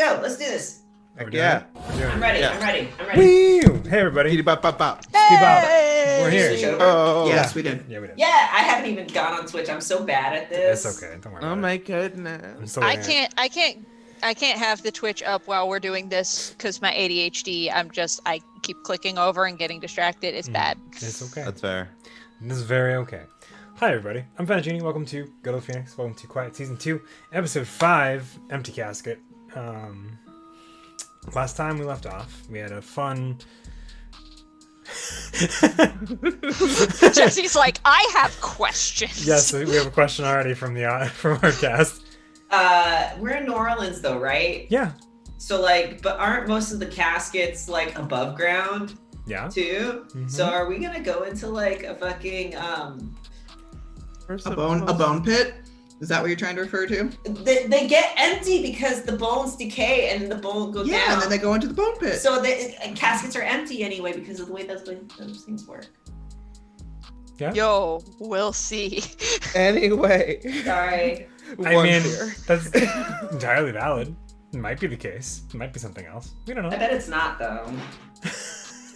Go, let's do this. Yeah. I'm ready. Yeah. I'm ready. Woo! Hey everybody. Kitty bop bop bop. Ski Bob. Hey! We're Switch here. over? Oh. Yes, we did. Yeah, we did. Yeah, I haven't even gone on Twitch. I'm so bad at this. It's okay. Don't worry Oh about my it. goodness. I'm still I learning it. can't have the Twitch up while we're doing this because my ADHD. I keep clicking over and getting distracted. It's bad. It's okay. That's fair. This is very okay. Hi everybody. I'm Fettuccine. Welcome to Good Old Phoenix. Welcome to Quiet Season 2, Episode 5, Empty Casket. Last time we left off, we had a fun... Jesse's like, I have questions. Yes, we have a question already from from our cast. We're in New Orleans though, right? Yeah. So but aren't most of the caskets like above ground Yeah. too? Mhm. So are we gonna go into like a fucking A bone pit? Is that what you're trying to refer to? They get empty because the bones decay and the bone goes Yeah, down. and then they go into the bone pit. So caskets are empty anyway because of the way those things work. Yeah. Yo, we'll see. Anyway. Sorry. I One mean, here. that's entirely valid. It might be the case. It might be something else. We don't know. I bet it's not though.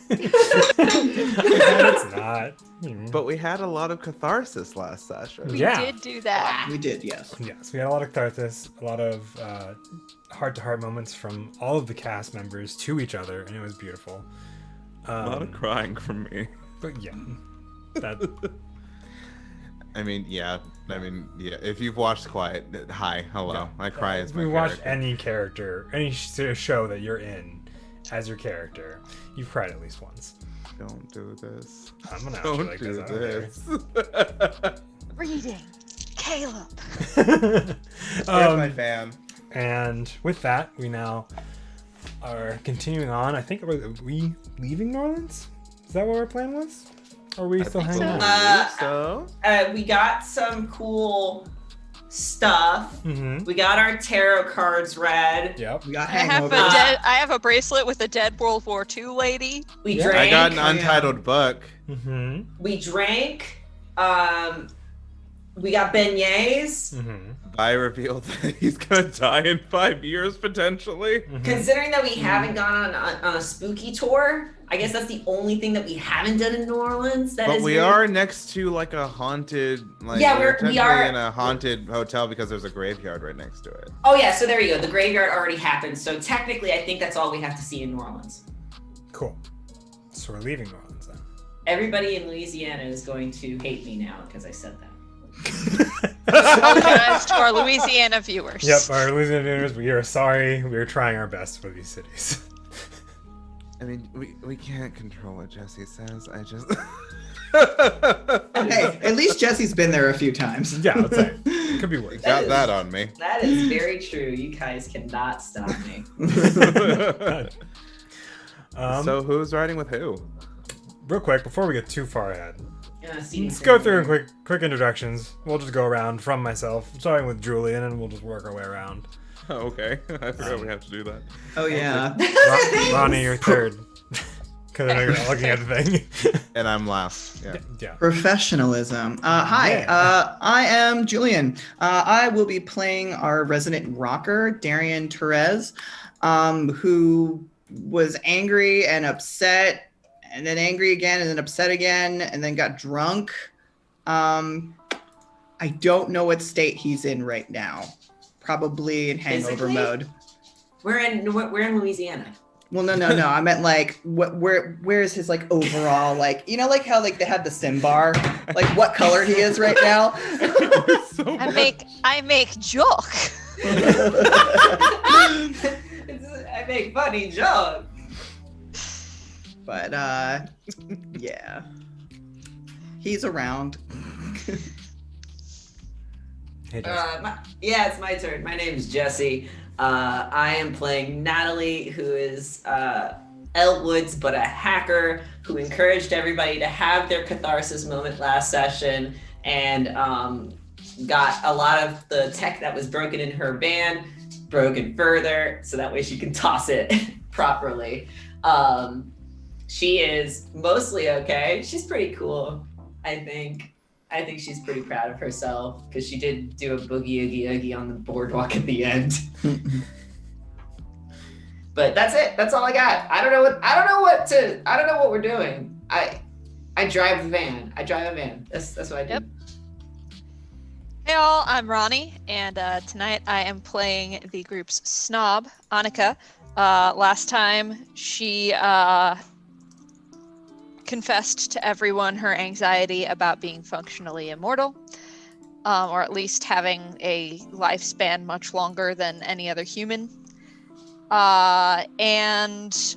I bet it's not. But we had a lot of catharsis last session. We Yeah. did do that. We did, yes. Yes, we had a lot of catharsis, a lot of heart-to-heart moments from all of the cast members to each other, and it was beautiful. A lot of crying from me. But yeah, that I mean, yeah. If you've watched Quiet, hi, hello. Yeah. I cry as my we watched character. any character, any show that you're in as your character, you've cried at least once. Don't do this. I'm gonna Don't like do this. I don't this. Reading. Caleb. care. Where's my fan? And with that, we now are continuing on. I think, are we leaving New Orleans? Is that what our plan was? Or are we still think hanging so. out? So? We got some cool stuff. Mm-hmm. We got our tarot cards read. Yep. We got I have hangover. I have a bracelet with a dead World War II lady. We Yeah. drank. I got an Oh, yeah. untitled book. Mm-hmm. We drank. We got beignets. Mm-hmm. I revealed that he's gonna die in 5 years potentially. Mm-hmm. Considering that we haven't gone on a spooky tour, I guess that's the only thing that we haven't done in New Orleans. But we are next to like a haunted, like Yeah, we're we technically are- in a haunted hotel because there's a graveyard right next to it. Oh yeah, so there you go. The graveyard already happened. So technically, I think that's all we have to see in New Orleans. Cool. So we're leaving New Orleans then. Everybody in Louisiana is going to hate me now because I said that. Apologize to our Louisiana viewers. Yep, our Louisiana viewers, we are sorry. We are trying our best for these cities. I mean, we can't control what Jesse says. I just. Hey, at least Jesse's been there a few times. Yeah, I'll say. Could be worse. Got that on me. That is very true. You guys cannot stop me. So who's riding with who? Real quick, before we get too far ahead, See let's go through quick introductions. We'll just go around from myself, starting with Julian, and we'll just work our way around. Oh, okay. I forgot we have to do that. Oh, yeah. Ronnie, you're third. Because I know you're not looking at the thing. And I'm last. Yeah. Yeah. Professionalism. Hi, Yeah. I am Julian. I will be playing our resident rocker, Darian Therese, who was angry and upset, and then angry again, and then upset again, and then got drunk. I don't know what state he's in right now. Probably in hangover Physically? mode. We're in Louisiana. Well, no. I meant like, where is his like overall, like, you know, like how like they have the sim bar, like what color he is right now. So I make joke. I make funny jokes. But yeah, he's around. Hey, Jess. It's my turn. My name is Jesse. I am playing Natalie, who is Elle Woods, but a hacker who encouraged everybody to have their catharsis moment last session and got a lot of the tech that was broken in her van broken further, so that way she can toss it properly. She is mostly okay. She's pretty cool, I think. I think she's pretty proud of herself because she did do a boogie oogie oogie on the boardwalk at the end. But that's it. That's all I got. I don't know what we're doing. I drive the van. I drive a van. That's what I do. Yep. Hey all, I'm Ronnie, and tonight I am playing the group's snob, Annika. Last time she confessed to everyone her anxiety about being functionally immortal, or at least having a lifespan much longer than any other human. And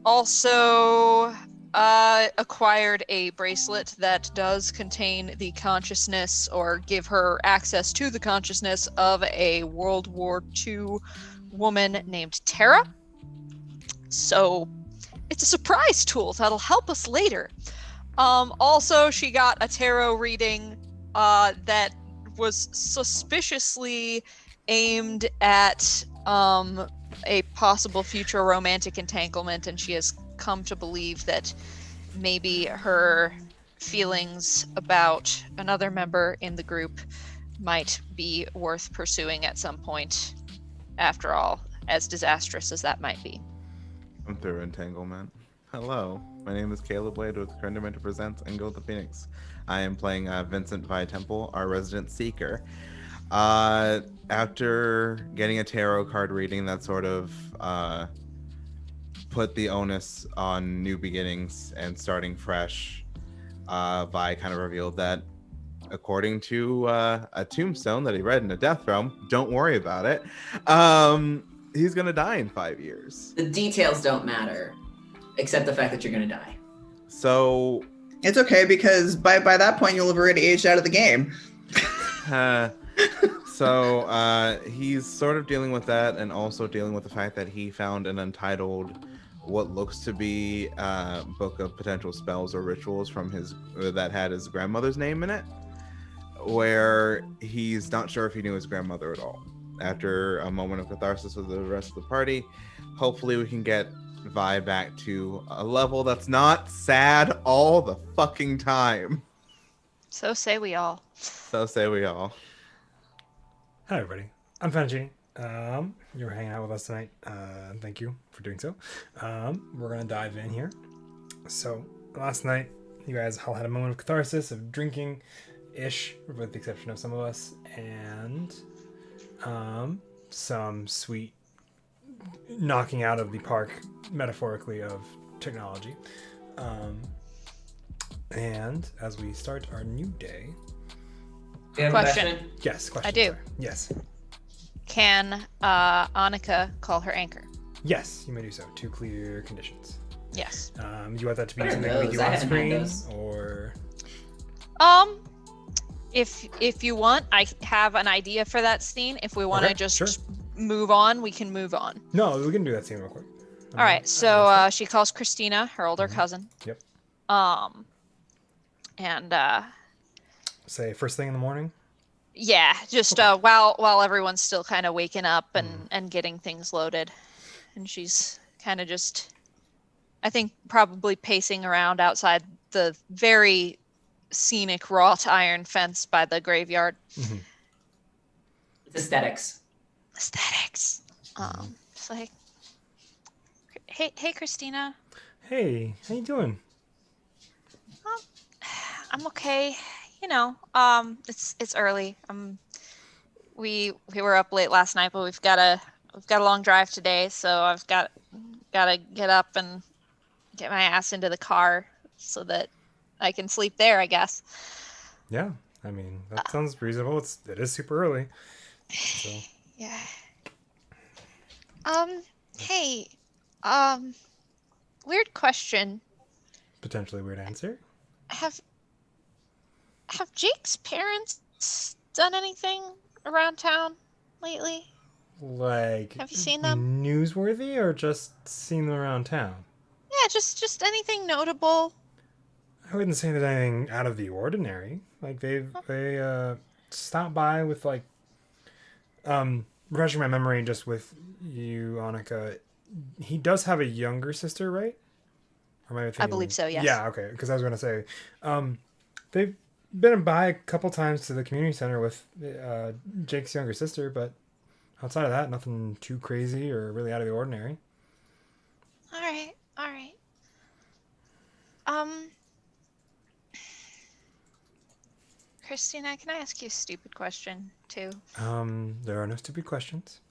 also acquired a bracelet that does contain the consciousness, or give her access to the consciousness, of a World War II woman named Tara. So it's a surprise tool that'll help us later. Also, she got a tarot reading that was suspiciously aimed at a possible future romantic entanglement, and she has come to believe that maybe her feelings about another member in the group might be worth pursuing at some point, after all, as disastrous as that might be. I'm through entanglement. Hello, my name is Caleb Wade with Crenderman Presents and Go the Phoenix. I am playing Vincent Vi Temple, our resident seeker. After getting a tarot card reading that sort of put the onus on new beginnings and starting fresh, Vi kind of revealed that according to a tombstone that he read in a death realm, don't worry about it, he's gonna die in 5 years. The details don't matter, except the fact that you're gonna die. So It's okay because by that point you'll have already aged out of the game. So he's sort of dealing with that, and also dealing with the fact that he found an untitled, what looks to be a book of potential spells or rituals from that had his grandmother's name in it, where he's not sure if he knew his grandmother at all. After a moment of catharsis with the rest of the party, hopefully we can get Vi back to a level that's not sad all the fucking time. So say we all. So say we all. Hi, everybody. I'm Fenji. You were hanging out with us tonight. Thank you for doing so. We're going to dive in here. So, last night, you guys all had a moment of catharsis, of drinking-ish, with the exception of some of us, and some sweet knocking out of the park, metaphorically, of technology. And as we start our new day... Do you have a Question. Yes, question. I do. Sir. Yes. Can Annika call her anchor? Yes, you may do so. 2 clear conditions. Yes. Do you want that to be What are something we those? do I on haven't had screen, those. or If you want, I have an idea for that scene. If we want to Okay, just sure. move on, we can move on. No, we can do that scene real quick. All right. So she calls Christina, her older cousin. Yep. And Say first thing in the morning. yeah, just while everyone's still kind of waking up and getting things loaded, and she's kind of just, I think, probably pacing around outside the very scenic wrought iron fence by the graveyard. Mm-hmm. It's aesthetics. Aesthetics. Just like, hey, Christina. Hey, how you doing? I'm okay. You know, it's early. We were up late last night, but we've got a long drive today, so I've got to get up and get my ass into the car so that I can sleep there, I guess. Yeah, I mean that sounds reasonable. It is super early. So. Yeah. Hey, weird question. Potentially weird answer. Have Jake's parents done anything around town lately? Like, Have you seen them? Newsworthy, or just seen them around town? Yeah, just anything notable. I wouldn't say there's anything out of the ordinary. Like they stopped by with like refreshing my memory just with you, Annika. He does have a younger sister, right? Or am I thinking... I believe so, yes. Yeah, okay. Because I was gonna say, they've been by a couple times to the community center with Jake's younger sister, but outside of that, nothing too crazy or really out of the ordinary. All right. All right. Um, Christina, can I ask you a stupid question too? There are no stupid questions.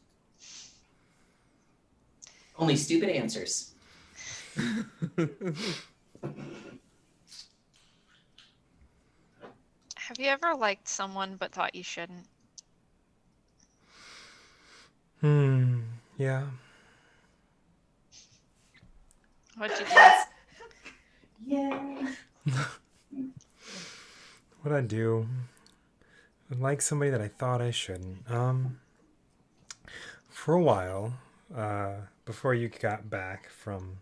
Only stupid answers. Have you ever liked someone but thought you shouldn't? Yeah. What'd you do? Yeah. What I do? I like somebody that I thought I shouldn't. For a while, before you got back from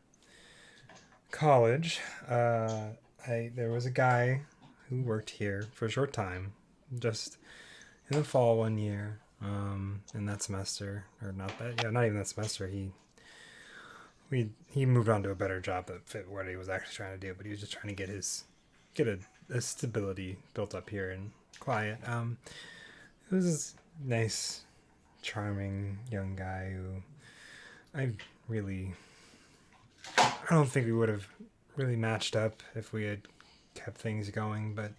college, there was a guy who worked here for a short time, just in the fall one year. In that semester, or not that, yeah, not even that semester. He moved on to a better job that fit what he was actually trying to do, but he was just trying to get a stability built up here and quiet. It was this nice, charming young guy who I don't think we would have really matched up if we had kept things going, but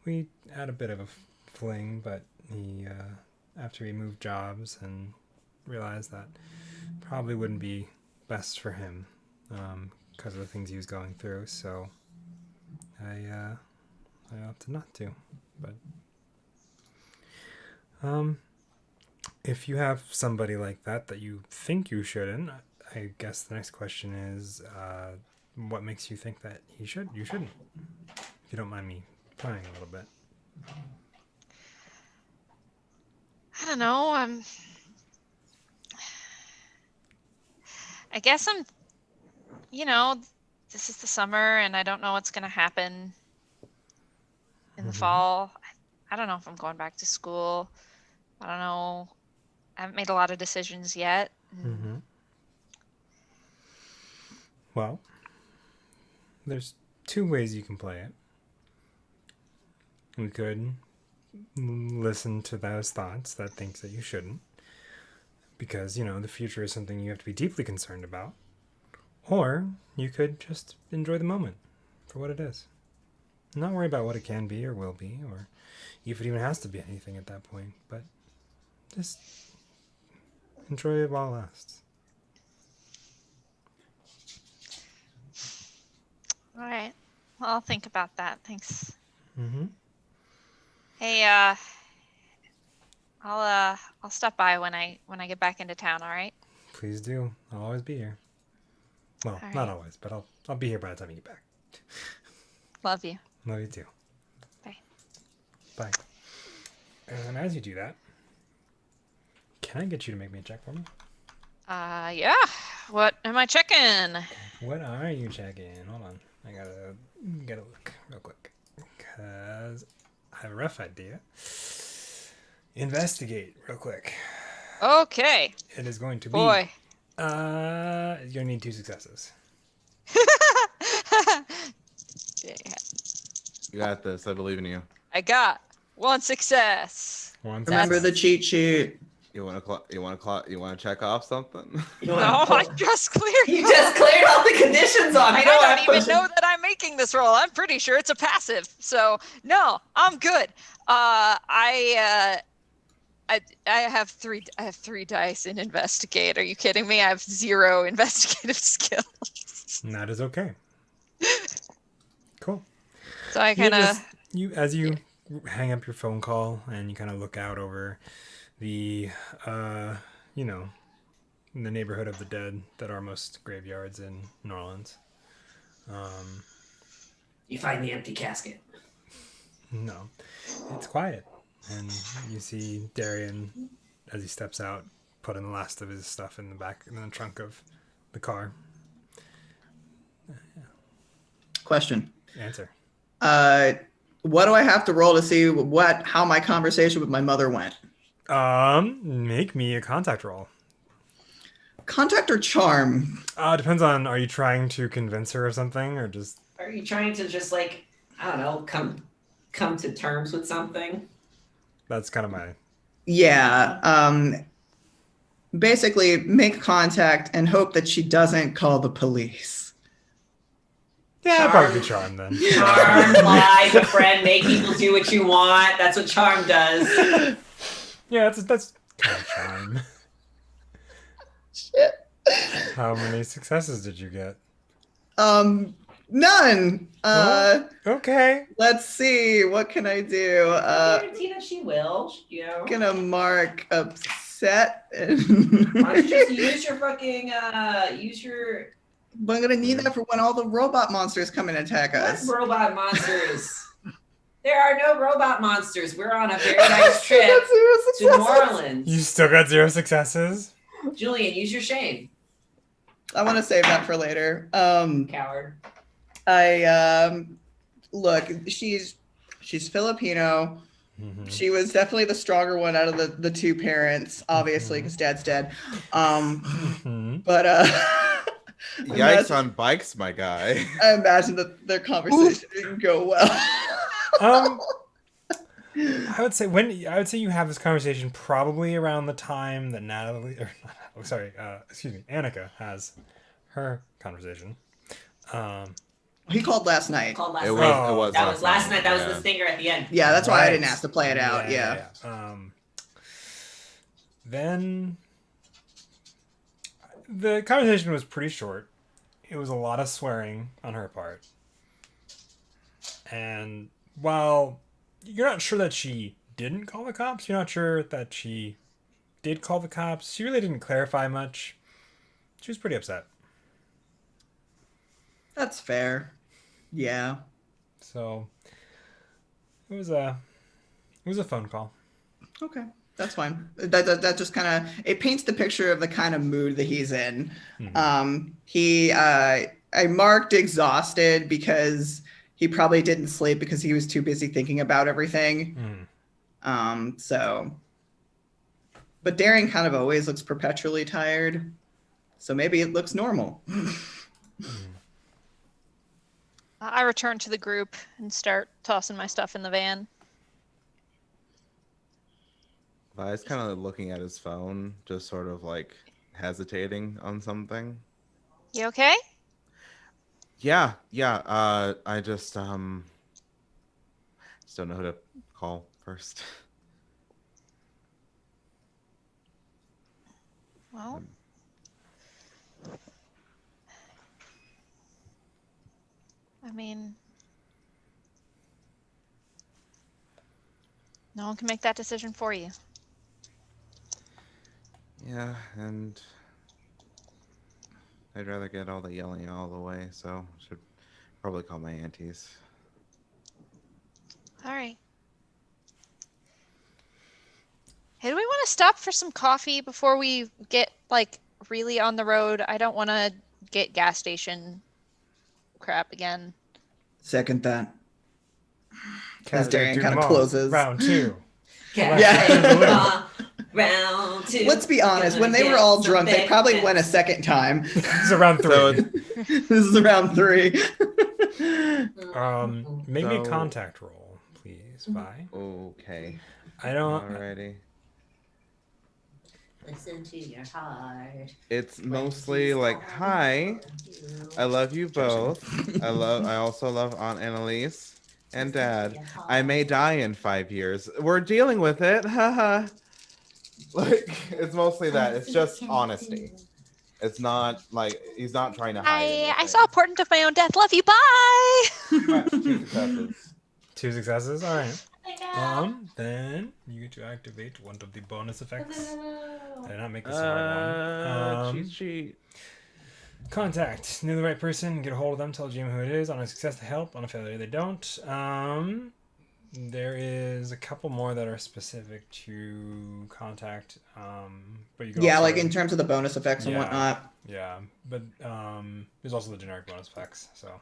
we had a bit of a fling. But he, after he moved jobs and realized that probably wouldn't be best for him because of the things he was going through, so I opted not to. But if you have somebody like that you think you shouldn't, I guess the next question is, what makes you think that you shouldn't? If you don't mind me prying a little bit. I don't know. I guess this is the summer and I don't know what's going to happen in the fall. I don't know if I'm going back to school. I don't know. I haven't made a lot of decisions yet. Well, there's two ways you can play it. We could listen to those thoughts that thinks that you shouldn't, because the future is something you have to be deeply concerned about. Or you could just enjoy the moment for what it is, not worry about what it can be or will be, or if it even has to be anything at that point, but just enjoy it while it lasts. All right. Well, I'll think about that. Thanks. Mm-hmm. Hey, I'll stop by when I get back into town. All right. Please do. I'll always be here. Well, All not right. always, but I'll be here by the time you get back. Love you. Love you too. Bye. Bye. And as you do that, can I get you to make me a check for me? Yeah. What am I checking? What are you checking? Hold on. I gotta look real quick, because I have a rough idea. Investigate real quick. Okay. It is going to be... Boy. You're gonna need 2 successes. You got this. I believe in you. I got 1 success. Remember the cheat sheet. You want to check off something? You No, I just cleared. You just cleared all the conditions off. I You know what? don't even know that I'm making this roll. I'm pretty sure it's a passive. So no, I'm good. I have 3. I have 3 dice in investigate. Are you kidding me? I have 0 investigative skills. And that is okay. Cool. So I kind of as you hang up your phone call and you kind of look out over the in the neighborhood of the dead that are most graveyards in New Orleans. You find the empty casket. No, it's quiet, and you see Darian as he steps out, putting the last of his stuff in the trunk of the car. Question. Answer. What do I have to roll to see how my conversation with my mother went? Make me a contact roll. Contact or charm? Depends on, are you trying to convince her of something or just... Are you trying to just I don't know, come to terms with something? That's kind of my... Yeah. basically make contact and hope that she doesn't call the police. Yeah, probably be charm then. Charm, lie, befriend, make people do what you want. That's what charm does. Yeah, that's kind of charm. Shit. How many successes did you get? None. Okay. Let's see. What can I do? I guarantee that she will. You know. Gonna mark upset. Why don't you just use your fucking use your But I'm gonna need that for when all the robot monsters come and attack us. what robot monsters? There are no robot monsters. We're on a very nice trip That's zero to successes. New Orleans. You still got 0 successes? Julian, use your shame, I want to save that for later. coward. Look, she's Filipino. Mhm. She was definitely the stronger one out of the two parents, obviously, because dad's dead. Mhm. But Yikes on bikes, my guy. I imagine that their conversation didn't go well. I would say you have this conversation probably around the time that Annika has her conversation. He called last night. Called last It was. night. It was. That was last night. That was yeah. the stinger at the end. Yeah, that's why I Right. didn't ask to play it out. Yeah. Then the conversation was pretty short. It was a lot of swearing on her part. And while you're not sure that she didn't call the cops, you're not sure that she did call the cops. She really didn't clarify much. She was pretty upset. That's fair. Yeah. So it was a phone call. Okay. That's fine. That just kind of it paints the picture of the kind of mood that he's in. Mhm. I marked exhausted because he probably didn't sleep because he was too busy thinking about everything. Mhm. But Darren kind of always looks perpetually tired. So maybe it looks normal. I return to the group and start tossing my stuff in the van. Vi's kind of looking at his phone, just sort of like hesitating on something. You okay? Yeah. I just don't know who to call first. Well, I mean, no one can make that decision for you. Yeah, and I'd rather get all the yelling all the way, so should probably call my aunties. All right. Hey, do we want to stop for some coffee before we get like really on the road? I don't want to get gas station crap again. Second that. As Casket, Darian do kind them of all. closes. Round 2. Yeah. Round 2. Let's be honest, when they were all drunk, they probably went a second time. This is round 3. So This is round 3. Make me a So- contact roll, please, Vi. okay, I don't. alrighty. Listen to your heart. It's mostly like, hi, I love you both. I also love Aunt Annalise and Dad. I may die in 5 years. We're dealing with it. Haha. Like, it's mostly that. It's just honesty. It's not like he's not trying to hide I anything. saw a portent of my own death. Love you. Bye. Two successes. 2 successes. All right. Then you get to activate one of the bonus effects. I did not make this the right one. Cheat sheet. Contact. Knew the right person. Get a hold of them. Tell GM who it is. On a success, to help. On a failure, they don't. There is a couple more that are specific to contact. But you can Yeah, also, like in terms of the bonus effects and Yeah. whatnot. Yeah, but there's also the generic bonus effects. So.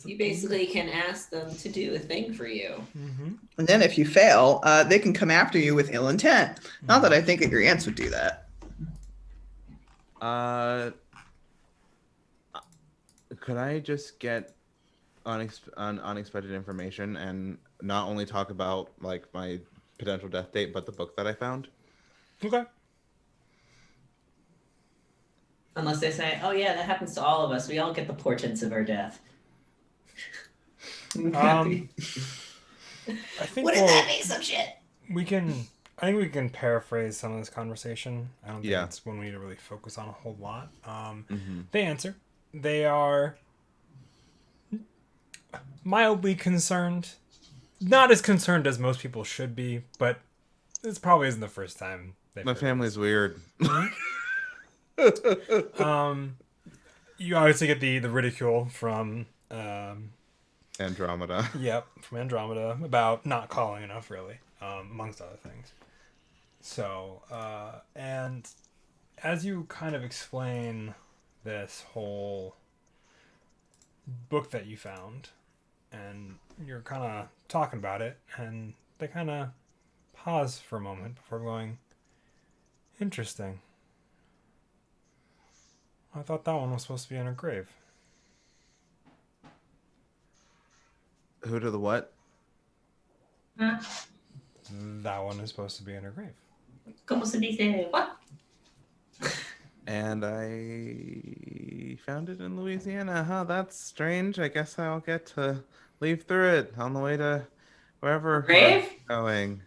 You basically can ask them to do a thing for you. Mm-hmm. And then if you fail, they can come after you with ill intent. Not that I think that your aunts would do that. Could I just get unexpected information and not only talk about like my potential death date, but the book that I found? Okay. Unless they say, "Oh yeah, that happens to all of us. We all get the portents of our death." Um, I think Wouldn't that be some shit? we can. I think we can paraphrase some of this conversation. I don't think Yeah. it's one we need to really focus on a whole lot. Mm-hmm. They answer. They are mildly concerned. Not as concerned as most people should be, but this probably isn't the first time they've My heard family's weird. this. You obviously get the ridicule from Andromeda. Yep, from Andromeda about not calling enough, really, amongst other things. So, and as you kind of explain this whole book that you found, and you're kind of talking about it, and they kind of pause for a moment before going, interesting. I thought that one was supposed to be in her grave. Who to the what? Huh? That one is supposed to be in her grave. ¿Cómo se dice? What? And I found it in Louisiana. Huh, that's strange. I guess I'll get to leave through it on the way to wherever Grave? we're going.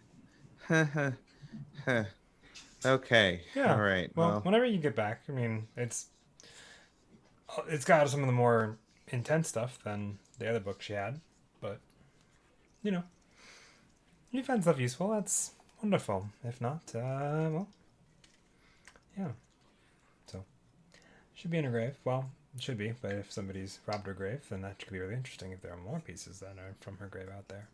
Okay. Yeah. All right. Well, whenever you get back, I mean, it's got some of the more intense stuff than the other book she had, but you know, you find stuff useful. That's wonderful. If not, well, yeah. So, should be in her grave. Well, it should be, but if somebody's robbed her grave, then that could be really interesting if there are more pieces that are from her grave out there.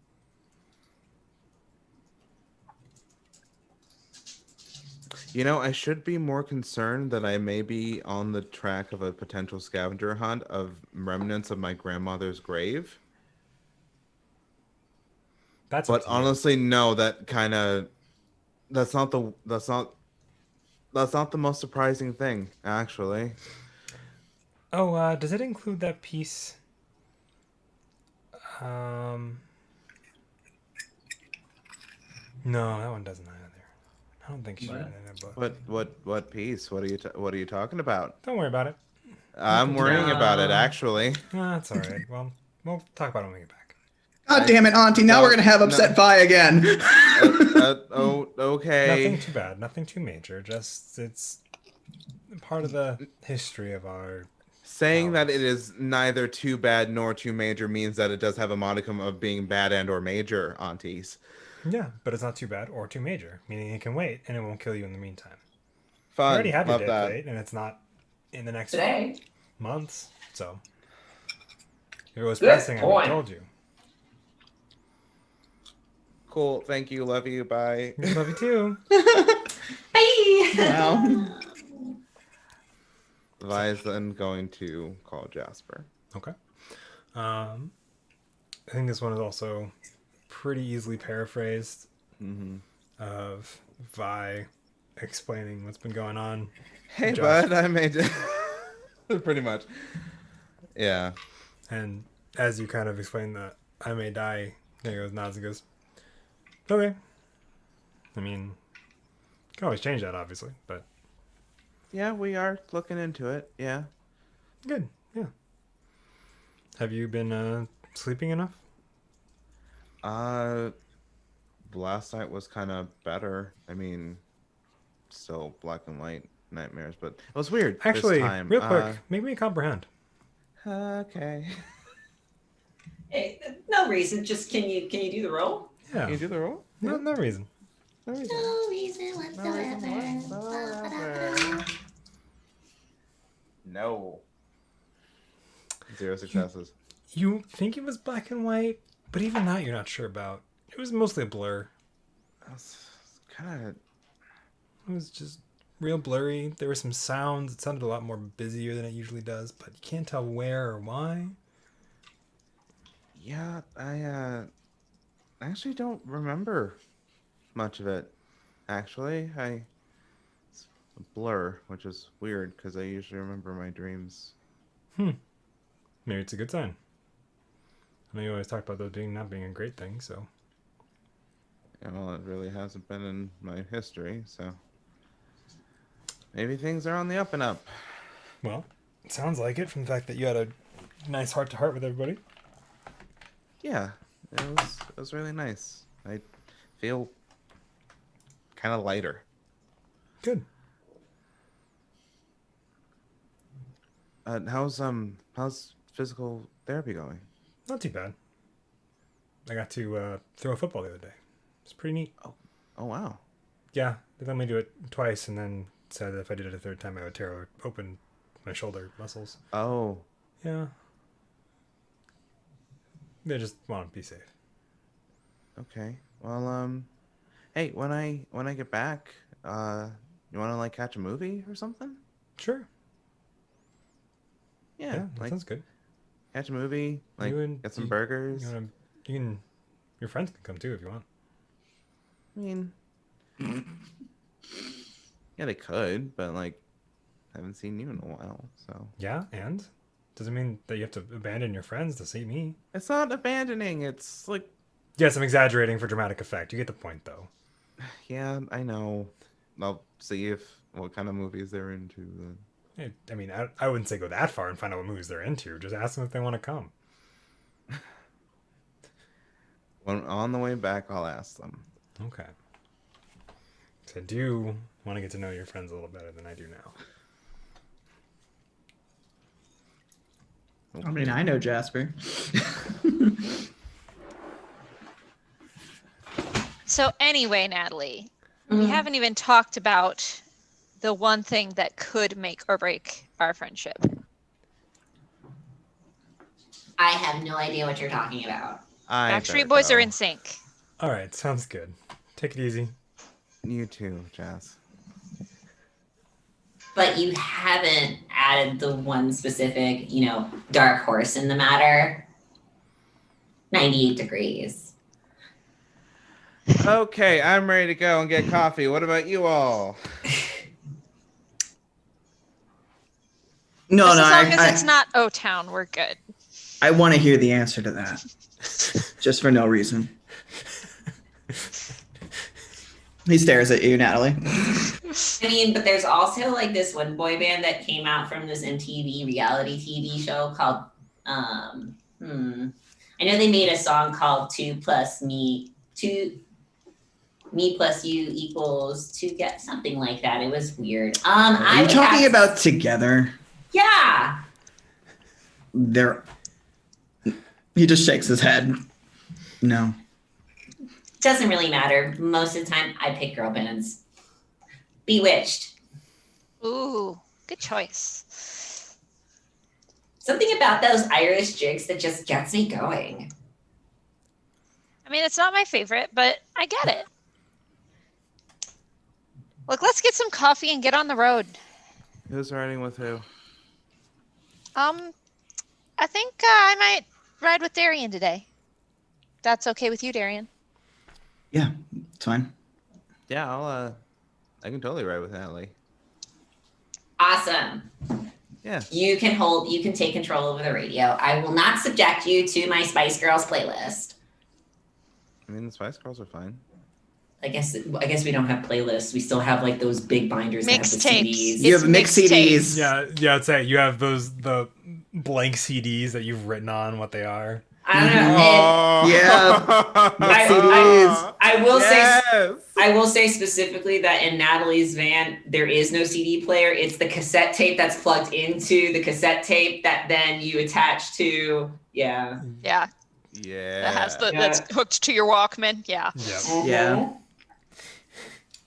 You know, I should be more concerned that I may be on the track of a potential scavenger hunt of remnants of my grandmother's grave. That's But up to you. honestly, no, that's not the most surprising thing, actually. Oh, does it include that piece? No, that one doesn't either. I don't think she's What? written it in a book. What piece? What are you talking about? Don't worry about it. I'm worrying about it, actually. That's all right. Well, we'll talk about it when we get back. God damn it, Auntie! Now we're gonna have upset Vi again. Okay. Nothing too bad. Nothing too major. Just it's part of the history of our. Saying that it is neither too bad nor too major means that it does have a modicum of being bad and or major, aunties. Yeah, but it's not too bad or too major, meaning it can wait and it won't kill you in the meantime. Fun. You already have your Love death that. date, and it's not in the next Today? months. So if it was Good pressing, I would point. have told you. Cool. Thank you. Love you. Bye. Love you too. Bye. Wow. Vi is then going to call Jasper. Okay. I think this one is also pretty easily paraphrased Mm-hmm. of Vi explaining what's been going on. Hey, Jasper. bud. I made it. Pretty much. Yeah. And as you kind of explain that I may die, there he goes, nods and goes, okay. I mean, you can always change that, obviously, but Yeah, we are looking into it. Yeah. good, yeah. Have you been sleeping enough? Last night was kind of better. I mean, still black and white nightmares, but it was weird. Actually, this time. real quick, make me comprehend. Okay. Hey, no reason. Just can you do the roll? Yeah, Can you do the roll? no reason. No reason. No reason No reason whatsoever. No. 0 successes. You think it was black and white, but even that you're not sure about. It was mostly a blur. That's kind of. It was just real blurry. There were some sounds. It sounded a lot more busier than it usually does, but you can't tell where or why. Yeah, I actually don't remember much of it. Actually, it's a blur, which is weird because I usually remember my dreams. Maybe it's a good sign. I know you always talk about those not being a great thing, so. Yeah, well, it really hasn't been in my history, so. maybe things are on the up and up. Well, it sounds like it from the fact that you had a nice heart to heart with everybody. Yeah, it was really nice. I feel kind of lighter. Good. How's physical therapy going? Not too bad. I got to throw a football the other day. It's pretty neat. Oh wow. Yeah, they let me do it twice and then said that if I did it a third time, I would tear open my shoulder muscles. Oh. Yeah. They just want to be safe. Okay. Well, hey, when I get back, you want to like catch a movie or something? Sure. Yeah, Yeah, that like sounds good. catch a movie, like get some burgers. Your friends can come too if you want. I mean, yeah, they could, but like, I haven't seen you in a while, so. Yeah, and? Doesn't mean that you have to abandon your friends to see me. It's not abandoning. It's like, Yes, I'm exaggerating for dramatic effect. You get the point, though. yeah, I know. I'll see what kind of movies they're into. I mean, I wouldn't say go that far and find out what movies they're into. Just ask them if they want to come. When on the way back, I'll ask them. Okay. So I do want to get to know your friends a little better than I do now. I mean, I know Jasper. So anyway, Natalie, we haven't even talked about the one thing that could make or break our friendship. I have no idea what you're talking about. Backstreet Boys are in sync. All right, sounds good. Take it easy. You too, Jazz. But you haven't added the one specific, dark horse in the matter. 98 degrees. Okay, I'm ready to go and get coffee. What about you all? No, Just no, as long as it's not O-Town, we're good. I want to hear the answer to that. Just for no reason. He stares at you, Natalie. I mean, but there's also like this one boy band that came out from this MTV reality TV show called I know they made a song called Me plus you equals to get something like that. It was weird. Are you talking about Together? Yeah. He just shakes his head. No. Doesn't really matter. Most of the time I pick girl bands. Bewitched. Ooh, good choice. Something about those Irish jigs that just gets me going. I mean, it's not my favorite, but I get it. Look, let's get some coffee and get on the road. Who's riding with who? I think I might ride with Darian today. That's okay with you, Darian? Yeah, it's fine. Yeah, I can totally ride with Natalie. Awesome. Yeah. You can take control over the radio. I will not subject you to my Spice Girls playlist. I mean, the Spice Girls are fine. I guess we don't have playlists. We still have like those big binders that have the Mixtapes. CDs. You have mixed CDs. Yeah, I'd say you have the blank CDs that you've written on what they are. I don't know. Yeah. I will say specifically that in Natalie's van, there is no CD player. It's the cassette tape that's plugged into the cassette tape that then you attach to. Yeah. Yeah. Yeah. That has that's hooked to your Walkman. Yeah. Yep. Yeah.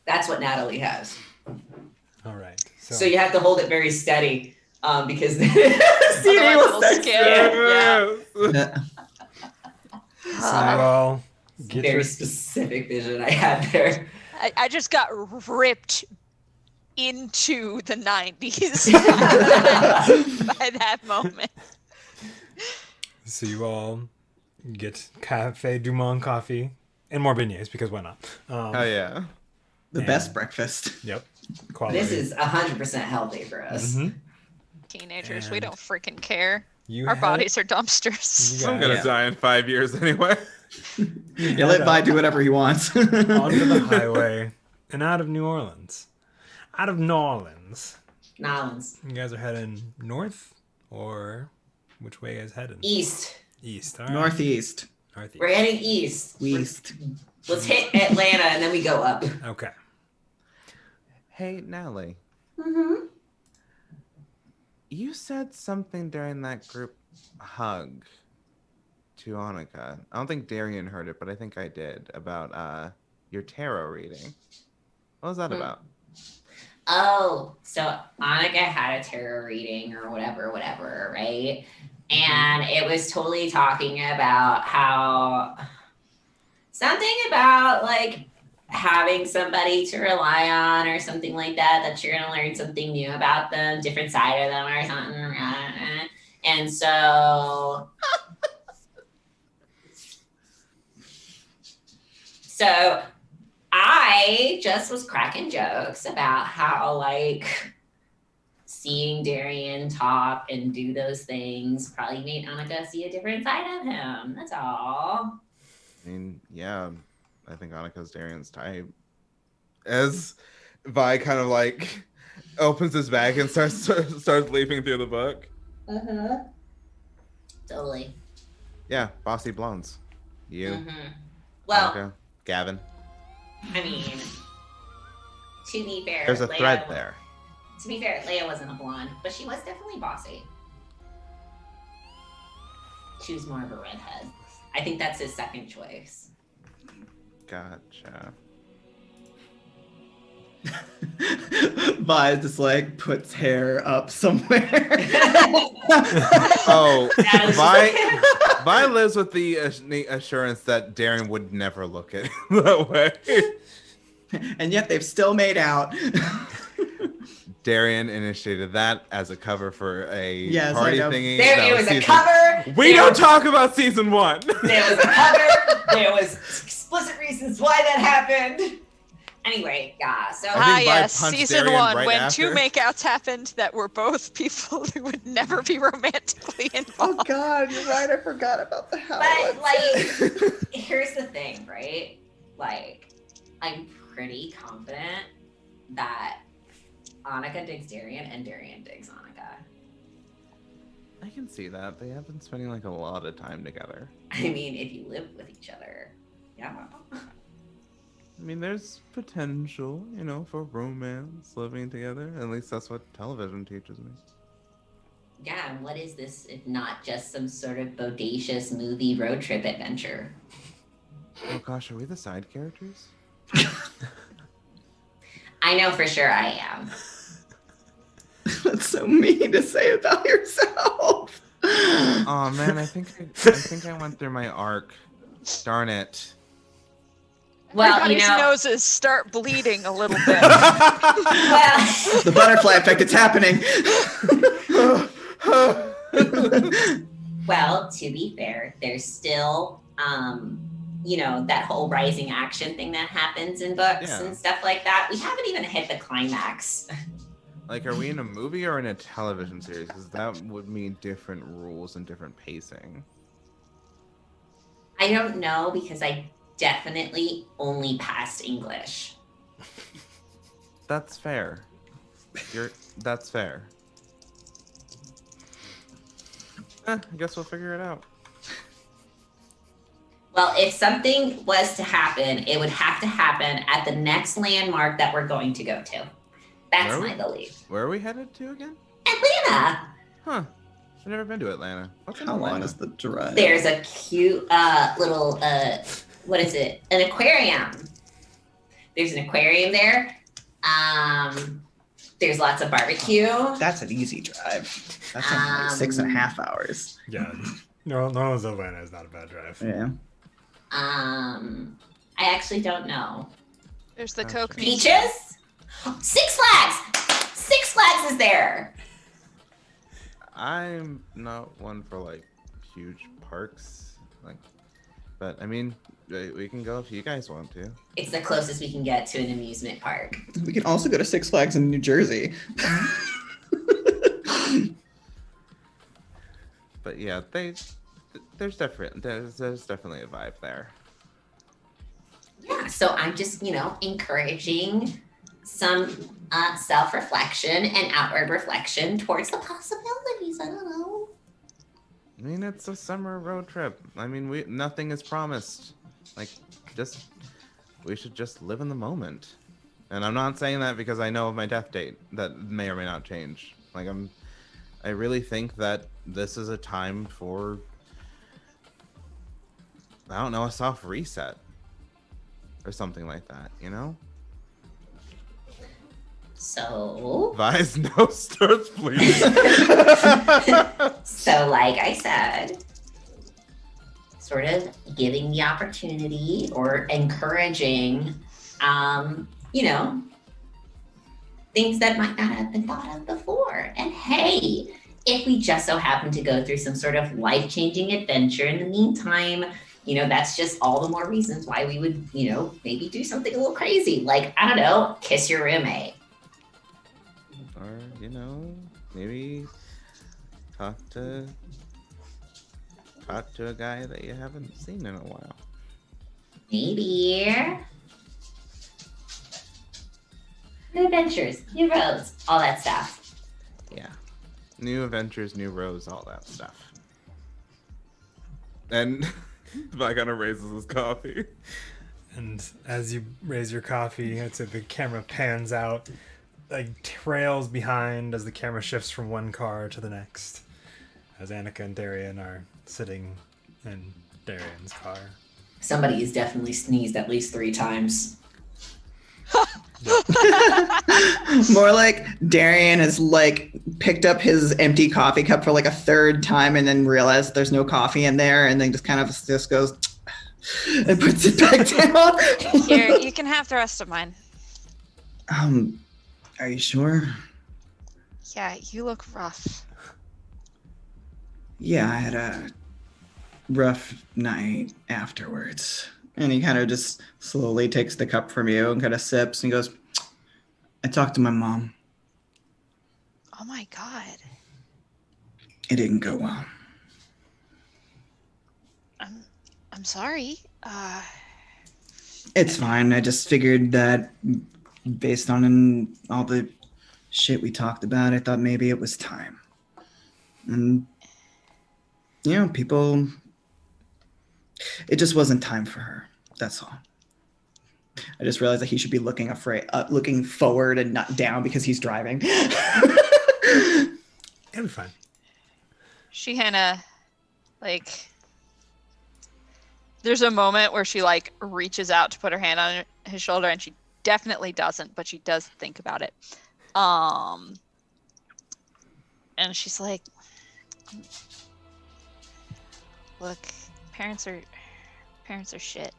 That's what Natalie has. All right. So you have to hold it very steady because the CD Otherwise will it'll start skip. Yeah. So I'll get Very your specific vision I had there. I just got ripped into the 90s by that moment. So you all get Cafe Du Monde coffee and more beignets because why not? Oh yeah. The best breakfast. Yep. Quality. This is 100% healthy for us. Mhm. Teenagers, we And don't freaking care. You Our had- bodies are dumpsters. you I'm got gonna die in 5 years anyway. You let Vi do whatever he wants. onto the highway and out of New Orleans. out of New Orleans, Nolans. you guys are heading north, or which way are you guys heading? East. East. All right. Northeast. Northeast. We're heading east. East. Let's hit Atlanta and then we go up. Okay. Hey, Natalie. Mm-hmm. You said something during that group hug to Annika. I don't think Darian heard it, but I think I did, about your tarot reading. What was that about? Oh, so Annika had a tarot reading or whatever, right? And it was totally talking about how something about like having somebody to rely on or something like that, that you're gonna learn something new about them, different side of them or something. And so I just was cracking jokes about how like seeing Darian talk and do those things probably made Annika see a different side of him. That's all. I mean, yeah, I think Annika's Darian's type. As Vi kind of like opens his bag and starts leafing through the book. Uh-huh. Totally. Yeah, bossy blondes. You, Mm-hmm. Well, Annika, Gavin. I mean, to be fair, There's a Leia thread was- there. To be fair, Leia wasn't a blonde, but she was definitely bossy. She was more of a redhead. I think that's his second choice. Gotcha. Vi just like puts hair up somewhere. Oh, That was just- Vi lives with the assurance that Darian would never look at him that way. And yet they've still made out. Darian initiated that as a cover for a Yes, I party know. thingy. There, that it was a season- cover. We there don't was- talk about season 1. There was a cover. There was explicit reasons why that happened. Anyway, yeah. So I think Ah, Vi yes, punched season Darian 1, right when after. 2 makeouts happened that were both people who would never be romantically Oh involved. God, you're right. I forgot about the house. But like, here's the thing, right? Like, I'm pretty confident that Annika digs Darian and Darian digs Annika. I can see that. They have been spending like a lot of time together. I mean, if you live with each other, yeah. I mean, there's potential, you know, for romance living together. At least that's what television teaches me. Yeah, and what is this if not just some sort of bodacious movie road trip adventure? Oh gosh, are we the side characters? I know for sure I am. That's so mean to say about yourself. Oh man, I think I went through my arc. Darn it. Well, Everybody's you know, noses start bleeding a little bit. well, The butterfly effect, it's happening. well, to be fair, there's still, you know, that whole rising action thing that happens in books Yeah. and stuff like that. We haven't even hit the climax. Like, are we in a movie or in a television series? Because that would mean different rules and different pacing. I don't know because I definitely only passed English. That's fair. That's fair. I guess we'll figure it out. Well, if something was to happen, it would have to happen at the next landmark that we're going to go to. That's Where are my we? belief. Where are we headed to again? Atlanta. Huh. I've never been to Atlanta. What's in How long Atlanta? is the drive? There's a cute little what is it? An aquarium. There's an aquarium there. There's lots of barbecue. That's an easy drive. That's only like 6.5 hours. Yeah. No, New Orleans, Atlanta is not a bad drive. Yeah. I actually don't know. There's the Okay. Coke Museum. Beaches? Six Flags! Six Flags is there. I'm not one for like huge parks, like, but I mean, we can go if you guys want to. It's the closest we can get to an amusement park. We can also go to Six Flags in New Jersey. But yeah, there's definitely a vibe there. Yeah, so I'm just, you know, encouraging some self-reflection and outward reflection towards the possibilities. I don't know. I mean, it's a summer road trip. I mean, nothing is promised. Like, we should just live in the moment. And I'm not saying that because I know of my death date that may or may not change. Like, I really think that this is a time for, I don't know, a soft reset or something like that, you know? So, Advise no starts, please. so like I said, sort of giving the opportunity or encouraging, things that might not have been thought of before. And hey, if we just so happen to go through some sort of life-changing adventure in the meantime, that's just all the more reasons why we would, maybe do something a little crazy. Like, I don't know, kiss your roommate. Or, maybe talk to a guy that you haven't seen in a while. Maybe. New adventures, new roads, all that stuff. Yeah. New adventures, new roads, all that stuff. And I kind of raises his coffee. And as you raise your coffee, the camera pans out, like trails behind as the camera shifts from one car to the next. As Annika and Darian are sitting in Darian's car. Somebody has definitely sneezed at least 3 times. More like Darian has picked up his empty coffee cup for a 3rd time and then realized there's no coffee in there and then just goes and puts it back down. Here, you can have the rest of mine. Are you sure? Yeah, you look rough. Yeah, I had a rough night afterwards. And he kind of just slowly takes the cup from you and kind of sips and goes, I talked to my mom. Oh my god. It didn't go well. I'm sorry. It's fine. I just figured that based on all the shit we talked about, I thought maybe it was time. And, people, it just wasn't time for her. That's all. I just realized that he should be looking forward and not down because he's driving. It'll be fine. She kind of, there's a moment where she, reaches out to put her hand on his shoulder, and she definitely doesn't, but she does think about it. And she's like, look, parents are shit.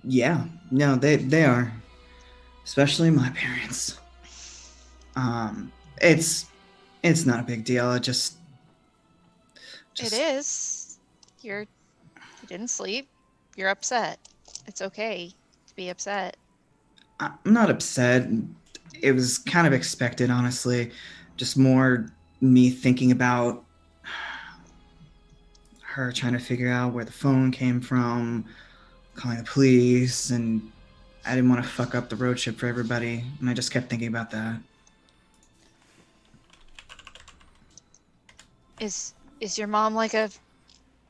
Yeah, no, they are, especially my parents. It's not a big deal. It just It is. You didn't sleep. You're upset. It's okay to be upset. I'm not upset. It was kind of expected, honestly. Just more me thinking about her trying to figure out where the phone came from, calling the police, and I didn't want to fuck up the road trip for everybody, and I just kept thinking about that. Is your mom like a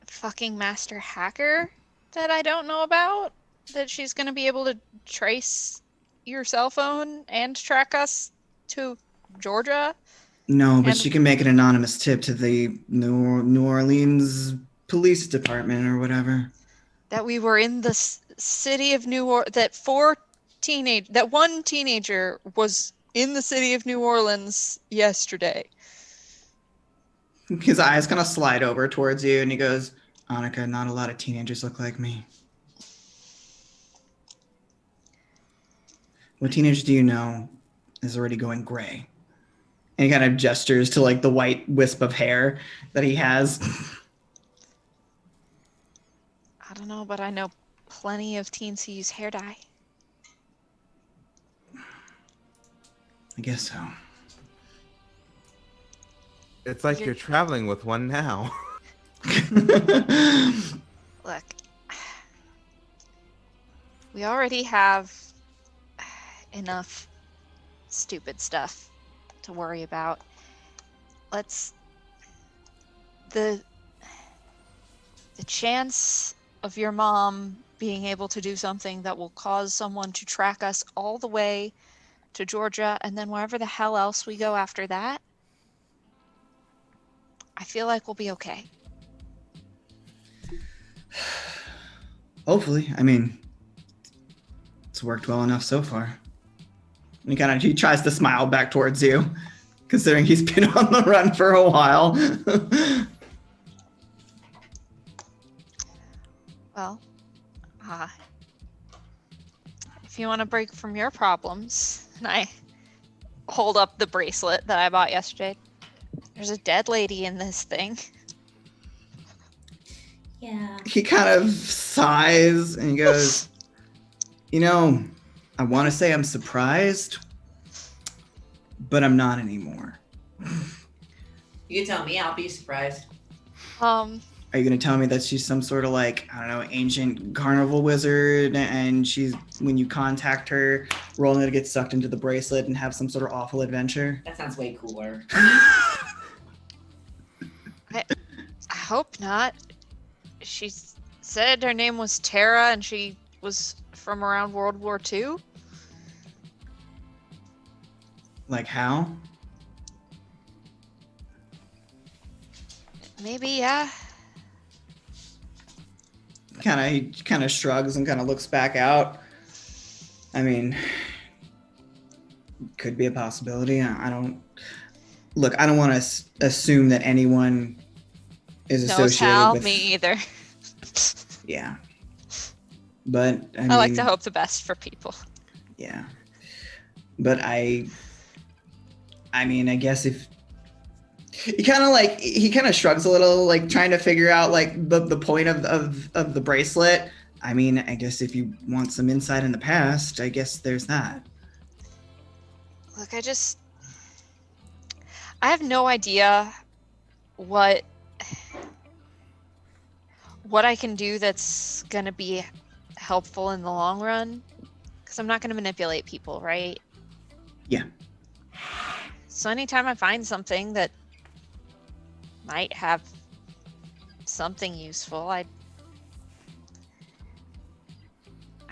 fucking master hacker that I don't know about? That she's gonna be able to trace your cell phone and track us to Georgia? No, but And- she can make an anonymous tip to the New Orleans police department or whatever. That we were in the city of New Orleans, that one teenager was in the city of New Orleans yesterday. His eyes kind of slide over towards you and he goes, Annika, not a lot of teenagers look like me. What teenager do you know is already going gray? And he kind of gestures to the white wisp of hair that he has. I don't know, but I know plenty of teens who use hair dye. I guess so. It's like you're traveling with one now. Look, we already have enough stupid stuff to worry about. The chance of your mom being able to do something that will cause someone to track us all the way to Georgia and then wherever the hell else we go after that, I feel like we'll be okay. Hopefully. I mean, it's worked well enough so far. He tries to smile back towards you, considering he's been on the run for a while. Well, if you want to break from your problems, and I hold up the bracelet that I bought yesterday. There's a dead lady in this thing. Yeah. He kind of sighs and he goes, I want to say I'm surprised, but I'm not anymore. You tell me, I'll be surprised. Are you going to tell me that she's some sort of ancient carnival wizard and when you contact her, we're only going to get sucked into the bracelet and have some sort of awful adventure? That sounds way cooler. I hope not. She said her name was Tara and she was from around World War II. Like how? Maybe, yeah. He kind of shrugs and kind of looks back out. I mean, could be a possibility. I don't want to assume that anyone is associated with me either. Yeah. But I like to hope the best for people. Yeah. But I guess if he kind of shrugs a little, trying to figure out the point of the bracelet. I mean, I guess if you want some insight in the past, I guess there's that. Look, I have no idea what I can do that's gonna be helpful in the long run, because I'm not gonna manipulate people, right? Yeah. So anytime I find something that might have something useful, I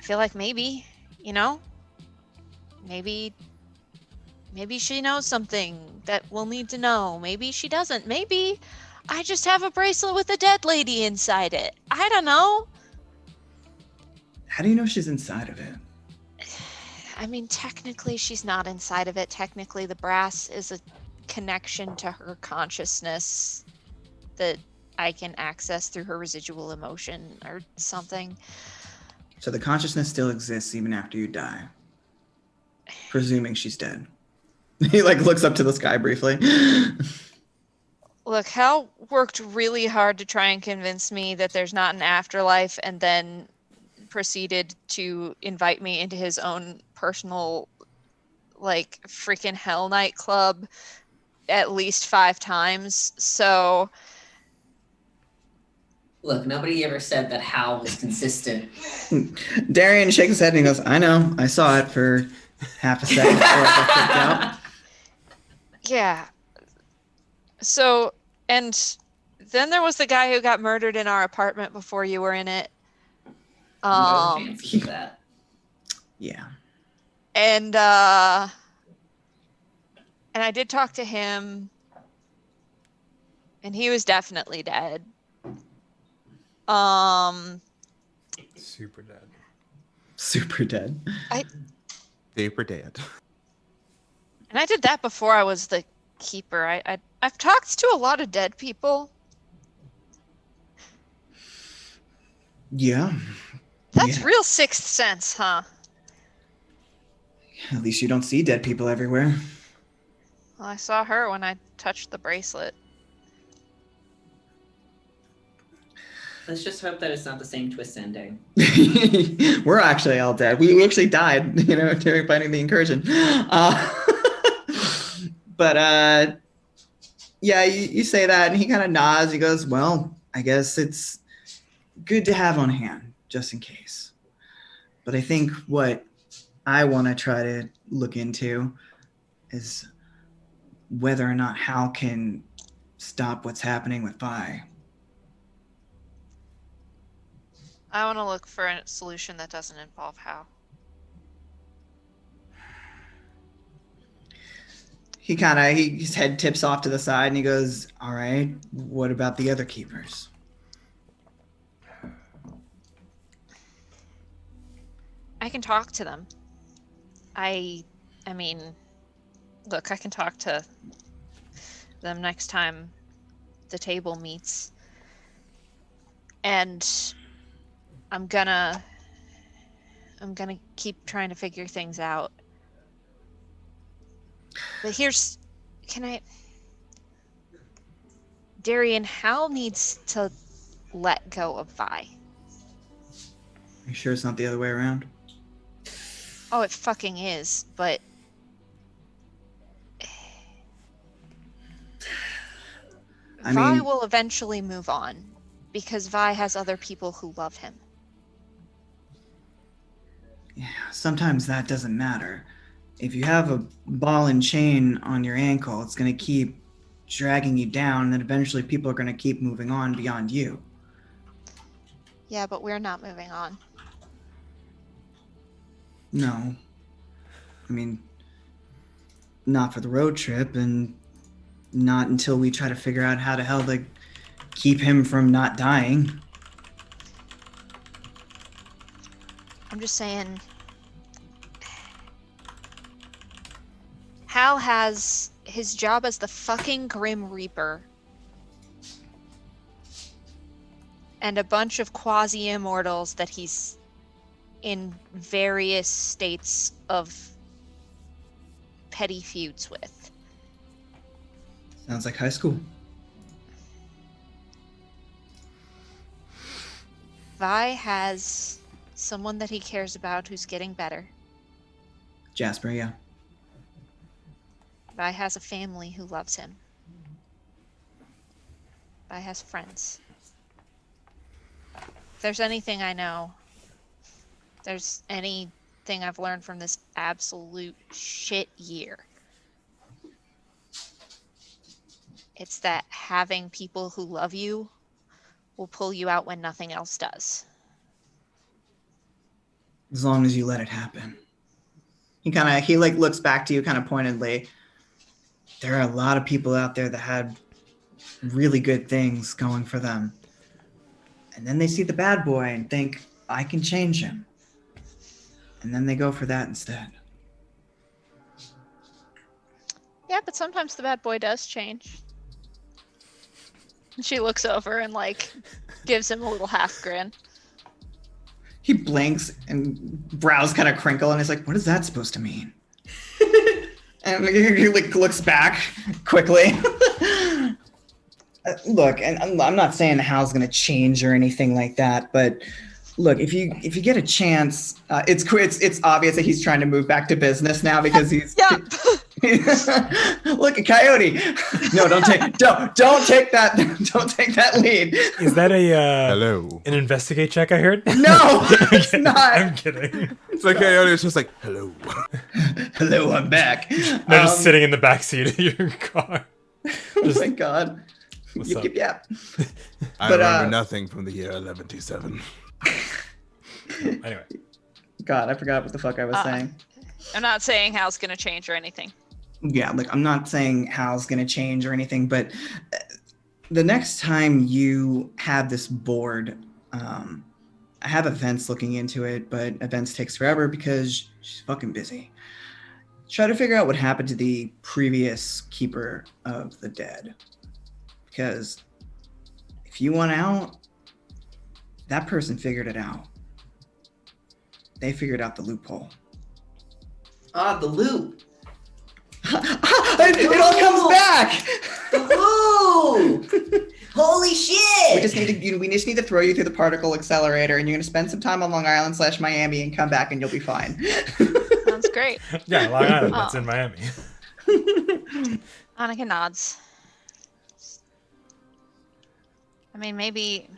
feel like maybe she knows something that we'll need to know. Maybe she doesn't. Maybe I just have a bracelet with a dead lady inside it. I don't know. How do you know she's inside of it? I mean, technically she's not inside of it. Technically the brass is a connection to her consciousness that I can access through her residual emotion or something. So the consciousness still exists even after you die, presuming she's dead. He looks up to the sky briefly. Look, Hal worked really hard to try and convince me that there's not an afterlife, and then proceeded to invite me into his own personal freaking hell nightclub at least 5 times. So look, nobody ever said that Hal was consistent. Darian shakes his head and he goes, I know, I saw it for half a second before I got kicked out. Yeah. So, and then there was the guy who got murdered in our apartment before you were in it. No chances of that. Yeah. And I did talk to him, and he was definitely dead. Super dead. Super dead. Super dead. And I did that before I was the keeper. I've talked to a lot of dead people. Yeah. That's Yeah. real sixth sense, huh? At least you don't see dead people everywhere. Well, I saw her when I touched the bracelet. Let's just hope that it's not the same twist ending. We're actually all dead. We actually died, during fighting the incursion. But yeah, you say that, and he kind of nods. He goes, well, I guess it's good to have on hand, just in case. But I think what I want to try to look into is whether or not Hal can stop what's happening with Vi. I want to look for a solution that doesn't involve Hal. His head tips off to the side and he goes, all right, what about the other keepers? I can talk to them. I mean, look, I can talk to them next time the table meets. And I'm gonna keep trying to figure things out. But Darian, Hal needs to let go of Vi. Are you sure it's not the other way around? Oh, it fucking is, but Vi will eventually move on because Vi has other people who love him. Yeah, sometimes that doesn't matter. If you have a ball and chain on your ankle, it's going to keep dragging you down, and then eventually people are going to keep moving on beyond you. Yeah, but we're not moving on. No. I mean, not for the road trip, and not until we try to figure out how the hell to keep him from not dying. I'm just saying, Hal has his job as the fucking Grim Reaper and a bunch of quasi-immortals that he's in various states of petty feuds with. Sounds like high school. Vi has someone that he cares about who's getting better. Jasper, yeah. Vi has a family who loves him. Vi has friends. If there's anything I know, if there's anything I've learned from this absolute shit year, it's that having people who love you will pull you out when nothing else does. As long as you let it happen. He looks back to you kind of pointedly. There are a lot of people out there that had really good things going for them. And then they see the bad boy and think, I can change him. And then they go for that instead. Yeah, but sometimes the bad boy does change. And she looks over and gives him a little half grin. He blinks and brows kind of crinkle and he's like, what is that supposed to mean? And he looks back quickly. Look, and I'm not saying Hal's going to change or anything like that, but look, if you get a chance, it's obvious that he's trying to move back to business now because he's look at Coyote. No, don't take that lead. Is that a Hello. an investigate check I heard? No, it's not. I'm kidding. It's like Coyote is just like, hello. Hello, I'm back. They're just sitting in the back seat of your car. Oh my god. What's Yip, up? yip, yap. I But, remember nothing from the year 1127. Anyway, God, I forgot what the fuck I was saying. I'm not saying Hal's gonna change or anything. Yeah, like I'm not saying Hal's gonna change or anything, but the next time you have this board, I have Events looking into it, but Events takes forever because she's fucking busy. Try to figure out what happened to the previous keeper of the dead. Because if you want out, that person figured it out. They figured out the loophole. Ah, the loop. It all comes back. The loop. Holy shit. We just need to throw you through the particle accelerator, and you're gonna spend some time on Long Island / Miami and come back, and you'll be fine. Sounds great. yeah, Long Island. That's in Miami. Annika nods. I mean, maybe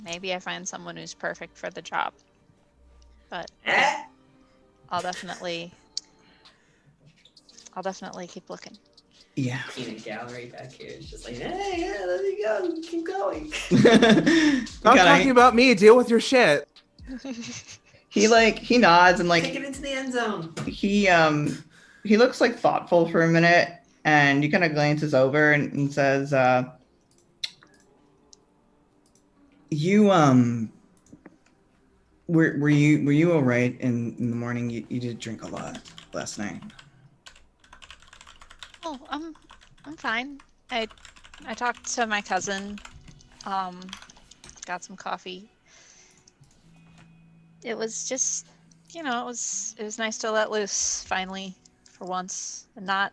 I find someone who's perfect for the job. But Eh? I'll definitely keep looking. Yeah. Peanut gallery back here is just like, hey, yeah, there you go, keep going. Stop talking about me. Deal with your shit. He nods and Take it into the end zone. he looks like thoughtful for a minute, and he kind of glances over and says, "You were you all right in the morning? You did drink a lot last night." Oh, I'm fine. I talked to my cousin. Got some coffee. It was just, it was nice to let loose finally for once and not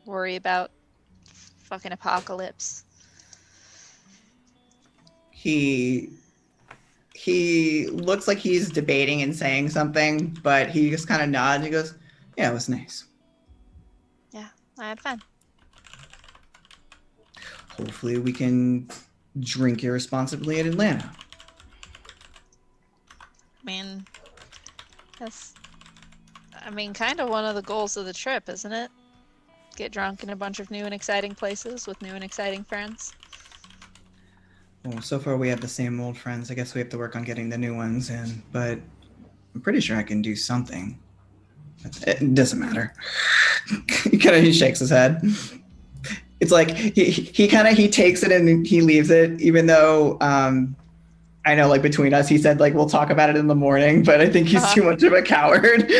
worry about fucking apocalypse. He looks like he's debating and saying something, but he just kind of nods and he goes, "Yeah, it was nice. Yeah, I had fun. Hopefully we can drink irresponsibly in Atlanta." That's kind of one of the goals of the trip, isn't it? Get drunk in a bunch of new and exciting places with new and exciting friends. Well, so far we have the same old friends. I guess we have to work on getting the new ones in, but I'm pretty sure I can do something. It doesn't matter. He shakes his head. It's like he takes it and he leaves it, even though I know, like, between us, he said, like, we'll talk about it in the morning, but I think he's too much of a coward.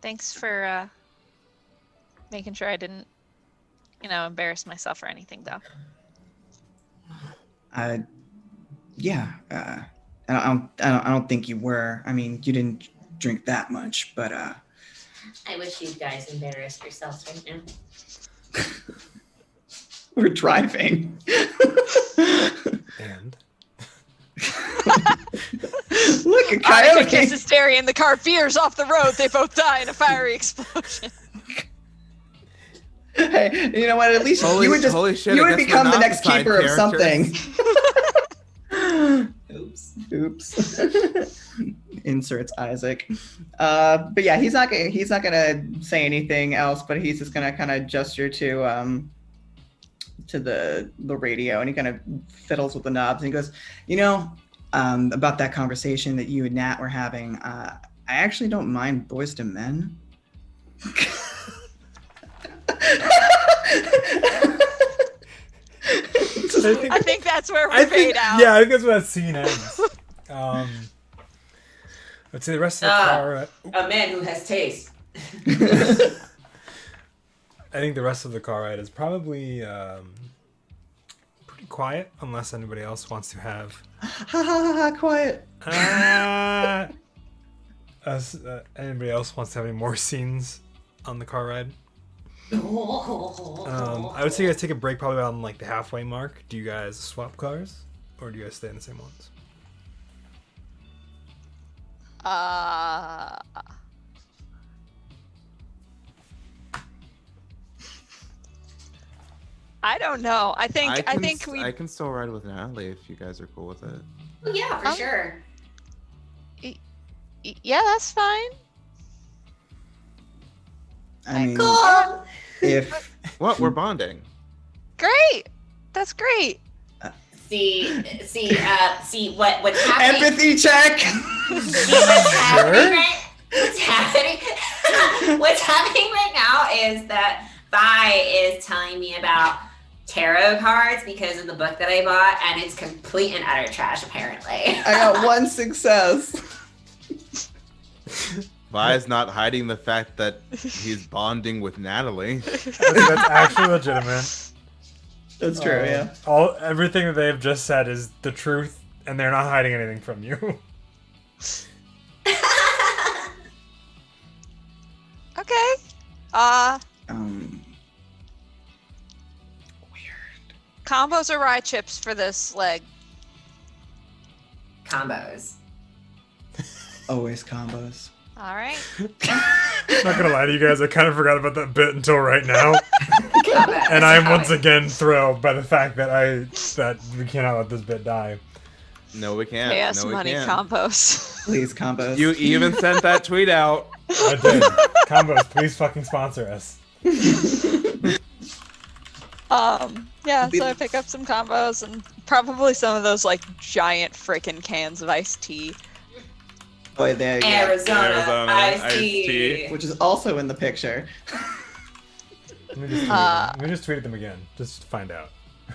Thanks for making sure I didn't, embarrass myself or anything, though. Yeah. I don't think you were. I mean, you didn't drink that much, but I wish you guys embarrassed yourselves right now. we're driving. And Look, a Arnica coyote. kisses Darian. The car veers off the road. They both die in a fiery explosion. Hey, you know what? At least you would just holy shit, you I would guess become we're the not next the side keeper of something. Oops. Inserts Isaac. But yeah, he's not gonna say anything else, but he's just gonna kind of gesture to the radio, and he kind of fiddles with the knobs, and he goes, about that conversation that you and Nat were having, I actually don't mind Boys to Men. I think that's where we fade out. Yeah, I think that's where that scene ends. Let's say the rest of the car. A man who has taste. I think the rest of the car ride is probably pretty quiet, unless anybody else wants to have. Quiet. Anybody else wants to have any more scenes on the car ride? I would say you guys take a break probably around like the halfway mark. Do you guys swap cars, or do you guys stay in the same ones? I don't know. I think we. I can still ride with Natalie if you guys are cool with it. Well, yeah, for sure. Yeah, that's fine. I mean, Cool. if What? We're bonding. Great. That's great. See what's happening. empathy check. See what's happening what's happening right now is that Vi is telling me about tarot cards because of the book that I bought, and it's complete and utter trash, apparently. I got one success. Vi's not hiding the fact that he's bonding with Natalie. That's actually legitimate. That's true. Yeah. Everything that they've just said is the truth, and they're not hiding anything from you. Okay. Weird. Combos or rye chips for this leg? Combos. Always combos. All right. I'm not gonna lie to you guys, I kind of forgot about that bit until right now. Combos. And I am once again thrilled by the fact that we cannot let this bit die. No, we can't. Pay us no, we money, can't. Combos. Please, combos. You even sent that tweet out. I did. Combos, please fucking sponsor us. Yeah, so I pick up some combos and probably some of those like giant freaking cans of iced tea. Boy, there you go. Arizona iced iced tea. tea. Which is also in the picture. Let me just tweet them again, just to find out.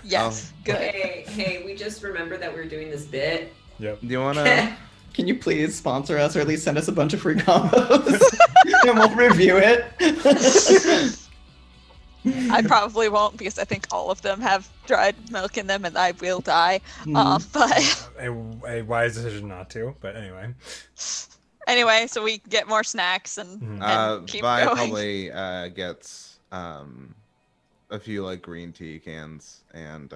Yes, good. Hey, we just remembered that we were doing this bit. Yep. Do you wanna? Can you please sponsor us or at least send us a bunch of free combos? And we'll review it. I probably won't because I think all of them have dried milk in them and I will die. But A wise decision not to, but anyway. anyway, so we get more snacks and keep Vi going. probably gets a few like green tea cans and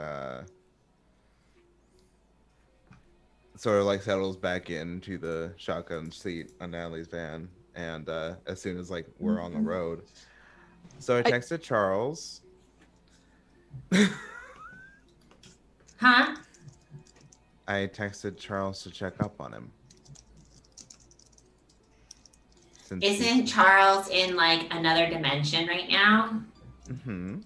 sort of like settles back into the shotgun seat on Natalie's van, and as soon as like we're on the road, so I texted Charles. Huh? I texted Charles to check up on him. Since Isn't Charles in like another dimension right now? Mm-hmm.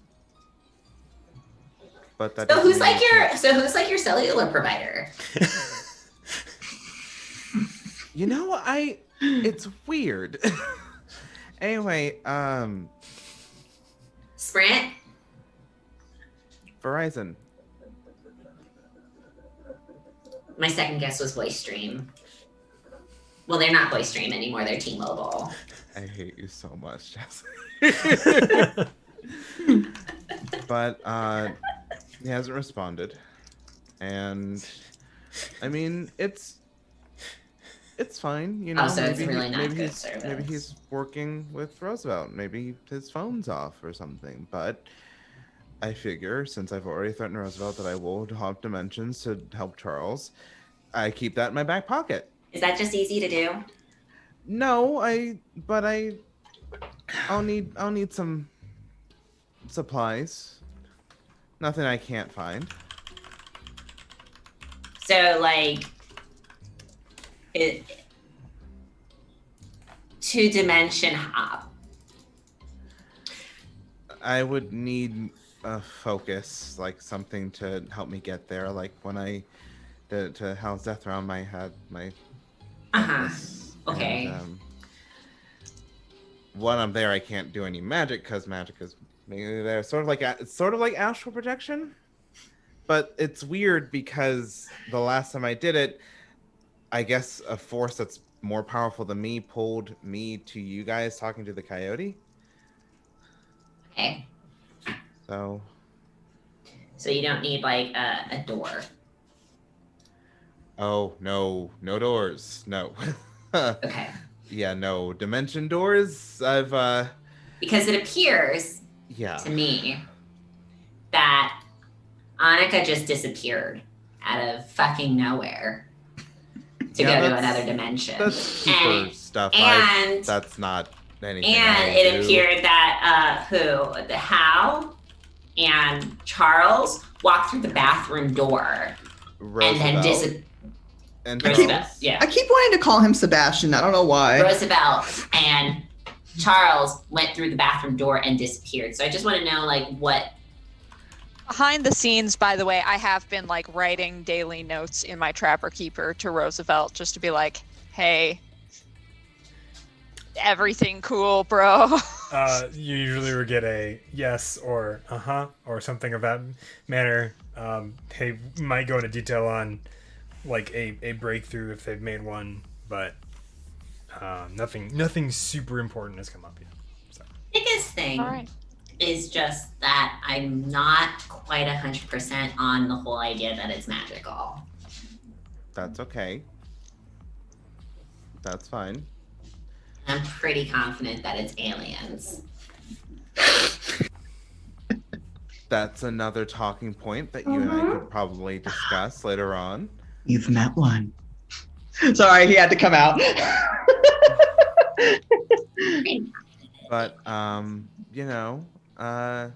But that So doesn't who's mean like your cellular provider? You know, it's weird. Anyway, Sprint? Verizon. My second guess was voice stream. Well, they're not voice stream anymore, they're T-Mobile. I hate you so much, Jesse. But he hasn't responded, and I mean it's fine, you know. Oh, so it's really not maybe good he's service. maybe he's working with Roosevelt. Maybe his phone's off or something. But I figure since I've already threatened Roosevelt that I will hop dimensions to help Charles, I keep that in my back pocket. Is that just easy to do? No, I'll need some supplies. Nothing I can't find. So, like, to dimension hop. I would need a focus, like something to help me get there. Like when I to house death around my head, my. focus. Okay. And, when I'm there, I can't do any magic because magic is mainly there. It's sort of like astral projection, but it's weird because the last time I did it, I guess a force that's more powerful than me pulled me to you guys talking to the coyote. Okay. So you don't need like a door. Oh, no doors. No. Okay. Yeah, no dimension doors. Because it appears Yeah. to me that Annika just disappeared out of fucking nowhere to Yeah, go to that's- another dimension. That's super And- stuff. and- That's not anything. And I it do. appeared that the Hal and Charles walked through the bathroom door and then Roosevelt and Roosevelt, Charles. yeah. I keep wanting to call him Sebastian. I don't know why. Roosevelt and Charles went through the bathroom door and disappeared. So I just want to know like what. Behind the scenes, by the way, I have been like writing daily notes in my Trapper Keeper to Roosevelt just to be like, hey, everything cool, bro. You usually would get a yes or uh-huh or something of that manner. They might go into detail on like a breakthrough if they've made one, but nothing super important has come up yet. So. Biggest thing All right. is just that I'm not quite 100% on the whole idea that it's magical. That's okay. That's fine. I'm pretty confident that it's aliens. That's another talking point that you and I could probably discuss later on. You've met one. Sorry, he had to come out. But you know, on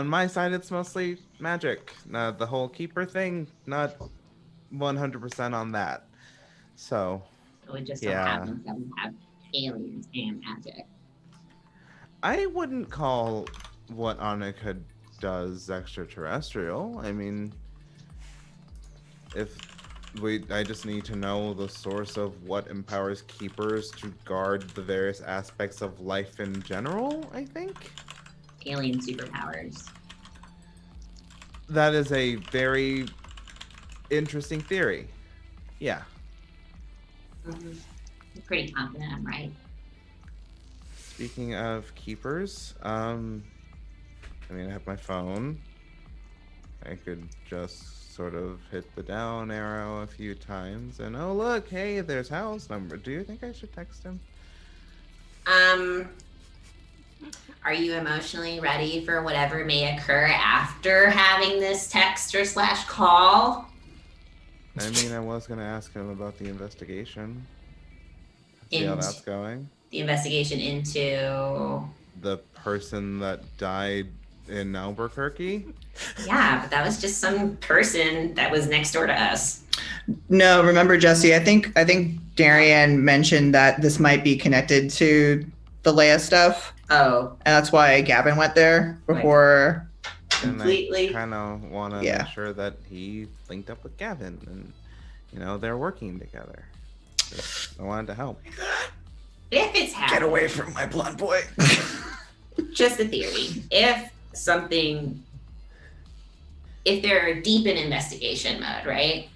my side it's mostly magic. The whole keeper thing, not 100% on that. So, So it just so Yeah. happens that we have aliens and magic. I wouldn't call what Annika does extraterrestrial. I mean, I just need to know the source of what empowers keepers to guard the various aspects of life in general, I think. Alien superpowers. That is a very interesting theory. Yeah. I'm pretty confident I'm right. Speaking of keepers, I have my phone. I could just sort of hit the down arrow a few times and oh look, hey, there's house number. Do you think I should text him? Are you emotionally ready for whatever may occur after having this text or / call? I mean, I was gonna ask him about the investigation. See how Into- that's going. The investigation into... The person that died in Albuquerque. Yeah, but that was just some person that was next door to us. No, remember, Jesse, I think Darian mentioned that this might be connected to the Leia stuff. Oh, And that's why Gavin went there before. completely. And I kind of want to Yeah. make sure that he linked up with Gavin and, they're working together. Just, I wanted to help. If it's happening, away from my blonde boy. just a theory. If they're deep in investigation mode, right?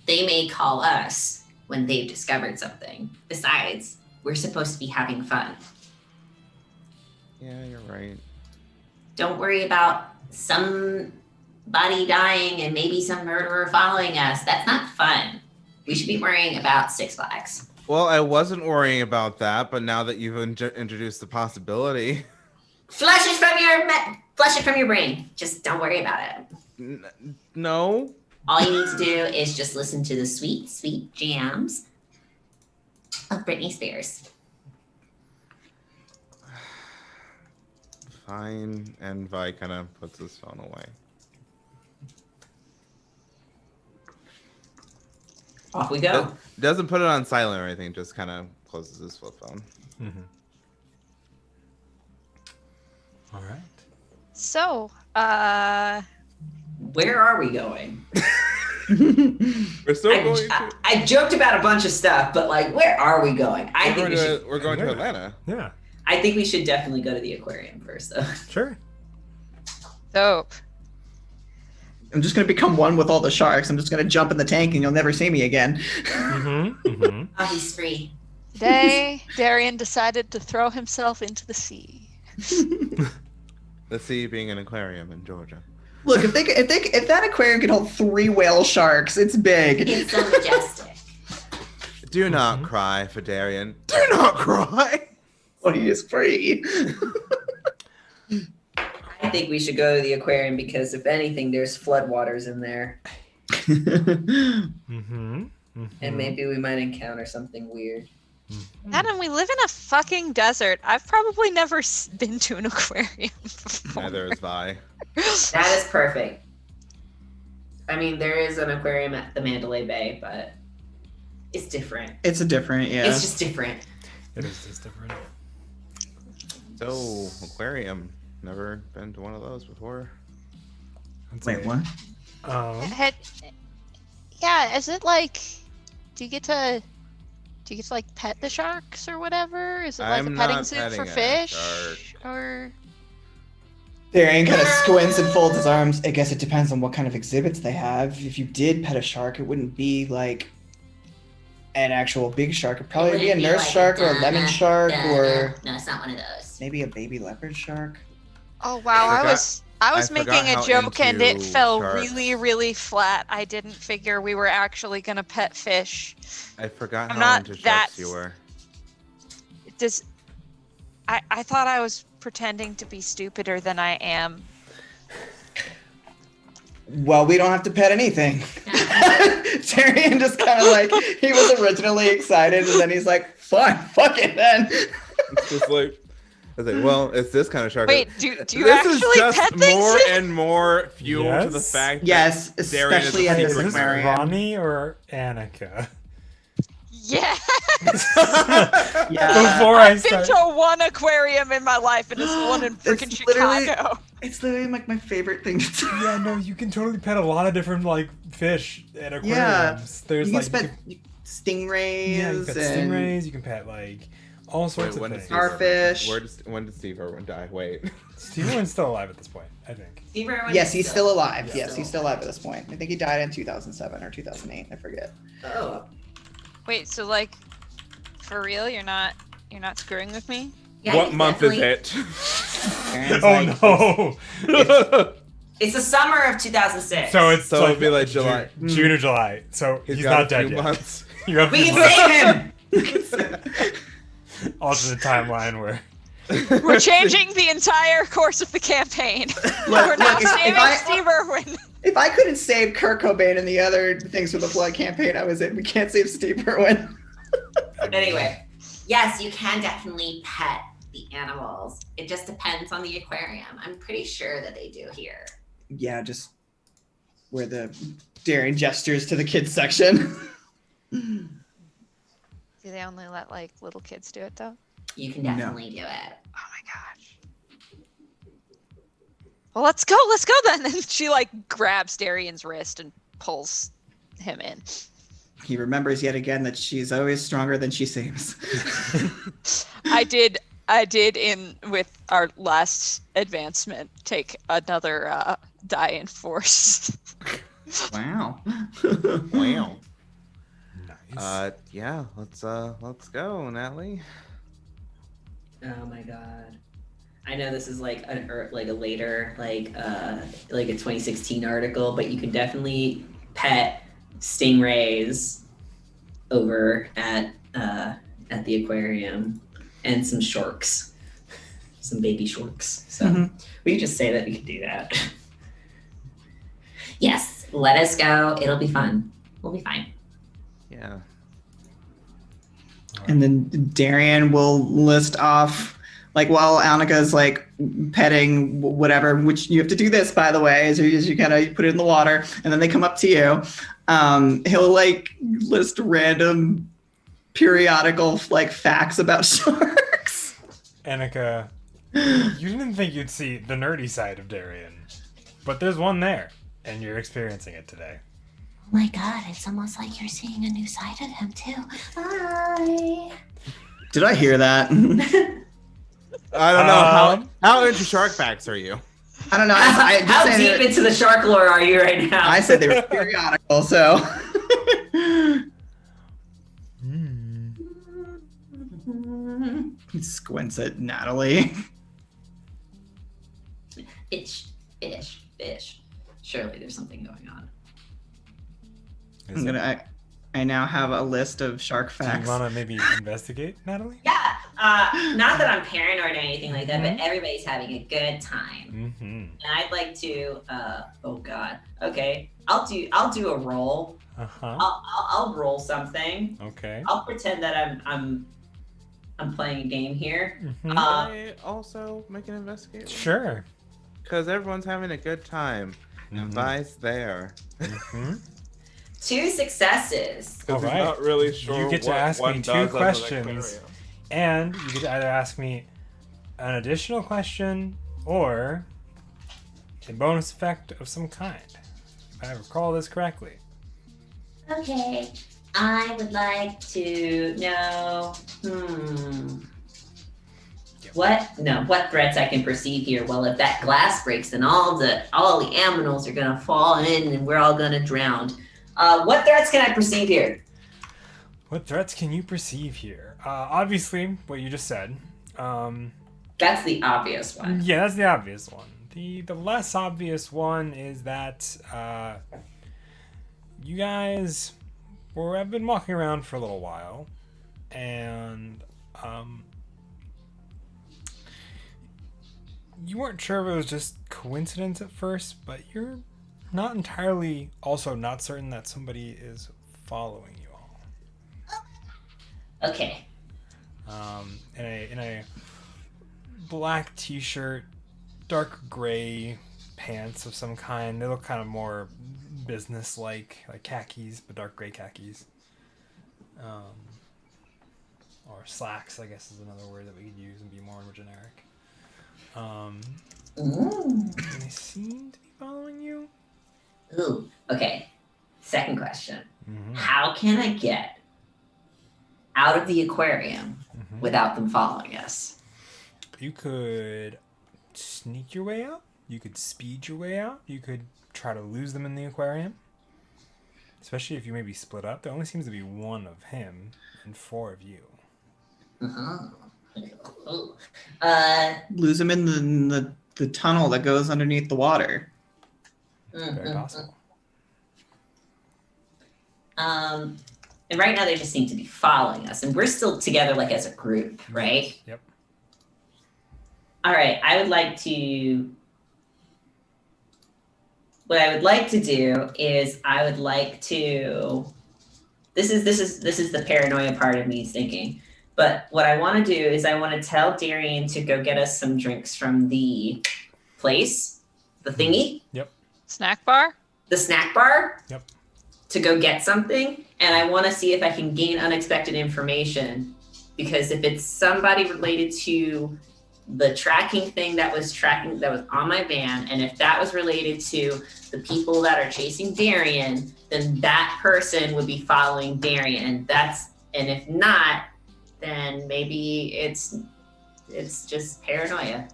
They may call us when they've discovered something. Besides, we're supposed to be having fun. Yeah, you're right. Don't worry about somebody dying and maybe some murderer following us. That's not fun. We should be worrying about Six Flags. Well, I wasn't worrying about that, but now that you've introduced the possibility, Flush it from your brain. Just don't worry about it. No. All you need to do is just listen to the sweet, sweet jams of Britney Spears. Fine. And Vi kind of puts his phone away. Off we go. Doesn't put it on silent or anything, just kind of closes his flip phone. Mm-hmm. All right. So, Where are we going? We're still going to. I joked about a bunch of stuff, but like, where are we going? We're going to Atlanta. Yeah. I think we should definitely go to the aquarium first, though. Sure. dope. I'm just going to become one with all the sharks. I'm just going to jump in the tank and you'll never see me again. Mm-hmm. Mm-hmm. Oh, he's free. Today, Darian decided to throw himself into the sea. The sea being an aquarium in Georgia. Look, if that aquarium could hold 3 whale sharks, it's big. It's so majestic. Do not cry for Darian. Do not cry. Well, he is free. I think we should go to the aquarium because, if anything, there's floodwaters in there, Mm-hmm. Mm-hmm. and maybe we might encounter something weird. Adam, we live in a fucking desert. I've probably never been to an aquarium before. Neither is Vi. That is perfect. I mean, there is an aquarium at the Mandalay Bay, but it's different. It's a different, yeah. It's just different. It is just different. So, aquarium. Never been to one of those before. That's Wait, it. what? Yeah, is it like, do you get to like pet the sharks or whatever? Is it like I'm a petting not zoo petting for a fish? shark. Or Darian kind of squints and folds his arms. I guess it depends on what kind of exhibits they have. If you did pet a shark, it wouldn't be like an actual big shark. It'd probably be a Wouldn't nurse like shark or a lemon Donna, shark Donna. or No, it's not one of those. maybe a baby leopard shark. oh wow, I was I making forgot a how joke and it into fell sharks. really, really flat. I didn't figure we were actually gonna pet fish. I forgot I'm how not into that- sharks you were. I thought I was pretending to be stupider than I am. Well, we don't have to pet anything. Darian just kind of like, he was originally excited and then he's like, fine, fuck it then. It's just like, I was like, well, it's this kind of shark. Wait, do you This is actually just pet things? more and more fuel to the Yes. fact Yes, that Darian is especially a at Hey, this is secret this aquarium. Ronnie or Annika? Yeah. Yeah. Before I I've been start, to one aquarium in my life, and it's the one in freaking It's literally- Chicago. It's literally like my favorite thing to do. yeah, no, you can totally pet a lot of different like fish at aquariums. Yeah. There's You like can pet stingrays. yeah, you can pet and stingrays. You can pet like all sorts when of did things. Starfish. when did Steve Irwin die? Wait. Steve Irwin's still alive at this point, I think. Steve Irwin Yes, is he's still alive. Yeah. Yes, he's still alive at this point. I think he died in 2007 or 2008. I forget. Oh, Wait, so like, for real, you're not screwing with me? yeah, What he's month is definitely- it? Aaron's Oh like, no! It's the summer of 2006. So it's So it'd be like July. June or July. So he's got not a dead few yet. months. You have We to can save him. alternate timeline where We're changing the entire course of the campaign. We're now look, if saving I- Steve Irwin. If I couldn't save Kurt Cobain and the other things for the Flood campaign I was in, we can't save Steve Irwin. Anyway, Yes, you can definitely pet the animals. It just depends on the aquarium. I'm pretty sure that they do here. Yeah, just where the daring gestures to the kids section. Do they only let like little kids do it though? You can No. definitely do it. Oh my gosh. Well, let's go then. And she like grabs Darian's wrist and pulls him in. He remembers yet again that she's always stronger than she seems. I did in with our last advancement take another die in force. Wow. Wow. nice. Yeah. Let's go, Natalie. oh my god. I know this is like a later like a 2016 article, but you can definitely pet stingrays over at the aquarium and some sharks, some baby sharks. So Mhm. we can just say that we can do that. Yes, let us go. It'll be fun. We'll be fine. Yeah. And then Darian will list off, like, while Annika's like petting whatever, which you have to do this, by the way, as you kind of put it in the water, and then they come up to you. He'll like list random periodical like facts about sharks. Annika, you didn't think you'd see the nerdy side of Darian, but there's one there, and you're experiencing it today. Oh my god, it's almost like you're seeing a new side of him too. Hi. Did I hear that? I don't know Um, how into shark facts are you? I don't know. I just How said deep it- into the shark lore are you right now? I said they were periodical, so. He squints at Natalie. Fish, fish, fish. Surely there's something going on. Is it- I now have a list of shark do you facts. want to maybe investigate, Natalie? Yeah, not that I'm paranoid or anything like that, Mhm. but everybody's having a good time, Mm-hmm. and I'd like to. Oh God. Okay, I'll do a roll. Uh-huh. I'll roll something. Okay. I'll pretend that I'm playing a game here. Mhm. Can Uh, I also make an investigation? Sure. Because everyone's having a good time. Mhm. Advice there. Mhm. 2 successes. All Because right. I'm not really sure You get to what ask one me does two as an questions. aquarium. And you get to either ask me an additional question or a bonus effect of some kind. If I recall this correctly. Okay. I would like to know. What threats I can perceive here? Well, if that glass breaks, then all the aminals are gonna fall in, and we're all gonna drown. What threats can I perceive here? What threats can you perceive here? Obviously, what you just said. That's the obvious one. Yeah, that's the obvious one. The less obvious one is that you guys have been walking around for a little while, and you weren't sure if it was just coincidence at first, but you're not entirely also not certain that somebody is following you all. Okay. In a black t-shirt, dark gray pants of some kind. They look kind of more business-like khakis, but dark gray khakis. Or slacks, I guess is another word that we could use and be more generic. And they seem to be following you. Ooh, okay. Second question. Mm-hmm. How can I get out of the aquarium without them following us? You could sneak your way out. You could speed your way out. You could try to lose them in the aquarium. Especially if you maybe split up. There only seems to be one of him and 4 of you. Lose him in the tunnel that goes underneath the water. Very possible. And right now they just seem to be following us, and we're still together like as a group, right? Yep. All right, what I would like to do is I would like to this is the paranoia part of me thinking. But what I want to do is I want to tell Darian to go get us some drinks from the place, the thingy. Yep. Snack bar? The snack bar. Yep. To go get something, and I want to see if I can gain unexpected information, because if it's somebody related to the tracking thing that was on my van, and if that was related to the people that are chasing Darian, then that person would be following Darian. And if not, then maybe it's just paranoia.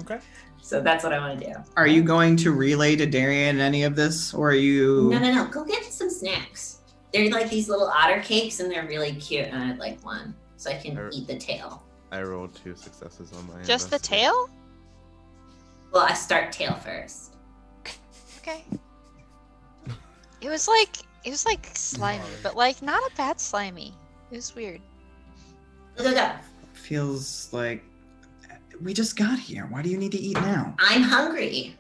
Okay. So that's what I want to do. Are you going to relay to Darian any of this, or are you? No. Go get some snacks. They're like these little otter cakes, and they're really cute, and I'd like one so I can eat the tail. I rolled 2 successes on my. Just the investigation. tail? Well, I start tail first. Okay. It was like slimy, but like not a bad slimy. It was weird. Go. Feels like we just got here. Why do you need to eat now? I'm hungry.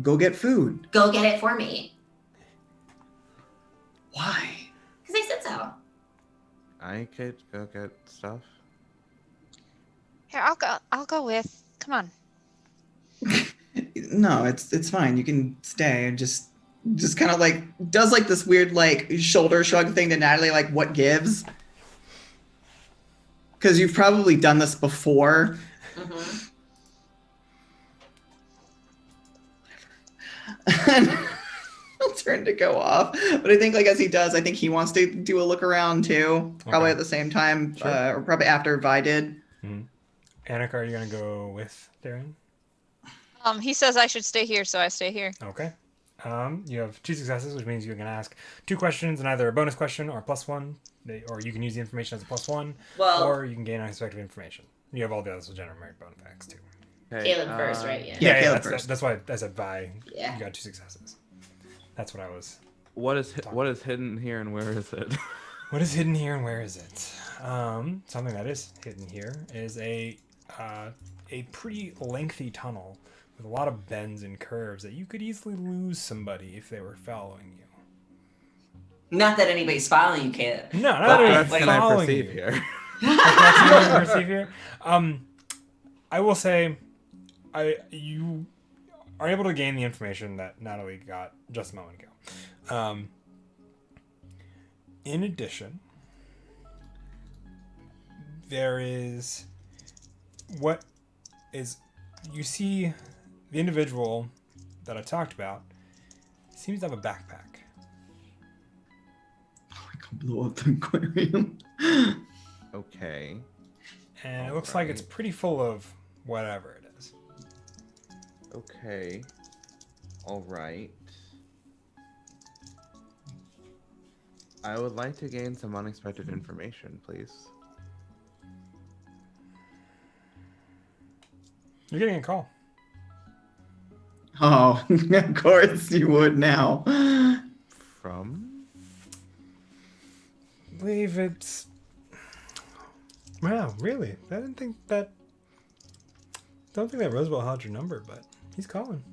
Go get food. Go get it for me. Why? Because I said so. I could go get stuff. Here, I'll go with. Come on. No, it's fine. You can stay and just kind of like does like this weird like shoulder shrug thing to Natalie, like what gives? Because you've probably done this before. And he'll turn to go off, but I think like as he does, I think he wants to do a look around too, probably at the same time, Sure. or probably after Vi did. Annika, are you gonna go with Darian? He says I should stay here, so I stay here. Okay. You have 2 successes, which means you can ask 2 questions and either a bonus question or a +1. Or you can use the information as a +1, Well, or you can gain unexpected information. You have all the others will generate bonus facts too. Okay, Caleb first, right? Yeah. Yeah, Caleb that's, first. that's why I said Vi. Yeah. You got 2 successes. That's what I was. What is hidden here and where is it? What is hidden here and where is it? Something that is hidden here is a pretty lengthy tunnel with a lot of bends and curves that you could easily lose somebody if they were following you. Not that anybody's following you, Caleb. No, not But anybody's What can I following perceive you. here? That's what I perceive here. I will say, you are able to gain the information that Natalie got just a moment ago. In addition, there is what is you see the individual that I talked about seems to have a backpack. I can blow up the aquarium. Okay. And it looks like it's pretty full of whatever it is. Okay. All right. I would like to gain some unexpected information, please. You're getting a call. Oh, of course you would now. From? I believe it's... Wow, really? I didn't think that... Don't think that Roosevelt had your number, but he's calling.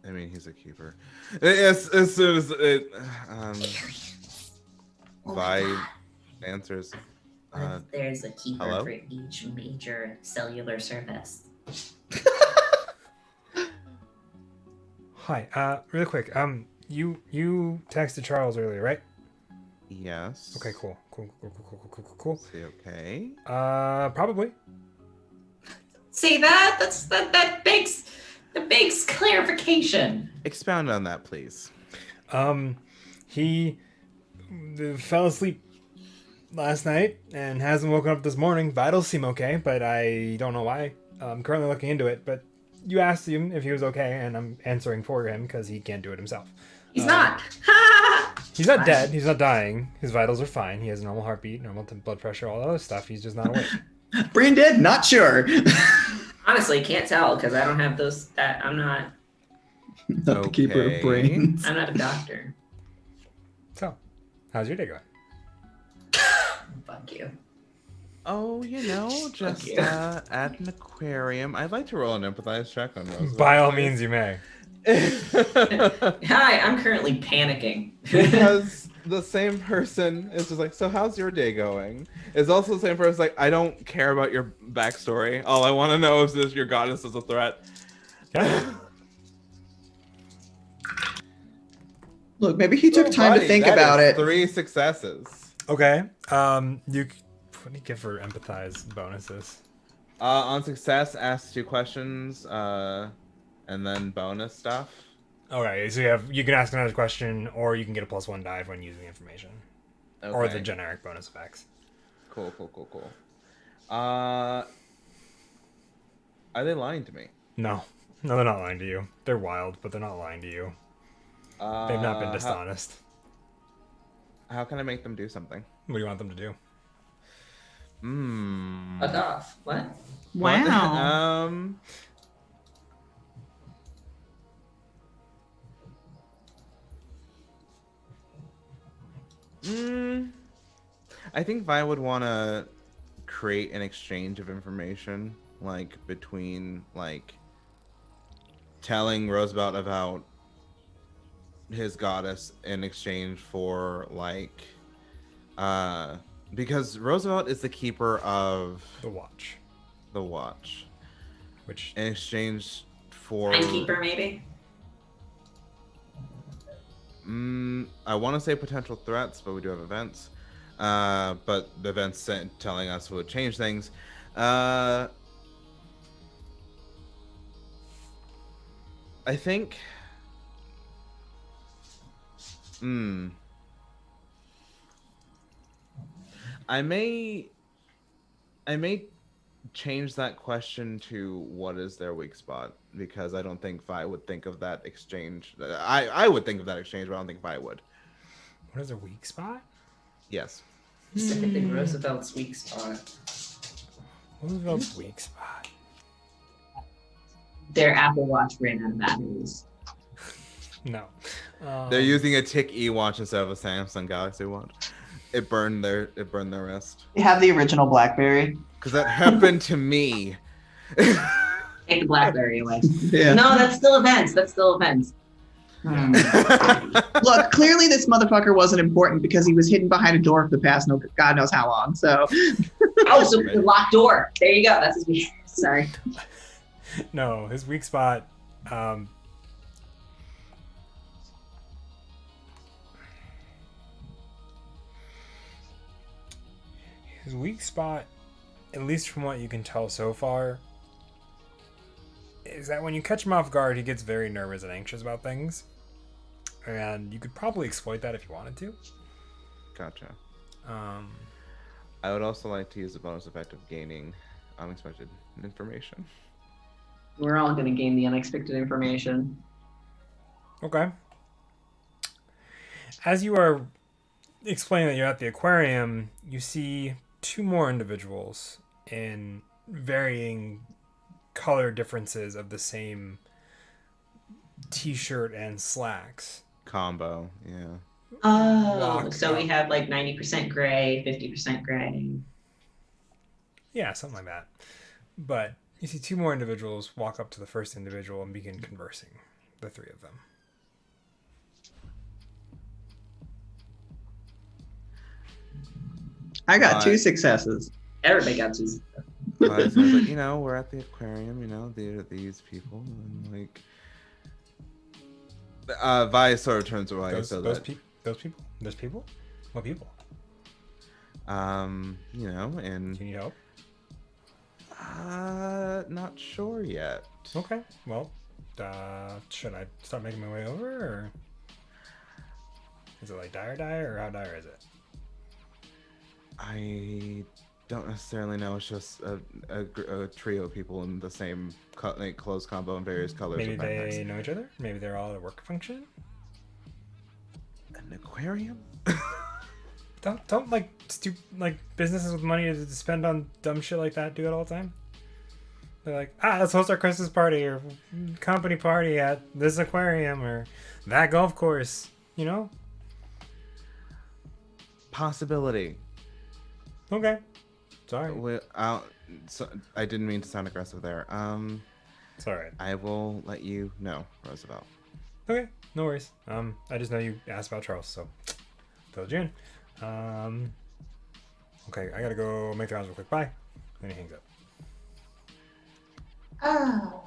I mean, he's a keeper. As soon as it, Oh my Vi God. answers, What if there's a keeper hello? for each major cellular service? Hi. Really quick. You texted Charles earlier, right? Yes. Okay. Cool. Cool. Is he okay? Probably. See that? That begs clarification. Expound on that, please. He fell asleep last night and hasn't woken up this morning. Vitals seem okay, but I don't know why. I'm currently looking into it, but you asked him if he was okay, and I'm answering for him because he can't do it himself. He's not. He's not dead. He's not dying. His vitals are fine. He has a normal heartbeat, normal blood pressure, all that other stuff. He's just not awake. Brain dead? Not sure. Honestly, can't tell because I don't have those. I'm not Not the keeper of brains. a doctor. So, how's your day going? Fuck you. Oh, just you. at an aquarium. I'd like to roll an empathize check on Roosevelt. By all means, you may. Hi, I'm currently panicking. Because the same person is just like, so how's your day going? Is also the same person like, I don't care about your backstory. All I want to know is this your goddess is a threat. Yeah. Look, maybe he took time to Buddy, think that about is it. 3 successes. Okay. What do you give for empathize bonuses? On success, ask 2 questions, and then bonus stuff. Okay, so you can ask another question, or you can get a +1 dive when using information, or the generic bonus effects. Cool. Are they lying to me? No, they're not lying to you. They're wild, but they're not lying to you. They've not been dishonest. How can I make them do something? What do you want them to do? Fuck off. What? Wow. I think Vi would want to create an exchange of information, like between like telling Roosevelt about his goddess in exchange for like because Roosevelt is the keeper of The watch, the watch, which in exchange for Timekeeper, maybe? I want to say potential threats, but we do have events. But the events telling us would change things. I think. I may change that question to what is their weak spot, because I don't think Vi would think of that exchange. I would think of that exchange, but I don't think Vi would. what is a weak spot? Yes. Specifically Roosevelt's weak spot. Roosevelt's weak spot. Their Apple Watch ran out of batteries. No. They're using a Tick E watch instead of a Samsung Galaxy watch. It burned their wrist. They have the original BlackBerry. Because that happened to me. Take the BlackBerry away. Yeah. No, that's still events. Look, clearly this motherfucker wasn't important because he was hidden behind a door for the past God knows how long. So. Oh, so the locked door. There you go. That's his weak. Sorry. No, his weak spot. His weak spot, at least from what you can tell so far, is that when you catch him off guard, he gets very nervous and anxious about things. And you could probably exploit that if you wanted to. Gotcha. Um, I would also like to use the bonus effect of gaining unexpected information. We're all going to gain the unexpected information. Okay. As you are explaining that you're at the aquarium, you see 2 more individuals in varying color differences of the same t-shirt and slacks. Combo, yeah. Oh, Walk so we up. have like 90% gray, 50% gray. Yeah, something like that. But you see 2 more individuals walk up to the first individual and begin conversing, the 3 of them. I got 2 successes. Everybody got to. But, you know, we're at the aquarium. You know, these people, and like, Vi sort of turns away. Those that, There's people. What people? You know, and Do you need help? not sure yet. Okay. Well, should I start making my way over, or is it like dire, or how dire is it? I don't necessarily know. It's just a trio of people in the same like clothes combo in various colors. Maybe of they backpacks. know each other. Maybe they're all at a work function. An aquarium. Don't like businesses with money to spend on dumb shit like that do it all the time. They're like, let's host our Christmas party or company party at this aquarium or that golf course. You know? Possibility. Okay. Sorry. So, I didn't mean to sound aggressive there. It's all right. I will let you know, Roosevelt. Okay. No worries. I just know you asked about Charles, so filled you in. Okay, I gotta go make the rounds real quick. Bye. Then he hangs up. Oh.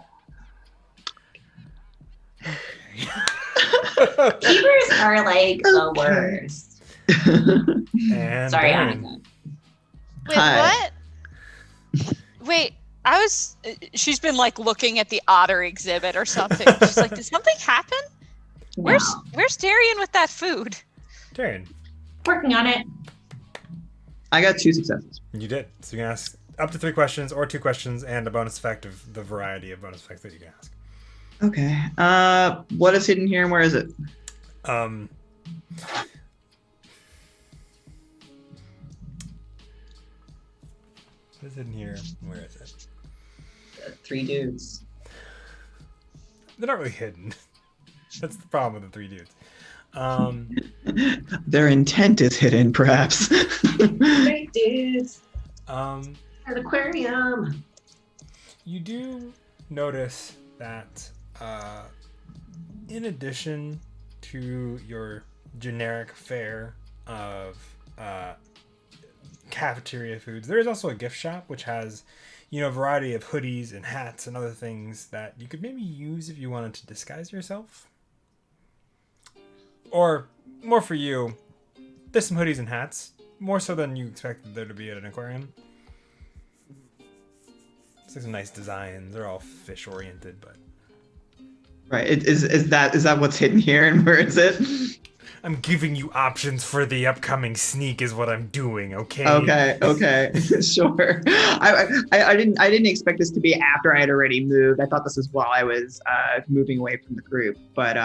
Keepers are like the worst. And Sorry, Baron. Annika. Wait, Hi. what? Wait, she's been like looking at the otter exhibit or something. She's like, did something happen? No. Where's Darian with that food? Darren, Working on it. I got 2 successes. you did. So you can ask up to 3 questions or 2 questions and a bonus effect of the variety of bonus effects that you can ask. Okay. What is hidden here and where is it? What is in here? Where is it? 3 dudes. They're not really hidden. That's the problem with the 3 dudes. Their intent is hidden, perhaps. 3 dudes. Um, At aquarium. you do notice that in addition to your generic fare of cafeteria foods, there is also a gift shop which has, you know, a variety of hoodies and hats and other things that you could maybe use if you wanted to disguise yourself. Or more for you, there's some hoodies and hats, more so than you expected there to be at an aquarium. It's like some nice designs. They're all fish oriented, but Right. Is that what's hidden here and where is it? I'm giving you options for the upcoming sneak is what I'm doing, okay? Okay. Sure. I didn't expect this to be after I had already moved. I thought this was while I was moving away from the group. But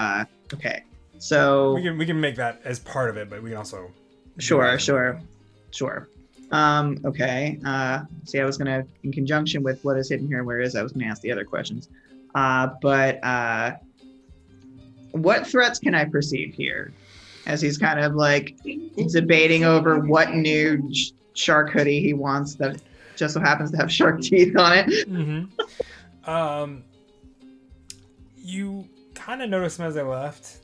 okay. So We can make that as part of it, but we can also Sure. Okay. See, I was gonna, in conjunction with what is hidden here and where is, I was gonna ask the other questions. But what threats can I perceive here? As he's kind of like debating over what new shark hoodie he wants that just so happens to have shark teeth on it. Mm-hmm. You kind of noticed them as they left,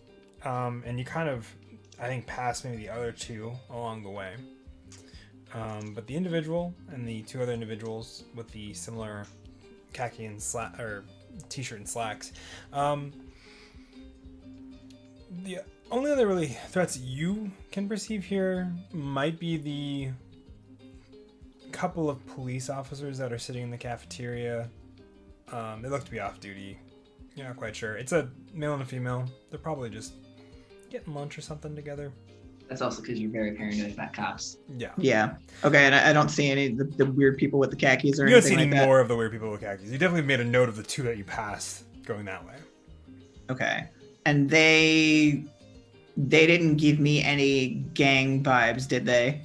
and you kind of, I think, passed maybe the other 2 along the way. But the individual and the 2 other individuals with the similar khaki and t-shirt and slacks. The only other really threats you can perceive here might be the couple of police officers that are sitting in the cafeteria. They look to be off duty. You're not quite sure. It's a male and a female. They're probably just getting lunch or something together. That's also because you're very paranoid about cops. Yeah. Yeah. Okay. And I don't see any of the weird people with the khakis or You don't see anything any like that. more of the weird people with khakis. You definitely made a note of the 2 that you passed going that way. Okay. And they didn't give me any gang vibes, did they?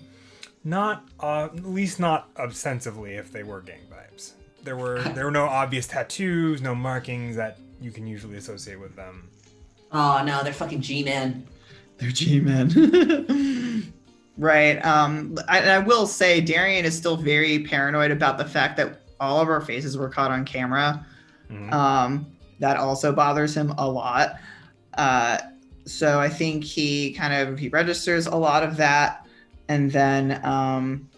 Not, at least not ostensively if they were gang vibes. There were no obvious tattoos, no markings that you can usually associate with them. Oh no, they're fucking G-men. They're G-men. Right. I will say Darian is still very paranoid about the fact that all of our faces were caught on camera. Mm-hmm. That also bothers him a lot. So I think he registers a lot of that. And then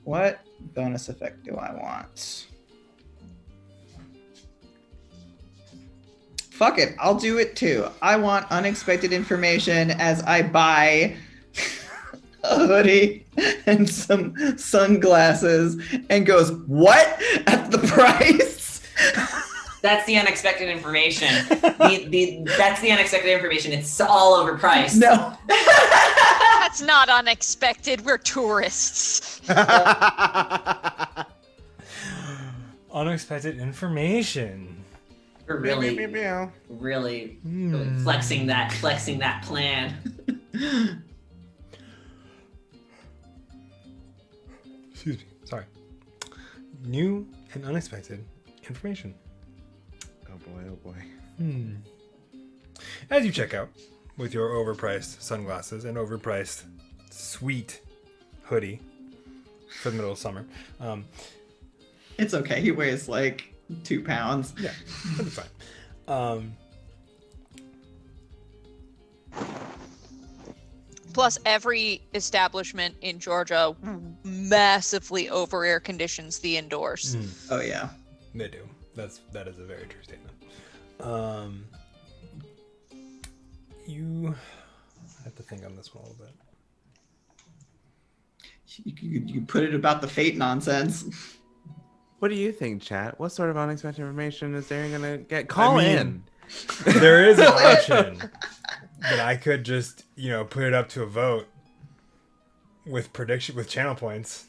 What bonus effect do I want? Fuck it, I'll do it too. I want unexpected information as I buy a hoodie and some sunglasses and goes, what? At the price? That's the unexpected information. That's the unexpected information. It's all overpriced. No. That's not unexpected. We're tourists. Unexpected information. We're really flexing that plan. Excuse me. Sorry. New and unexpected information. Oh boy. As you check out with your overpriced sunglasses and overpriced sweet hoodie for the middle of summer. It's okay. He weighs like 2 pounds. Yeah, that'll be fine. Plus, every establishment in Georgia massively over air conditions the indoors. Oh yeah. They do. That is a very true statement. You have to think on this one a little bit. You put it about the fate nonsense. What do you think, chat? What sort of unexpected information is Darren gonna get? Call in. There is an option that I could just, put it up to a vote with channel points.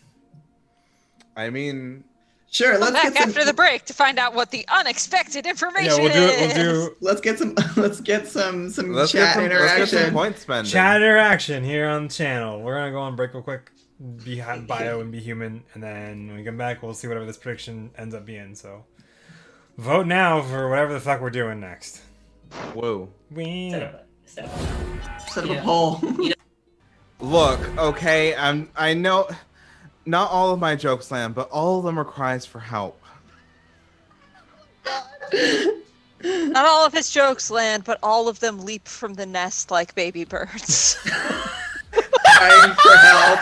I mean, sure. Come Let's back get some, after the break to find out what the unexpected information We'll is. do Let's get some chat let's get interaction. some point spending. chat interaction here on the channel. We're gonna go on break real quick, be bio and be human, and then when we come back, we'll see whatever this prediction ends up being. So, vote now for whatever the fuck we're doing next. Whoa. Set Set up a poll. Look, okay, I know not all of my jokes land, but all of them are cries for help. Not all of his jokes land, but all of them leap from the nest like baby birds. Crying for help.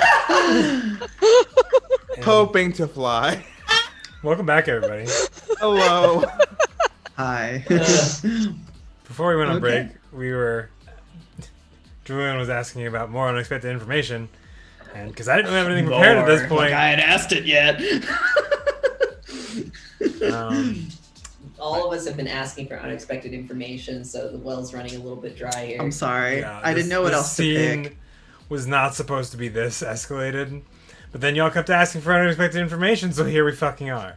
Hoping to fly. Welcome back, everybody. Hello. Hi. Before we went on Okay. break, Julian was asking about more unexpected information, and because I didn't really have anything prepared at this Like point, I had asked it yet. All of us have been asking for unexpected information, so the well's running a little bit dry here. I'm sorry. yeah, I didn't know what this else to scene pick. was not supposed to be this escalated, but then y'all kept asking for unexpected information, so here we fucking are.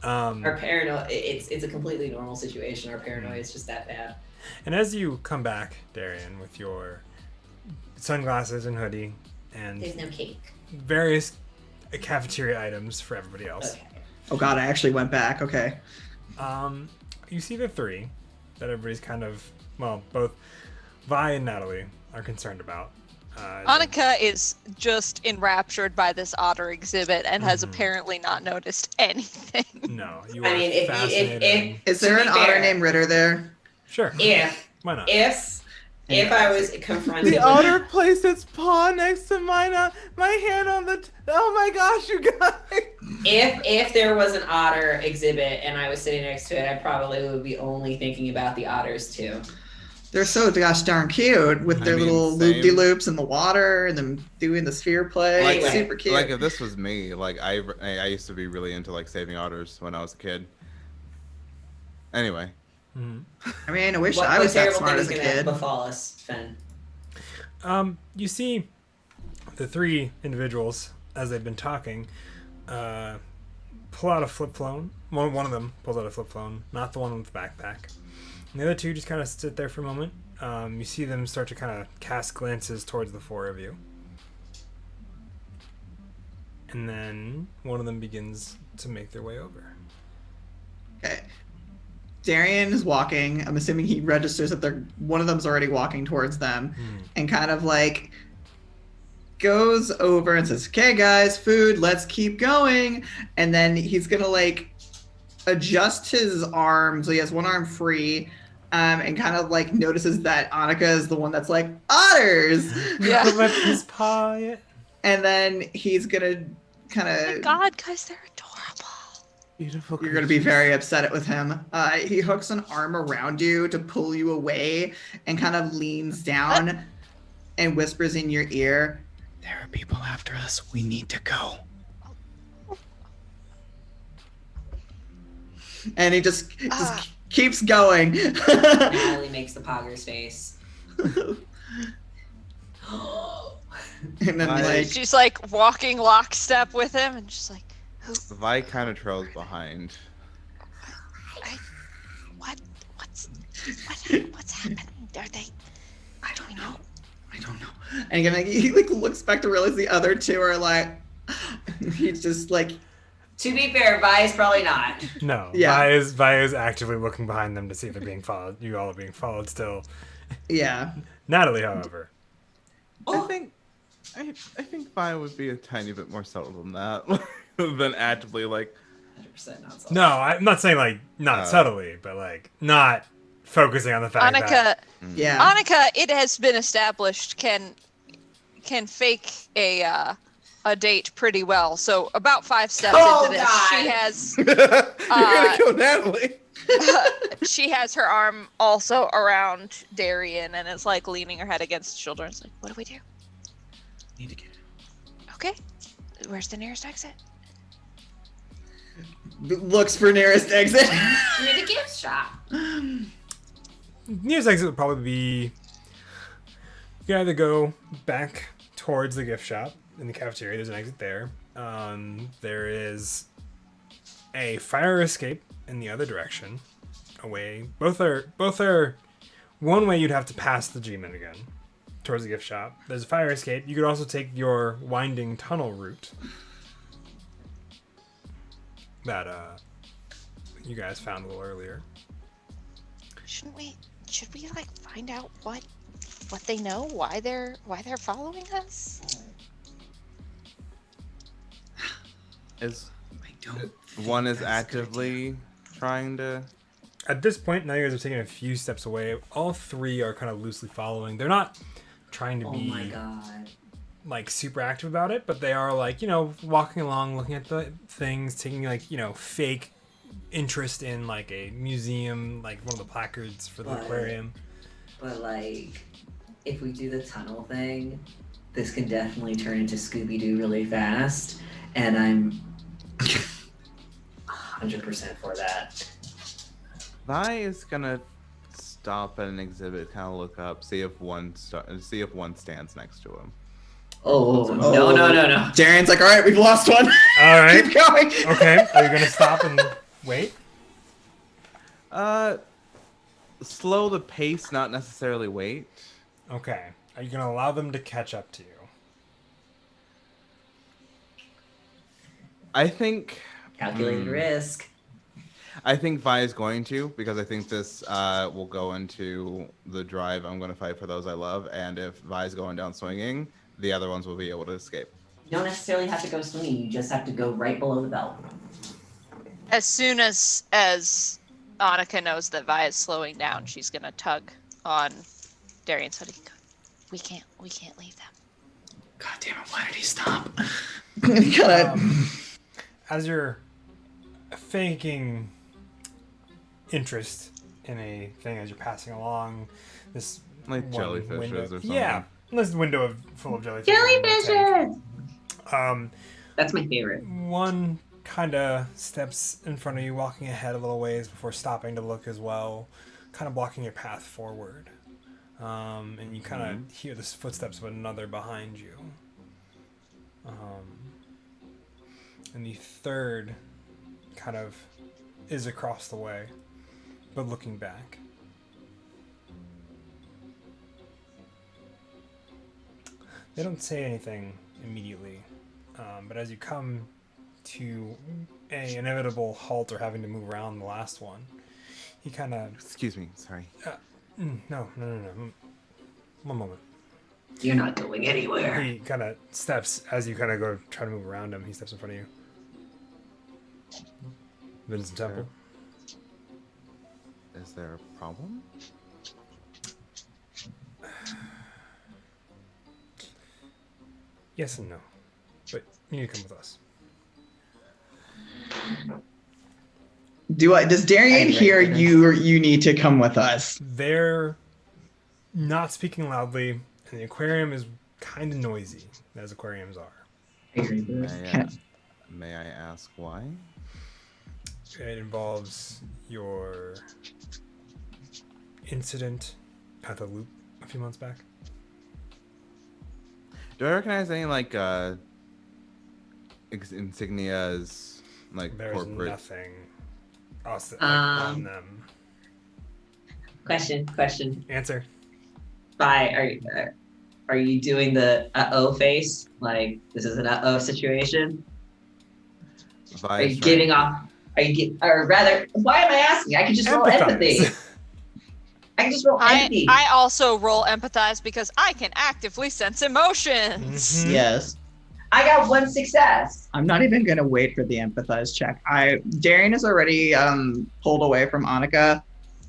Our paranoia, it's a completely normal situation. Our paranoia is just that bad. And as you come back, Darian, with your sunglasses and hoodie and There's no cake. various cafeteria items for everybody else, Okay. Oh god, I actually went back. Okay. you see the three that everybody's kind of, both Vi and Natalie are concerned about. Annika is just enraptured by this otter exhibit and has apparently not noticed anything. No, you I are mean, if- fascinated. Is there To an be otter fair- named Ritter there? Sure. Why not? If I was confronted The with otter placed its paw next to mine, my hand on the. Oh my gosh, you guys! if there was an otter exhibit and I was sitting next to it, I probably would be only thinking about the otters too. They're so gosh darn cute with their little same. loop-de-loops in the water and them doing the sphere play. Like- Super cute. Like if this was me, like I used to be really into like saving otters when I was a kid. Anyway, I mean, I wish What I was that terrible smart thing as is a gonna kid. befall us, Fen? You see the three individuals as they've been talking pull out a flip phone. One of them pulls out a flip phone, not the one with the backpack. And the other two just kind of sit there for a moment. You see them start to kind of cast glances towards the four of you. And then one of them begins to make their way over. Okay. Darian is walking. I'm assuming he registers that one of them's already walking towards them, and kind of like goes over and says, "Okay, guys, food. Let's keep going." And then he's gonna like adjust his arm so he has one arm free, and kind of like notices that Annika is the one that's like otters. Yeah. Put my peace paw yet? And then he's gonna kind Oh my of. God, guys, they're adorable. Beautiful. You're gonna be creatures. very upset with him. He hooks an arm around you to pull you away, and kind of leans down and whispers in your ear, "There are people after us. We need to go." And he just keeps going. Natalie makes the poggers face. And then like She's like walking lockstep with him, and she's like, "Who? Vi kind of trails behind. What's happening? Are they? I don't know. And again, he like looks back to realize the other two are like, he's just like, To be fair, Vi is probably not. No, Yeah. Vi is actively looking behind them to see if they're being followed. You all are being followed still. yeah. Natalie, however, I think Vi would be a tiny bit more subtle than that, than actively like. 100% not solid. no, I'm not saying like not subtly, but like not focusing on the fact that Yeah. Annika, it has been established can fake a date pretty well. So about 5 steps Oh, into this, God. she has You're gonna kill Natalie. she has her arm also around Darian and is like leaning her head against the shoulder. It's like, what do we do? Need to get Okay, where's the nearest exit? looks for nearest exit. You're the gift shop. nearest exit would probably be you can either go back towards the gift shop in the cafeteria. There's an exit there. There is a fire escape in the other direction. Away. Both are one way you'd have to pass the G-Men again towards the gift shop. There's a fire escape. You could also take your winding tunnel route that you guys found a little earlier. Should we like find out what they know, why they're following us? Is I don't. one is actively trying to. At this point, now you guys are taking a few steps away. All three are kind of loosely following. They're not trying to Oh be my god. like super active about it, but they are like, walking along, looking at the things, taking like, fake interest in like a museum, like one of the placards for the What? aquarium. But like, if we do the tunnel thing, this can definitely turn into Scooby-Doo really fast. And I'm 100% for that. Vi is gonna stop at an exhibit, kind of look up, see if one stands next to him. Oh, no. Darian's like, all right, we've lost one. All right. Keep going. Okay. Are you going to stop and wait? Slow the pace, not necessarily wait. Okay. Are you going to allow them to catch up to you? I think Calculated risk. Vi is going to, because I think this will go into the drive. I'm going to fight for those I love, and if Vi is going down swinging, the other ones will be able to escape. You don't necessarily have to go swinging. You just have to go right below the belt. As soon as Annika knows that Vi is slowing down, she's gonna tug on Darian's hoodie. We can't leave them. God damn it! Why did he stop? He kinda... As you're faking interest in a thing as you're passing along, this Like one jellyfishes window, or something. Yeah, this window full of jellyfish. Jellyfishes! That's my favorite. One kind of steps in front of you, walking ahead a little ways before stopping to look as well, kind of blocking your path forward. And you kind of hear the footsteps of another behind you. And the third kind of is across the way, but looking back. They don't say anything immediately, but as you come to a inevitable halt or having to move around the last one, he kind of... Excuse me, sorry. No. One moment. You're not going anywhere. He kind of steps, as you kind of go try to move around him, he steps in front of you. Vincent Temple. Is there a problem? Yes and no. You need to come with us. Does Darian I'm hear ready for you? Or you need to come with us. They're not speaking loudly, and the aquarium is kind of noisy, as aquariums are. May I ask why? It involves your incident at the loop a few months back. Do I recognize any like insignias, like There's corporate? nothing on Um, them. Question. Answer. Are you doing the uh-oh face? Like this is an uh-oh situation? Are you giving off? Or rather, why am I asking? I could just roll empathy. I can just roll empathy. I also roll empathize because I can actively sense emotions. Mhm. Yes. I got 1 success. I'm not even gonna wait for the empathize check. Darian is already pulled away from Annika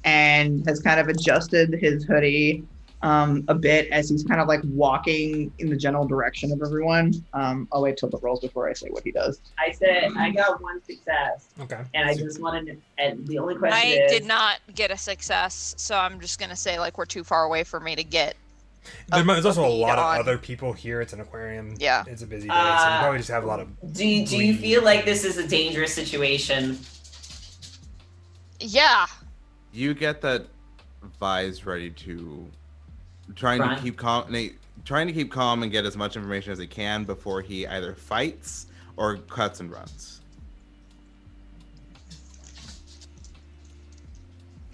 and has kind of adjusted his hoodie a bit as he's kind of like walking in the general direction of everyone. I'll wait till the rolls before I say what he does. I said I got 1 success, Okay. and I just wanted to. And the only question I is, did not get a success, so I'm just gonna say like we're too far away for me to get. There's also a lead lot on. of other people here. It's an aquarium. Yeah. It's a busy day, so you probably just have a lot of. Do you feel like this is a dangerous situation? Yeah. You get that Vi's ready to trying Run. to keep calm and get as much information as he can before he either fights or cuts and runs.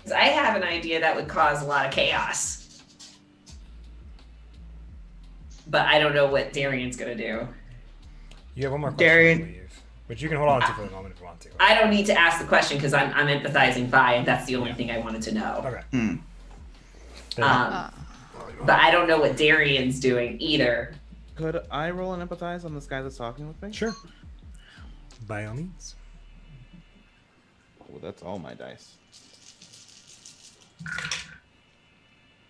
'Cause I have an idea that would cause a lot of chaos, but I don't know what Darian's gonna do. You have one more question, Darian- I believe, which you can hold on to for the moment if you want to. I don't need to ask the question because I'm empathizing Vi, and that's the only thing I wanted to know. Okay. Hmm. But I don't know what Darian's doing either. Could I roll an empathize on this guy that's talking with me? Sure. By all means. Oh, that's all my dice.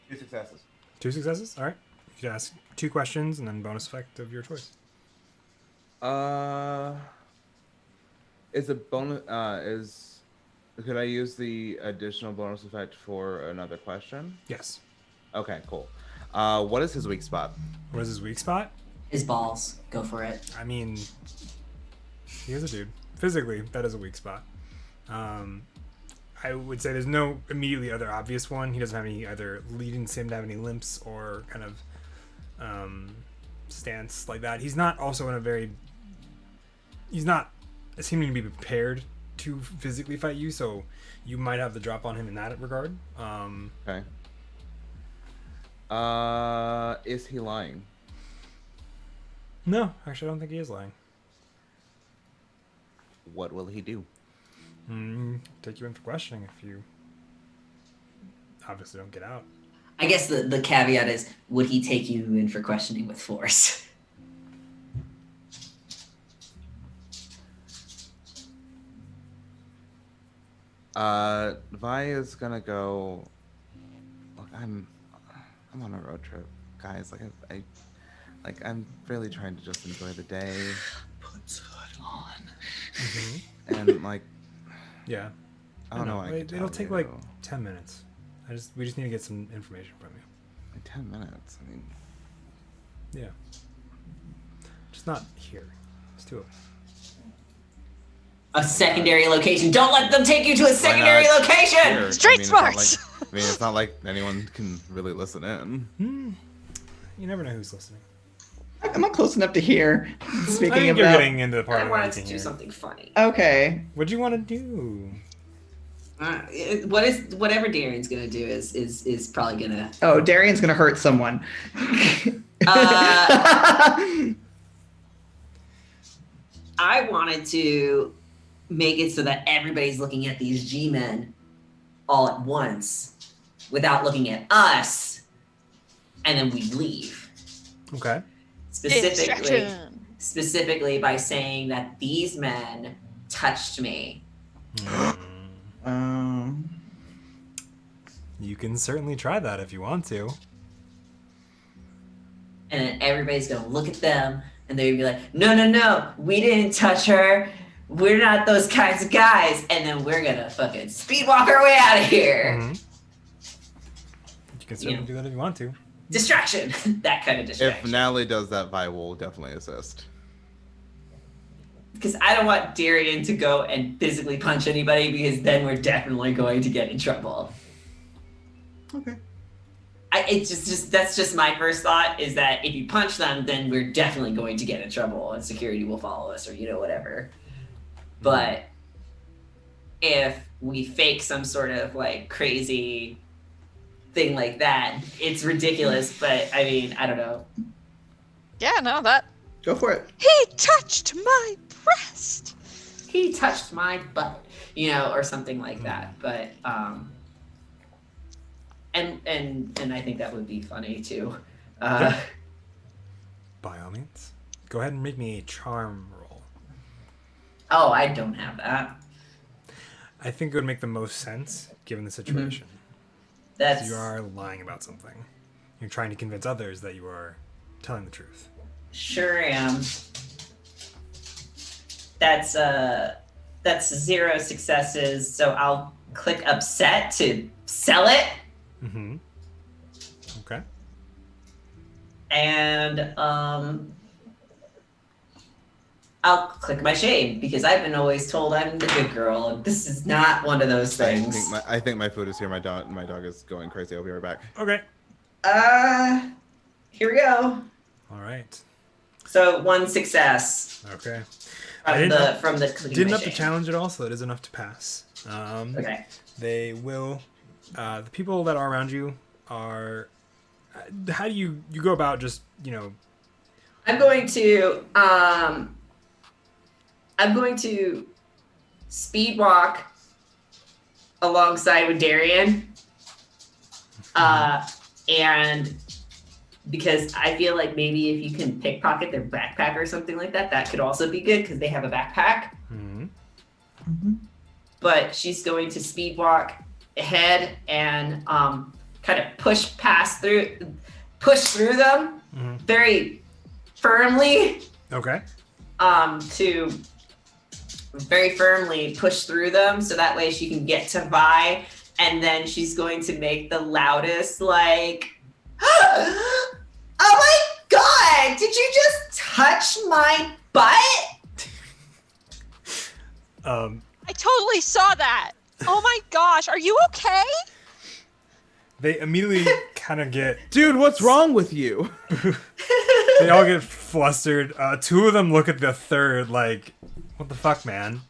2 successes. 2 successes. All right. You can ask 2 questions and then bonus effect of your choice. Is a bonus could I use the additional bonus effect for another question? Yes. Okay, cool. What is his weak spot? What is his weak spot? His balls. Go for it. I mean, he is a dude. Physically, that is a weak spot. I would say there's no immediately other obvious one. He doesn't have any other leading him to have any limps or kind of stance like that. He's not also in a very. He's not seeming to be prepared to physically fight you, so you might have the drop on him in that regard. Okay. Is he lying? No, actually, I don't think he is lying. What will he do? Take you in for questioning if you obviously don't get out. I guess the caveat is, would he take you in for questioning with force? Vi is gonna go. Look, I'm on a road trip, guys. Like I'm really trying to just enjoy the day. Puts hood on. And like, Yeah. I don't know. What I could It'll tell take you. like 10 minutes. We just need to get some information from you. Like 10 minutes. I mean, Yeah. Just not here. It's too open. A secondary location. Don't let them take you to a secondary not? location. here. Street it's not smarts! like, it's not like anyone can really listen in. You never know who's listening. I'm not close enough to hear. I Speaking think of you're that. getting into the part I of wanted to everything do here. something funny. Okay. What do you want to do? Whatever Darian's gonna do is probably gonna. Oh, Darian's gonna hurt someone. I wanted to make it so that everybody's looking at these G-men all at once without looking at us, and then we leave. Okay. Specifically by saying that these men touched me. You can certainly try that if you want to. And then everybody's gonna look at them, And they'd be like, no, we didn't touch her. We're not those kinds of guys. And then we're gonna fucking speed walk our way out of here. Mm-hmm. You can certainly do that if you want to. Distraction. That kind of distraction. If Natalie does that, Vi will definitely assist. Because I don't want Darian to go and physically punch anybody, because then we're definitely going to get in trouble. Okay. That's just my first thought, is that if you punch them, then we're definitely going to get in trouble and security will follow us, or whatever. But if we fake some sort of like crazy thing like that, it's ridiculous. But I mean, I don't know. Yeah, no, that. Go for it. He touched my breast. He touched my butt, or something like that. But and I think that would be funny too. By all means, go ahead and make me a charm roll. Oh, I don't have that. I think it would make the most sense given the situation. That's You are lying about something. You're trying to convince others that you are telling the truth. sure am. That's 0 successes. So I'll click upset to sell it. Mm-hmm. Okay. And I'll click my shame, because I've been always told I'm the good girl, and this is not one of those things. I think my food is here. My dog is going crazy. I'll be right back. Okay. Here we go. All right. So 1 success Okay. from the clicking Didn't my up the shame. challenge at all, so it is enough to pass. Okay. They will. The people that are around you are. How do you go about just I'm going to speed walk alongside with Darian. And because I feel like maybe if you can pickpocket their backpack or something like that, that could also be good, because they have a backpack. Mm-hmm. But she's going to speed walk ahead and kind of push through them Mm-hmm. very firmly. Okay. To very firmly push through them, so that way she can get to Vi, and then she's going to make the loudest like, oh my god, did you just touch my butt? I totally saw that. Oh my gosh, are you okay? They immediately kind of get. Dude, what's wrong with you? They all get flustered. 2 of them look at the third like, what the fuck, man?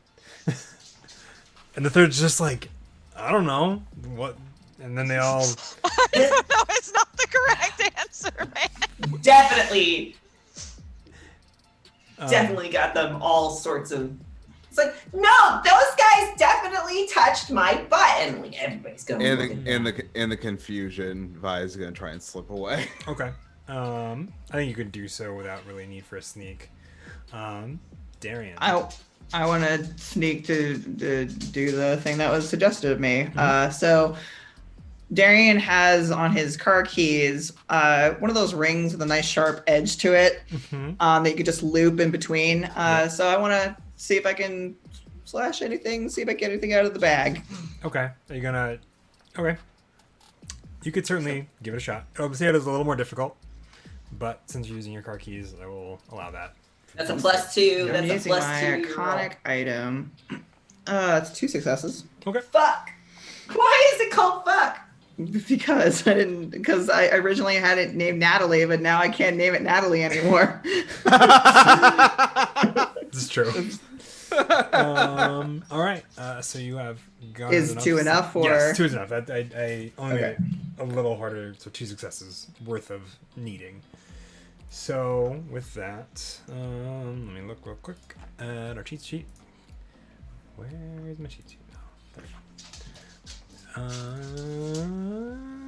And the third's just like, I don't know. What? And then they all... I don't know, it's not the correct answer, man. Definitely got them all sorts of... It's like, no, those guys definitely touched my butt. And like, everybody's going In the confusion, Vi is gonna try and slip away. Okay. I think you could do so without really need for a sneak. Darian. I want to sneak to do the thing that was suggested of me. So Darian has on his car keys one of those rings with a nice sharp edge to it that you could just loop in between. So I want to see if I can slash anything, see if I get anything out of the bag. Okay. Are you gonna... Okay. You could certainly give it a shot. Obviously, it is a little more difficult, but since you're using your car keys, I will allow that. That's a +2. I'm That's a using +2. my iconic item. It's 2 successes. Okay. Fuck. Why is it called fuck? Because I originally had it named Natalie, but now I can't name it Natalie anymore. This is true. All right. So you have got Is 2 enough, or yes, 2 is enough. I only made Okay. it a little harder, so 2 successes worth of needing. So with that, let me look real quick at our cheat sheet. Where's my cheat sheet now?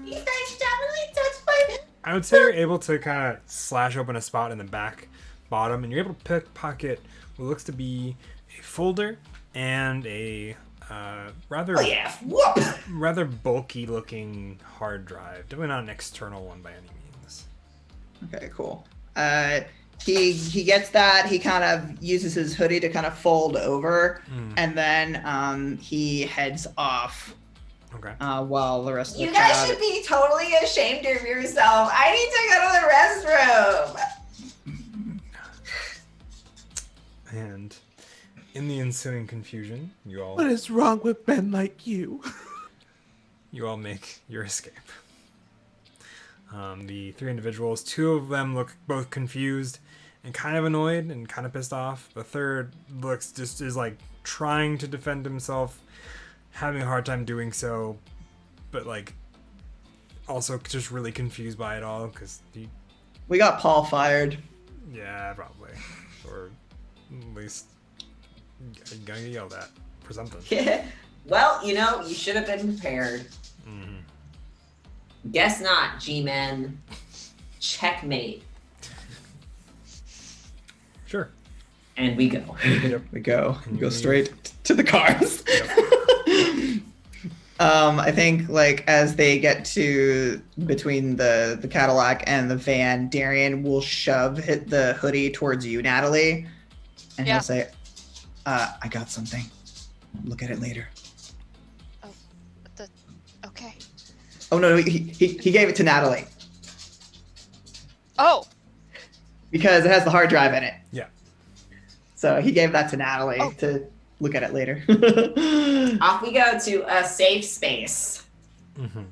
You guys definitely touched my... I would say you're able to kind of slash open a spot in the back bottom, and you're able to pickpocket what looks to be a folder and a rather rather bulky looking hard drive. Definitely not an external one by any means. Okay, cool. he gets that. He kind of uses his hoodie to kind of fold over, and then he heads off. Okay. While the rest of the You guys crowd. should be totally ashamed of yourself. I need to go to the restroom. And in the ensuing confusion, you all What is wrong with men like you? make your escape. The three individuals, two of them look both confused and kind of annoyed and kind of pissed off. The third is like trying to defend himself, having a hard time doing so, but like also just really confused by it all because We got Paul fired. yeah, probably, or at least gonna get yelled at for something. Well, you know, you should have been prepared. Guess not, G-Men. Checkmate. Sure. And we go. We go. And We go you straight to the cars. Yep. I think like as they get to between the Cadillac and the van, Darian will hit the hoodie towards you, Natalie, and Yeah. he'll say, "I got something. Look at it later." Okay. Oh no, he gave it to Natalie Oh. because it has the hard drive in it. Yeah. So he gave that to Natalie Oh. to look at it later. Off we go to a safe space. Mm-hmm.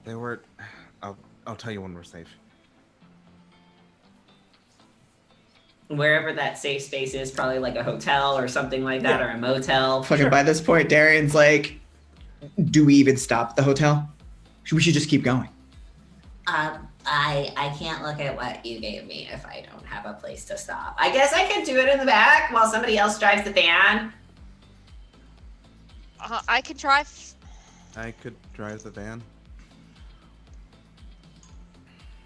They were. I'll tell you when we're safe. Wherever that safe space is, probably like a hotel or something like that, or a motel. Fucking by this point, Darian's like, "Do we even stop at the hotel? We should just keep going." I can't look at what you gave me if I don't have a place to stop. I guess I could do it in the back while somebody else drives the van. I can drive. I could drive the van.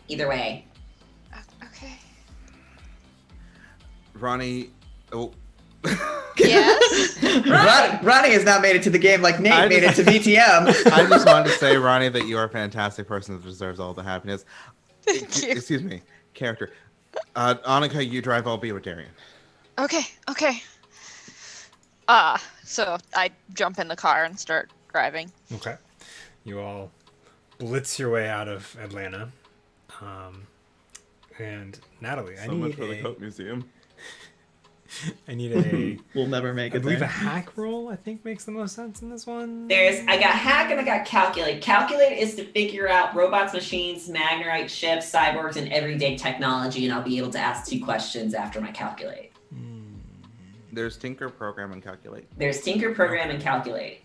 Either way. Okay. Ronnie. Oh. Yes. Ronnie has not made it to the game like Nate made it to VTM. I just wanted to say, Ronnie, that you are a fantastic person that deserves all the happiness. Thank you. Excuse me, character. Annika, you drive. I'll be with Darian. Okay. So I jump in the car and start driving. Okay. You all blitz your way out of Atlanta. And Natalie, I need a museum. I need a We'll never make I it believe a there. hack roll, I think makes the most sense in this one. I got hack and I got calculate. Calculate is to figure out robots, machines, Magnerite ships, cyborgs, and everyday technology, and I'll be able to ask 2 questions after my calculate. There's Tinker, Program, and Calculate. There's Tinker, Program, and Calculate.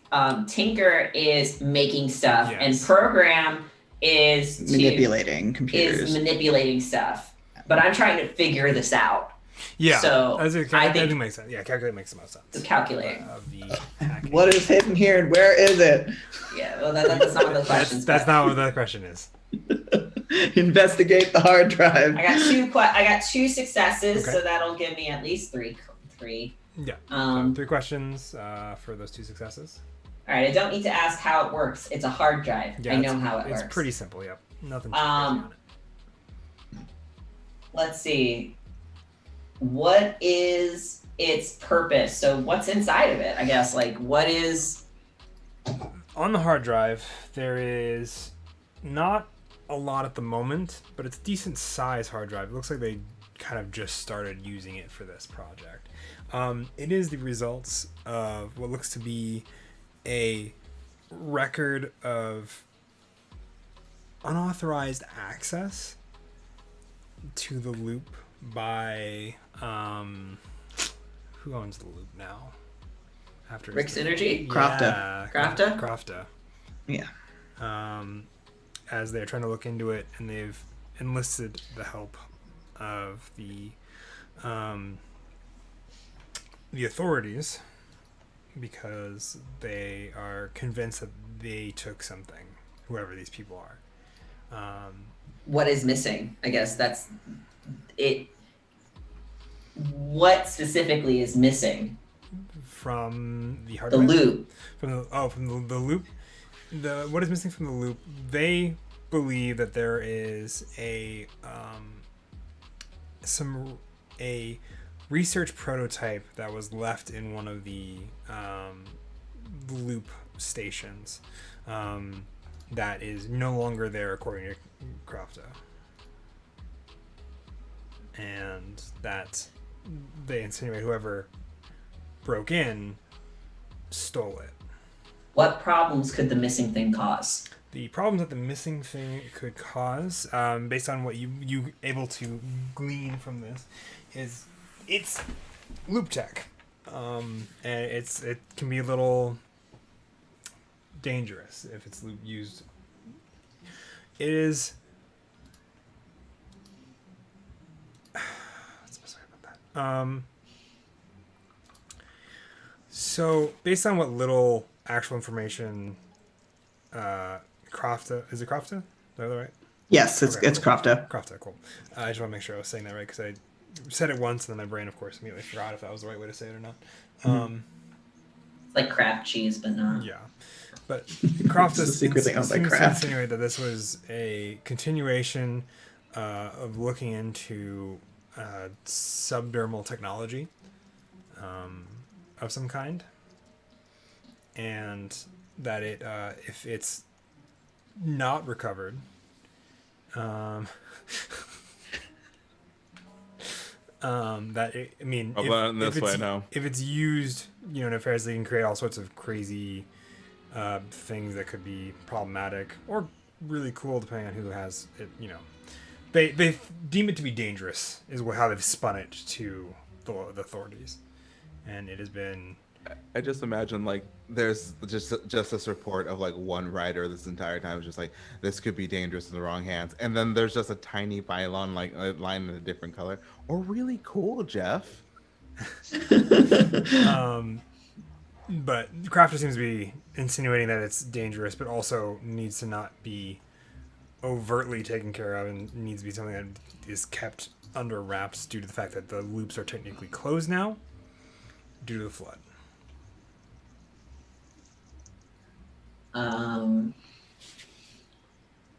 Tinker is making stuff, and Yes. Program is Manipulating computers. is manipulating stuff. But I'm trying to figure this out. Yeah. So, I I think- think makes sense. Yeah, calculate makes the most sense. So calculate. Of the hacking. What is hidden here and where is it? Yeah, well, that's not one of the questions. That's but not what the question is. Investigate the hard drive. I got 2 successes, Okay. so that'll give me at least 3. Yeah. Um, 3 questions for those 2 successes. All right, I don't need to ask how it works. It's a hard drive. Yeah, I know it's- how it works. It's pretty simple. Yep. Nothing too Um, crazy on it. Let's see. What is its purpose? So what's inside of it? I guess like what is On the hard drive, there is not a lot at the moment, but it's a decent size hard drive. It looks like they kind of just started using it for this project. It is the results of what looks to be a record of unauthorized access to the loop by who owns the loop now? After Rick Synergy? Crafta. Yeah, Crafta? Crafta. Yeah. As they're trying to look into it, and they've enlisted the help of the authorities because they are convinced that they took something, whoever these people are. what is missing? I guess that's it. What specifically is missing? From the hard The drive? loop. From the loop. What is missing from the loop? They believe that there is some a research prototype that was left in one of the loop stations that is no longer there according to Crofto. And that they insinuate whoever broke in stole it. What problems could the missing thing cause? The problems that the missing thing could cause, based on what you able to glean from this, is it's loop tech, and it can be a little dangerous if it's used. It is. What's specific about that? So based on what little actual information, Crofta, is it Crofta? Is that right? Yes, it's Okay, cool. Crofta. Crofta, cool. I just want to make sure I was saying that right because I said it once and then my brain, of course, immediately forgot if that was the right way to say it or not. It's like crab cheese, but not. Yeah, but Crofta secretly owned by seems to Kraft. insinuate that this was a continuation of looking into subdermal technology of some kind, and that it if it's not recovered, that it, I mean, I'll put it in this if way it's, now. if it's used, nefariously, it can create all sorts of crazy things that could be problematic or really cool, depending on who has it. They deem it to be dangerous, is how they've spun it to the authorities, and it has been. I just imagine like there's just this report of like one writer this entire time is just like this could be dangerous in the wrong hands, and then there's just a tiny pylon like a line in a different color. Or really cool, Jeff. But Crafter seems to be insinuating that it's dangerous, but also needs to not be overtly taken care of, and needs to be something that is kept under wraps due to the fact that the loops are technically closed now due to the flood.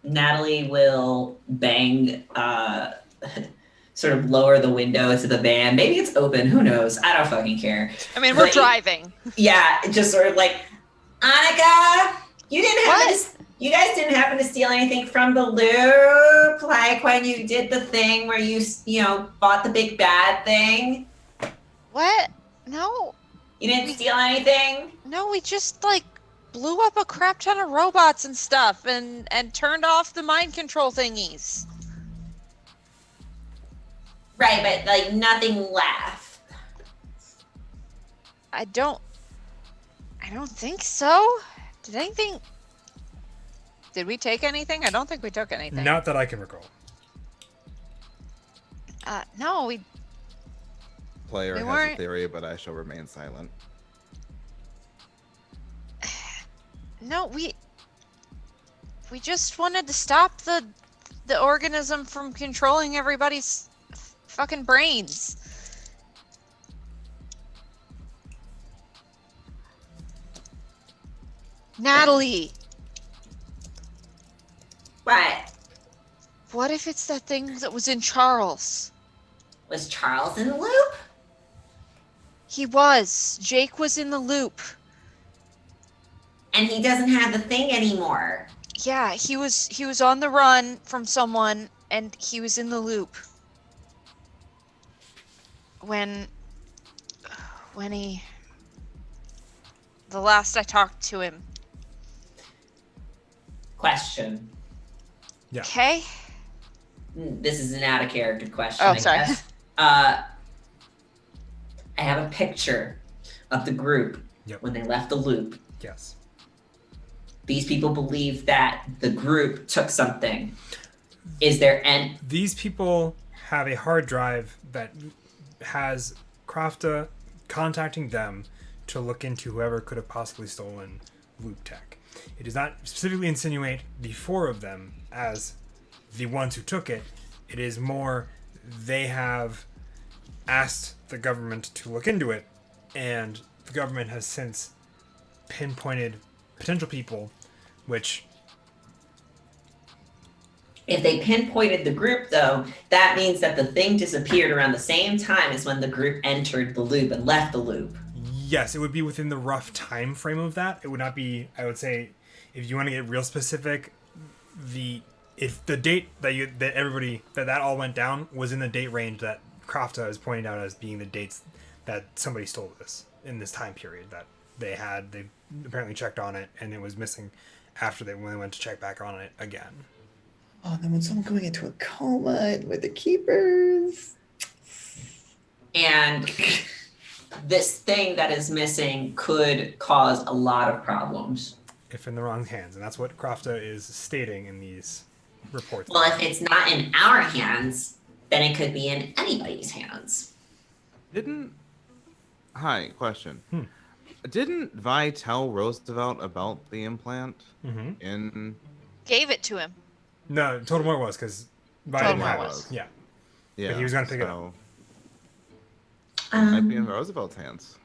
Natalie will bang, sort of lower the window to the van. Maybe it's open. Who knows? I don't fucking care. I mean, we're But- driving. Yeah, just sort of like, Annika, you guys didn't happen to steal anything from the loop, like when you did the thing where you bought the big bad thing. What? No, You didn't steal anything. no, we just blew up a crap ton of robots and stuff, and turned off the mind control thingies. Right, but nothing left. I don't think so. Did we take anything? I don't think we took anything. Not that I can recall. No, we Player We has weren't- a theory, but I shall remain silent. we just wanted to stop the organism from controlling everybody's fucking brains. Natalie, What? what if it's that thing that was in Charles? Was Charles in the loop? He was. Jake was in the loop. And he doesn't have the thing anymore. Yeah, he was on the run from someone, and he was in the loop. When the last I talked to him. Question. Yeah. Okay? This is an out of character question. Oh, I sorry. guess. I have a picture of the group Yep. when they left the loop. Yes. These people believe that the group took something. Is there any? These people have a hard drive that has Crofta contacting them to look into whoever could have possibly stolen loop tech. It does not specifically insinuate the four of them as the ones who took it. It is more they have asked the government to look into it, and the government has since pinpointed potential people, which If they pinpointed the group, though, that means that the thing disappeared around the same time as when the group entered the loop and left the loop. Yes, it would be within the rough time frame of that. It would not be. I would say, if you want to get real specific, if the date that all went down was in the date range that Crafta is pointing out as being the dates that somebody stole this in this time period that they apparently checked on it and it was missing when they went to check back on it again. Oh, then when someone going into a coma with the keepers. And this thing that is missing could cause a lot of problems. If in the wrong hands, and that's what Crafta is stating in these reports. Well, if it's not in our hands, then it could be in anybody's hands. Hi, question. Didn't Vi tell Roosevelt about the implant in... Gave it to him. No, Totemore was, because Vi didn't have it. Yeah. But he was going to pick it up. It might be in Roosevelt's hands.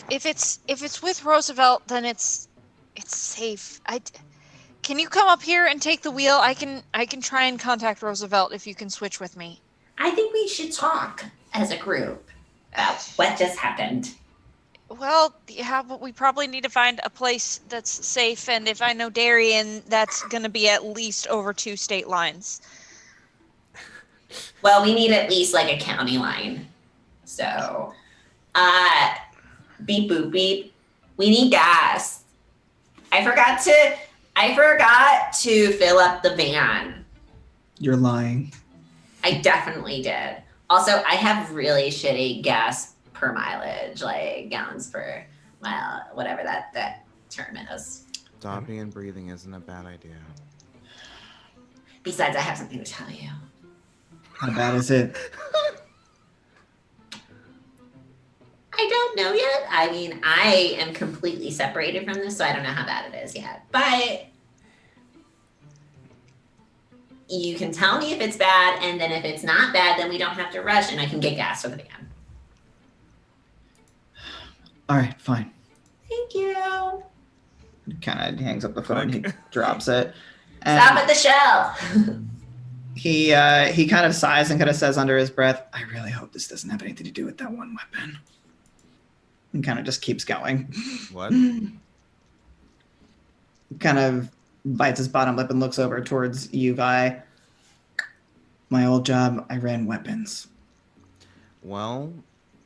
If it's with Roosevelt, then it's safe. Can you come up here and take the wheel? I can try and contact Roosevelt if you can switch with me. I think we should talk as a group about what just happened. Well, yeah, but we probably need to find a place that's safe, and if I know Darien, that's going to be at least over 2 state lines. Well, we need at least like a county line. So, beep boop beep. We need gas. I forgot to fill up the van. You're lying. I definitely did. Also, I have really shitty gas per mileage, like gallons per mile, whatever that term is. Stopping and breathing isn't a bad idea. Besides, I have something to tell you. How bad is it? I don't know yet. I mean, I am completely separated from this, so I don't know how bad it is yet. But you can tell me if it's bad, and then if it's not bad, then we don't have to rush, and I can get gas for the van. All right, fine. Thank you. He kind of hangs up the phone. He drops it. And Stop at the shell. he kind of sighs and kind of says under his breath, "I really hope this doesn't have anything to do with that one weapon." And kind of just keeps going. What? Kind of bites his bottom lip and looks over towards you, Vi. My old job, I ran weapons. Well,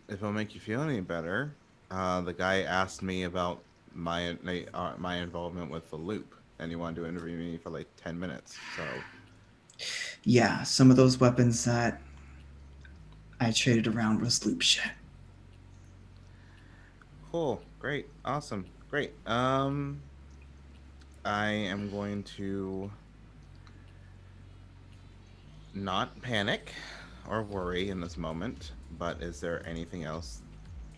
if it'll make you feel any better, the guy asked me about my involvement with the loop, and he wanted to interview me for like 10 minutes. So Yeah, some of those weapons that I traded around was loop shit. cool, great, awesome, great. I am going to not panic or worry in this moment, but is there anything else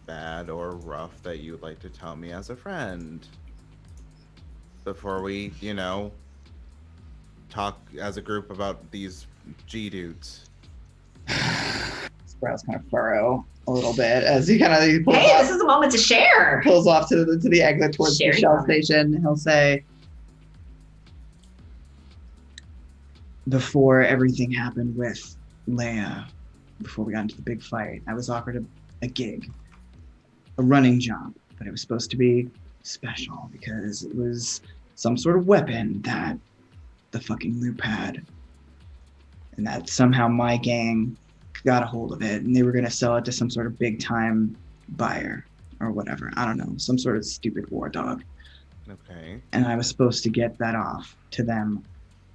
bad or rough that you would like to tell me as a friend before we, talk as a group about these G dudes? His brows kind of furrow a little bit as he pulls Hey, off, this is a moment to share. pulls off to the exit towards the Sharing shell moment. station. He'll say, before everything happened with Leia, before we got into the big fight, I was offered a gig, a running job, but it was supposed to be special because it was some sort of weapon that the fucking loop had. And that somehow my gang got a hold of it and they were going to sell it to some sort of big time buyer or whatever. I don't know, some sort of stupid war dog. Okay. And I was supposed to get that off to them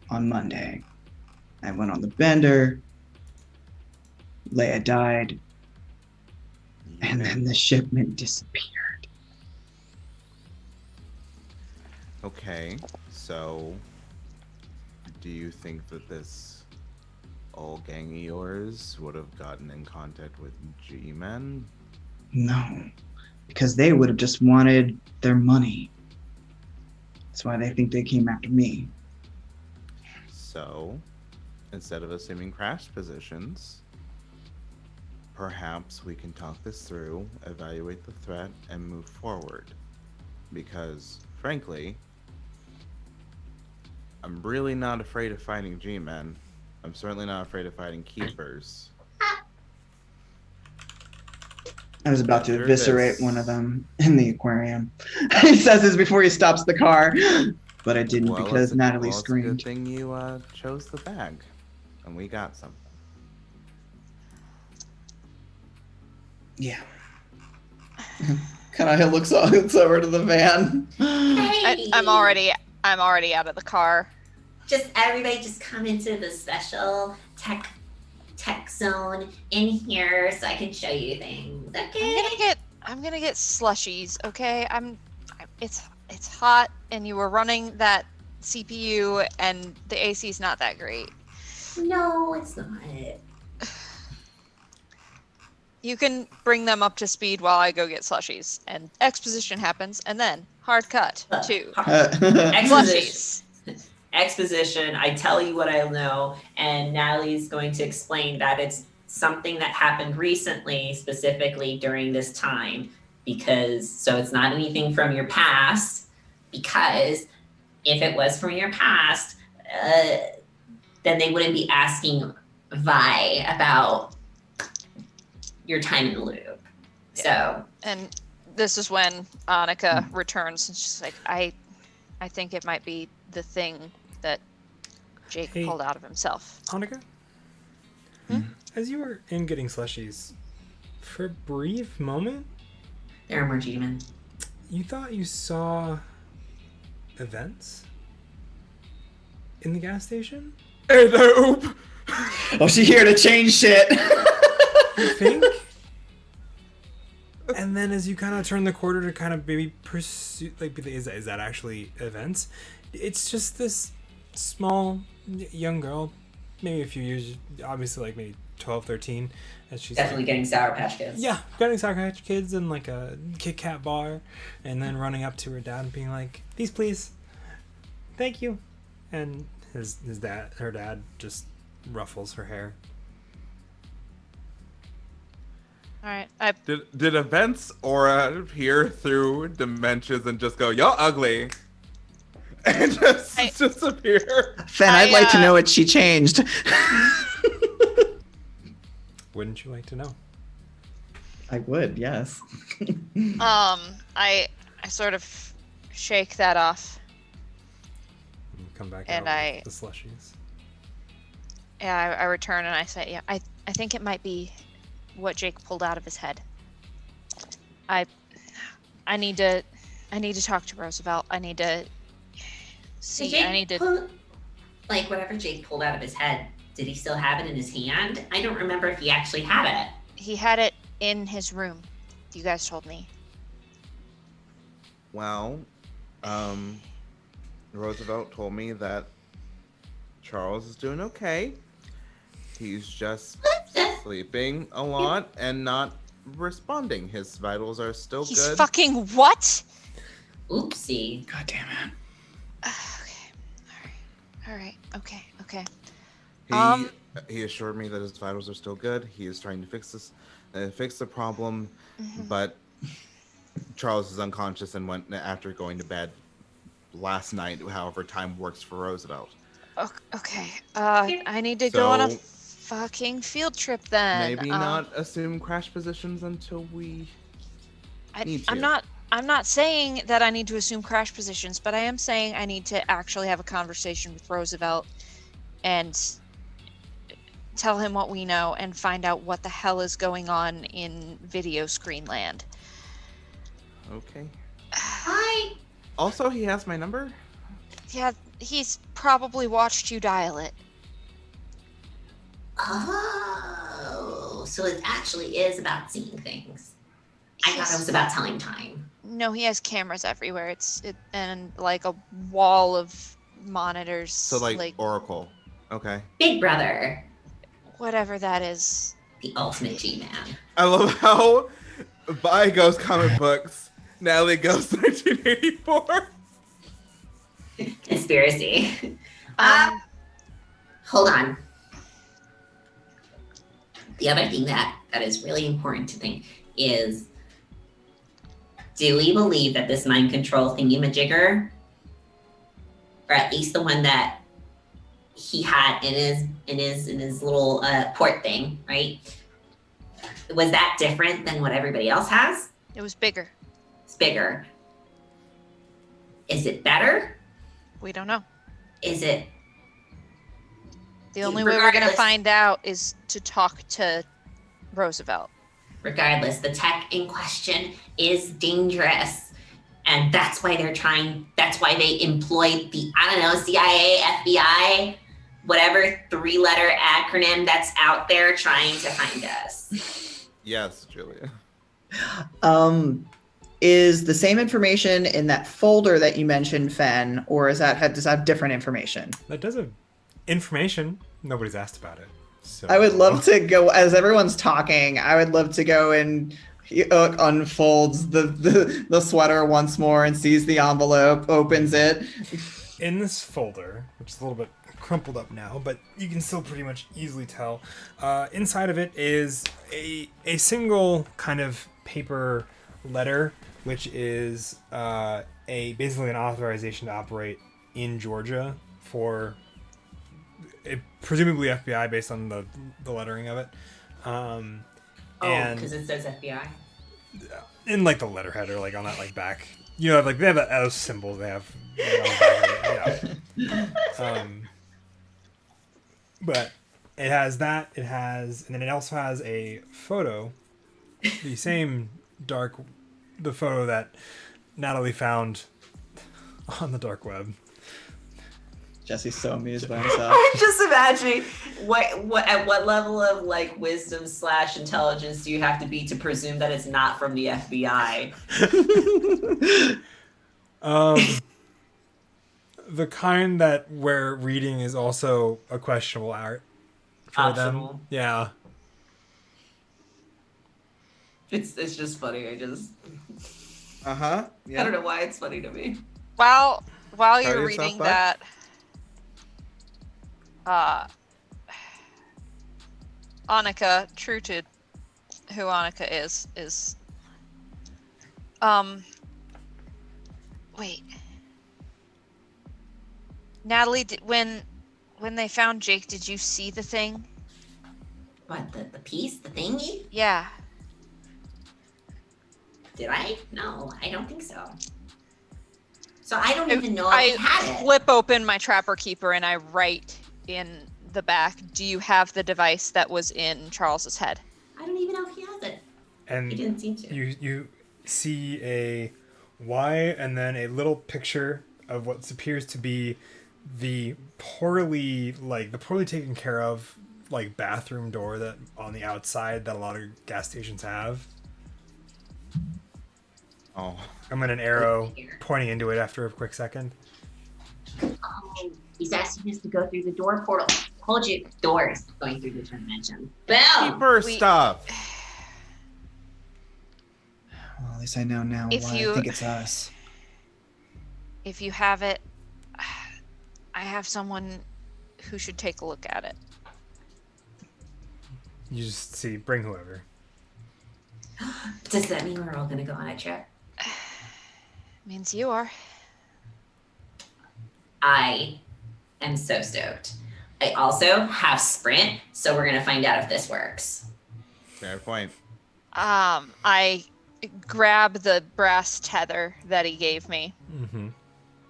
on Monday. I went on the bender. Leia died. And then the shipment disappeared. Okay, so do you think that this old gang of yours would have gotten in contact with G-Men? No, because they would have just wanted their money. That's why they think they came after me. So, instead of assuming crash positions, perhaps we can talk this through, evaluate the threat, and move forward. Because, frankly, I'm really not afraid of fighting G-men. I'm certainly not afraid of fighting keepers. I was about to After eviscerate this- one of them in the aquarium. He says this before he stops the car. But I didn't because Natalie it's a good screamed. thing you chose the bag, and we got some. Yeah. Kanahe looks over to the van. Hey, I'm already out of the car. Just everybody, just come into the special tech zone in here so I can show you things. Okay. I'm gonna get slushies, okay? It's hot, and you were running that CPU, and the AC's not that great. No, it's not. You can bring them up to speed while I go get slushies, and exposition happens, and then hard cut to slushies. Exposition. I tell you what I know, and Natalie's going to explain that it's something that happened recently, specifically during this time, so it's not anything from your past. Because if it was from your past, then they wouldn't be asking Vi about your time in the loop. So, And this is when Annika returns, and she's like, I think it might be the thing that Jake Hey. pulled out of himself. Annika? Hmm? As you were in getting slushies, for a brief moment, there are more G-men. you thought you saw events in the gas station? And oop! Oh, she here to change shit. You think? And then as you kind of turn the corner to kind of maybe pursue, like, is that actually events? It's just this small young girl, maybe a few years, obviously like maybe 12, 13, as she's Definitely getting Sour Patch Kids. yeah, getting Sour Patch Kids in like a Kit Kat bar, and then running up to her dad and being like, "These, please, thank you," and her dad just ruffles her hair. All right, Did events aura peer through dimensions and just go, "Y'all ugly," and just disappear? Fen, I'd like to know what she changed. Wouldn't you like to know? I would, yes. I sort of shake that off. And come back And out with the slushies. Yeah, I return and I say, yeah, I think it might be what Jake pulled out of his head. I need to talk to Roosevelt. I need to see. I need to. Like whatever Jake pulled out of his head. Did he still have it in his hand? I don't remember if he actually had it. He had it in his room. You guys told me. Well, Roosevelt told me that Charles is doing okay. He's just sleeping a lot and not responding. His vitals are still He's good. fucking what? Oopsie. God damn it. Okay. All right. Okay. He assured me that his vitals are still good. He is trying to fix the problem, but Charles is unconscious and went after going to bed last night. However, time works for Roosevelt. Okay. I need to go on a So, fucking field trip then. Maybe not assume crash positions until we need to. I'm not saying that I need to assume crash positions, but I am saying I need to actually have a conversation with Roosevelt and tell him what we know and find out what the hell is going on in video screen land. Okay. Hi. Also, he has my number. Yeah, he's probably watched you dial it. Oh, so it actually is about seeing things. I thought it was about telling time. No, he has cameras everywhere. And like a wall of monitors. So like Oracle. Okay. Big Brother, Whatever that is. the ultimate G-man. I love how by goes comic books, Natalie goes 1984. Conspiracy. Hold on. The other thing that is really important to think is, do we believe that this mind control thingy-majigger or at least the one that he had in his little port thing, right? Was that different than what everybody else has? It was bigger. It's bigger. Is it better? We don't know. Is it? The only way we're gonna Regardless- find out is to talk to Roosevelt. Regardless, the tech in question is dangerous. And that's why that's why they employed the, I don't know, CIA, FBI, whatever 3-letter acronym that's out there trying to find us. Yes, Julia. Is the same information in that folder that you mentioned, Fen, or does that have different information? That does have information. Nobody's asked about it. So I would love to go, as everyone's talking, I would love to go and he unfolds the sweater once more and sees the envelope, opens it. In this folder, which is a little bit crumpled up now, but you can still pretty much easily tell, inside of it is a single kind of paper letter, which is basically an authorization to operate in Georgia for presumably FBI based on the lettering of it. And because it says FBI. in like the letterhead or like on that like back, you know, like they have that S symbol they have on the back of it. Yeah. But it has that. It has, and then it also has a photo, the same the photo that Natalie found on the dark web. Jesse's so amused by himself. I'm just imagining at what level of like wisdom / intelligence do you have to be to presume that it's not from the FBI? The kind that where reading is also a questionable art for Optional. them. Yeah. It's just funny. I Yeah. don't know why it's funny to me. While Tell you're yourself reading that. Annika, true to who Annika is wait. Natalie, when they found Jake, did you see the thing? What, the piece, the thingy? Yeah. Did I? No, I don't think so. So I don't even know if I he had it. flip open my Trapper Keeper and I write in the back, do you have the device that was in Charles's head? I don't even know if he has it. And He didn't seem to. you see a Y and then a little picture of what appears to be the poorly taken care of like bathroom door that on the outside that a lot of gas stations have. Oh. I'm in an arrow pointing into it after a quick second. Oh, he's asking us to go through the door portal. Told you, doors going through the dimension. Boom! Keeper we- stuff. Well, at least I know now If why you- I think it's us. If you have it, I have someone who should take a look at it. You just see, bring whoever. Does that mean we're all gonna go on a trip? Means you are. I am so stoked. I also have sprint, so we're gonna find out if this works. Fair point. I grab the brass tether that he gave me, Mm-hmm.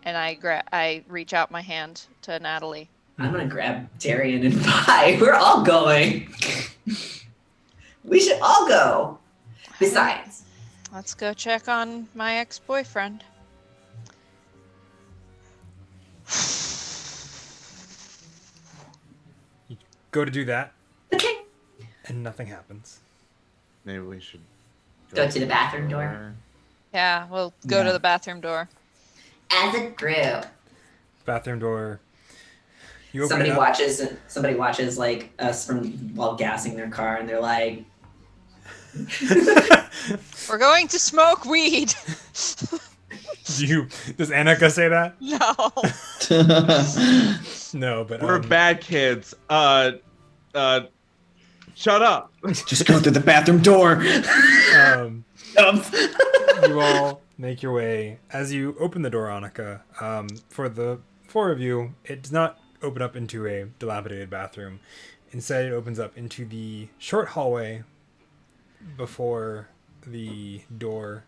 and I reach out my hand to Natalie. I'm gonna grab Darian and Vi. We're all going. We should all go. Besides, Let's go check on my ex-boyfriend. Go to do that, okay. and nothing happens. Maybe we should Go to the bathroom door. Yeah, we'll go to Yeah. the bathroom door. As a group. Bathroom door. You open Somebody it up. watches like us from while gassing their car, and they're like, We're going to smoke weed. Does Annika say that? No. No, but We're bad kids. Shut up. Just go through the bathroom door. You all make your way as you open the door, Annika. For the 4 of you, it does not open up into a dilapidated bathroom. Instead, it opens up into the short hallway before the door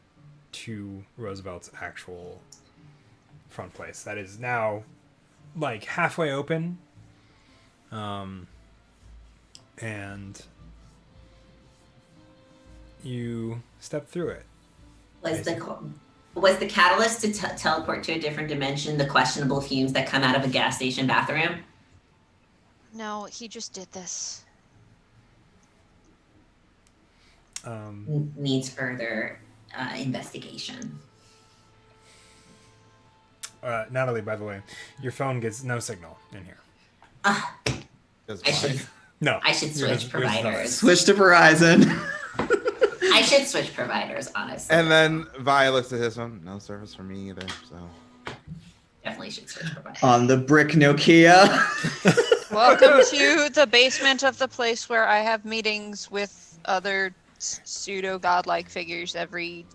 to Roosevelt's actual front place. That is now like halfway open. And you step through it. Was the catalyst to teleport to a different dimension the questionable fumes that come out of a gas station bathroom? No, he just did this. Needs further investigation. Natalie, by the way, your phone gets no signal in here. That's I fine. should No. I should yours- switch yours is not. providers. Switch to Verizon. I should switch providers, honestly. And then Vi looks at his phone. No service for me either. So Definitely should switch providers. On the brick Nokia. Welcome to the basement of the place where I have meetings with other pseudo godlike figures every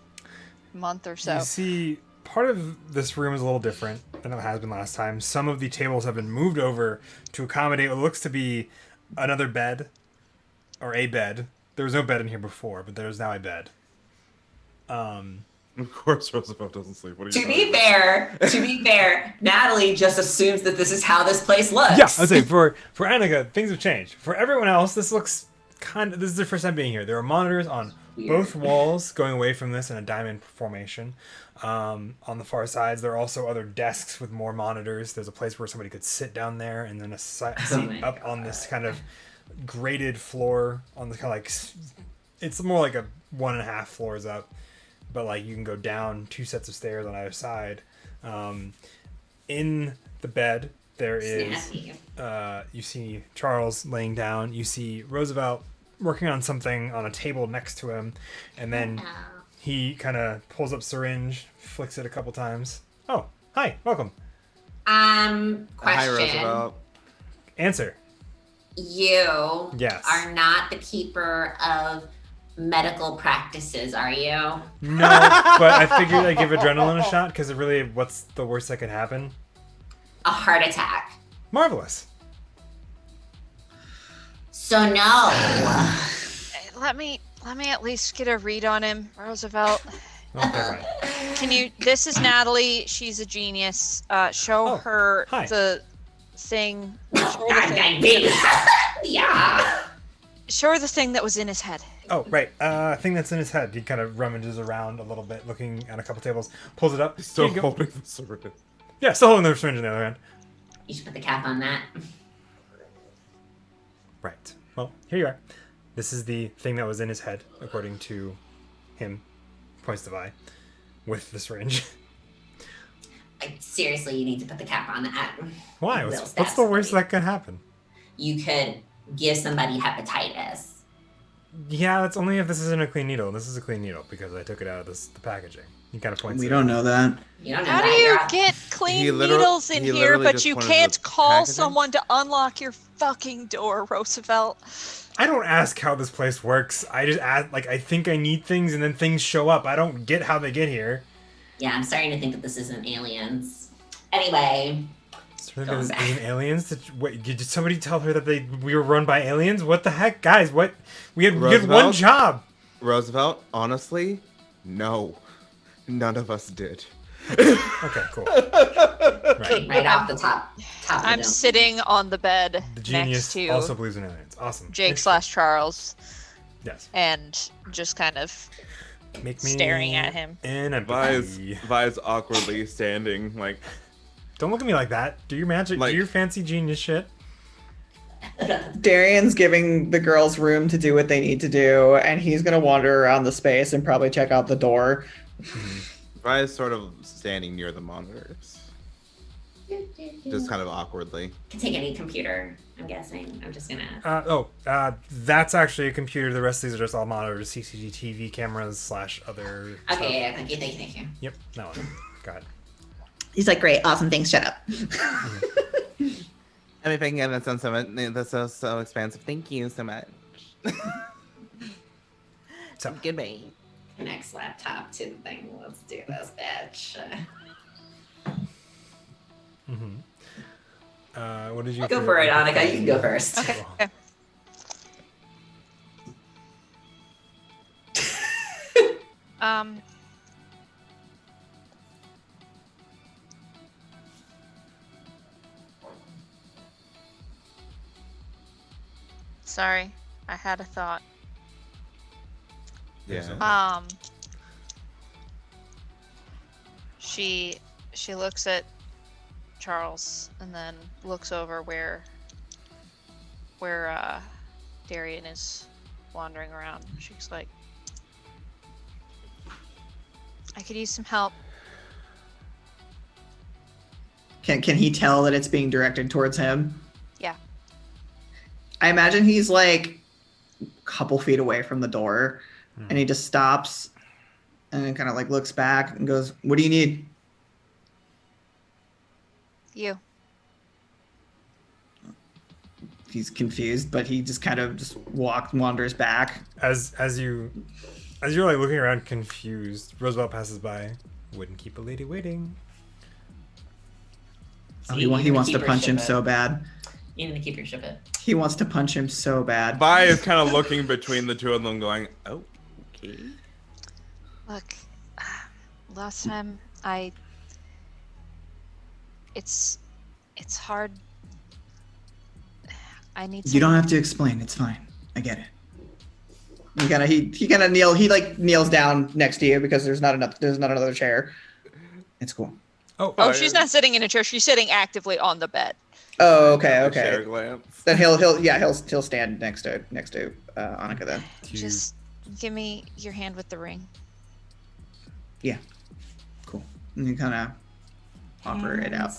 month or so. You see, part of this room is a little different than it has been last time. Some of the tables have been moved over to accommodate what looks to be another bed, or a bed. There was no bed in here before, but there is now a bed. of course Roosevelt doesn't sleep. What are you To be fair, Natalie just assumes that this is how this place looks. Yeah, I would say for Annika, things have changed. For everyone else, this looks this is their first time being here. There are monitors on both walls going away from this in a diamond formation. On the far sides, there are also other desks with more monitors. There's a place where somebody could sit down there, and then a seat up on this kind of graded floor on the kind of like, it's more like a 1.5 floors up, but like you can go down 2 sets of stairs on either side. In the bed, there is Snappy. you see Charles laying down. You see Roosevelt working on something on a table next to him, and then he kind of pulls up syringe, flicks it a couple times. Oh, hi, welcome. Hi Question. Roosevelt. Answer. You Yes. are not the keeper of medical practices, are you? No, but I figured I'd give adrenaline a shot because really, what's the worst that could happen? A heart attack. Marvelous. So no. Let me at least get a read on him, Roosevelt. Okay, fine. Can you? This is Natalie. She's a genius. Show Oh, her hi. the thing. Show her the thing. Yeah. Show her the thing that was in his head. Oh, right. Thing that's in his head. He kind of rummages around a little bit, looking at a couple tables, pulls it up. Still Here you go. holding the syringe. Yeah, still holding the syringe in the other hand. You should put the cap on that. Right. Well, here you are. This is the thing that was in his head, according to him. Points to Vi with the syringe. Like, seriously, you need to put the cap on that. Why? Will What's stab the worst somebody. that could happen? You could give somebody hepatitis. Yeah, that's only if this isn't a clean needle. This is a clean needle because I took it out of the packaging. He kind of points. We it don't out. know that. You don't know How do that. you You're out- get clean He literal- needles in he here, literally but just you pointed can't to the call packaging? someone to unlock your fucking door, Roosevelt? I don't ask how this place works. I just ask, like, I think I need things, and then things show up. I don't get how they get here. Yeah, I'm starting to think that this isn't aliens. Anyway, Certainly there's aliens. Did somebody tell her that we were run by aliens? What the heck, guys? What we had one Roosevelt? job. Roosevelt, honestly, no. None of us did. Okay, cool. Right. right off the top of the I'm dome. sitting on the bed The next genius to also believes in aliens. Awesome. Jake / Charles Yes. and just kind of Make me staring at him. In empathy. Vi's awkwardly standing, like, Don't look at me like that. Do your magic. Like- Do your fancy genius shit. Darian's giving the girls room to do what they need to do, and he's gonna wander around the space and probably check out the door. Vi is sort of standing near the monitors, just kind of awkwardly. Can take any computer, I'm guessing. I'm just gonna. That's actually a computer. The rest of these are just all monitors, CCTV cameras / other. stuff. Okay, yeah, thank you. Yep, that one. Go ahead. He's like, "Great, awesome, thanks. Shut up." Everything and that's so expansive. Thank you so much. So, Goodbye. Connects laptop to the thing. Let's do this, bitch. What did you Go for it, Annika. You can go first. Okay. Okay. Um. Sorry, I had a thought. Yeah. She looks at Charles and then looks over where Darian is wandering around. She's like, I could use some help. Can he tell that it's being directed towards him? Yeah. I imagine he's like a couple feet away from the door, and he just stops and then kind of like looks back and goes, "What do you need?" You. He's confused, but he just kind of just wanders back. As you're like looking around confused, Roosevelt passes by. Wouldn't keep a lady waiting. Oh, he wants to punch him so bad. You need to keep your ship it. He wants to punch him so bad. Vi is kind of looking between the two of them, going, "Oh, okay." Look, last time it's hard. I need. You don't have to explain. It's fine. I get it. He kind of kneels down next to you because there's not another chair. It's cool. Oh, she's not sitting in a chair. She's sitting actively on the bed. Oh, okay. Share glance. Then he'll stand next to Annika then. Just give me your hand with the ring. Yeah. Cool. And you kind of offer it out.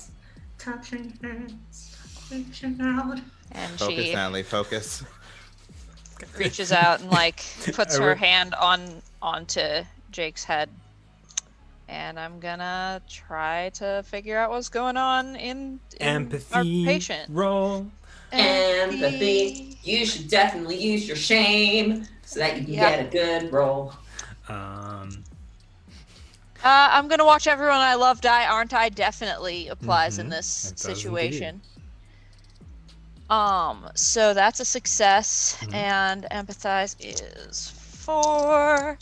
Touching hands, reaching out. And Focus, she Natalie. Focus. reaches out and like puts her hand onto Jake's head. And I'm gonna try to figure out what's going on in Empathy our patient. roll. Empathy. You should definitely use your shame so that you can get a good roll. I'm gonna watch everyone I love die, aren't I? Definitely applies in this It does situation. So that's a success, and empathize is 4,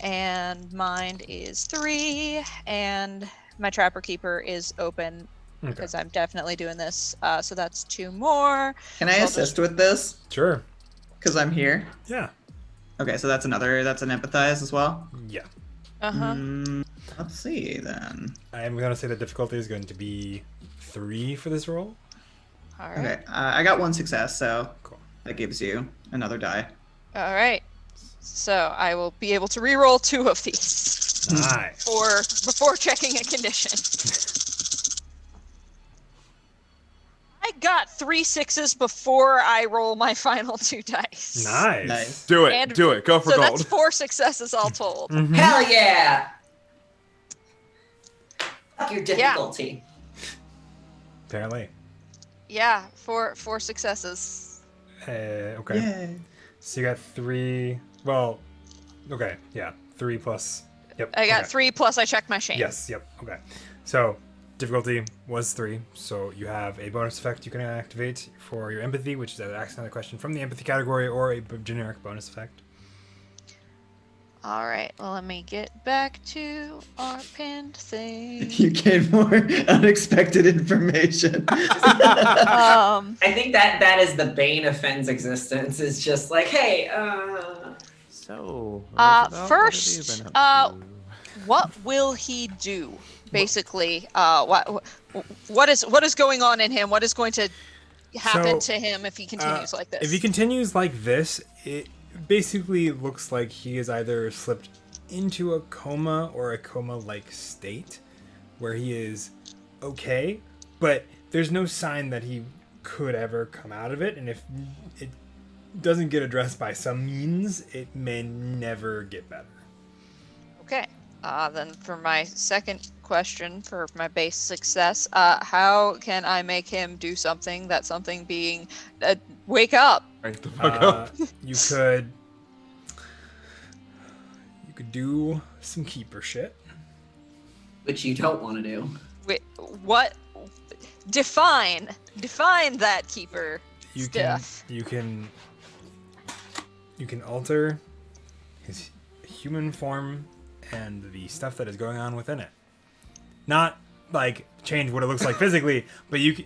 and mind is 3, and my trapper keeper is open because I'm definitely doing this. So that's 2 more. Can I assist with this? Sure. Because I'm here. Yeah. Okay, so that's an empathize as well. Yeah. Let's see then. I'm gonna say the difficulty is going to be 3 for this roll. All right. Okay, I got 1 success, so Cool. that gives you another die. All right. So I will be able to re-roll 2 of these Nice. before checking a condition. I got 3 6s before I roll my final 2 dice. Nice. Do it. And Do it. Go for so gold. that's 4 successes all told. Hell yeah! Fuck your difficulty. Apparently. Yeah, 4 successes. Okay. Yay. So you got 3. Well, okay. Yeah. 3 plus. Yep. I got okay. 3 plus I checked my shame. Yes. Yep. Okay. So difficulty was 3. So you have a bonus effect you can activate for your empathy, which is either asking another question from the empathy category or a generic bonus effect. All right. Well, let me get back to our pinned thing. You gain more unexpected information. Um. I think that is the bane of Fenn's existence. Is just like, hey, So. First, what will he do? Basically, what is going on in him? What is going to happen to him if he continues like this? If he continues like this, it basically looks like he has either slipped into a coma or a coma-like state where he is okay, but there's no sign that he could ever come out of it, and if it doesn't get addressed by some means, it may never get better. Okay. Then for my second question, for my base success, how can I make him do something? That something being, wake up. Right the fuck up. You could do some keeper shit. which you don't want to do. Wait, what? Define that keeper stuff. You can alter his human form and the stuff that is going on within it. Not like change what it looks like physically, but you can,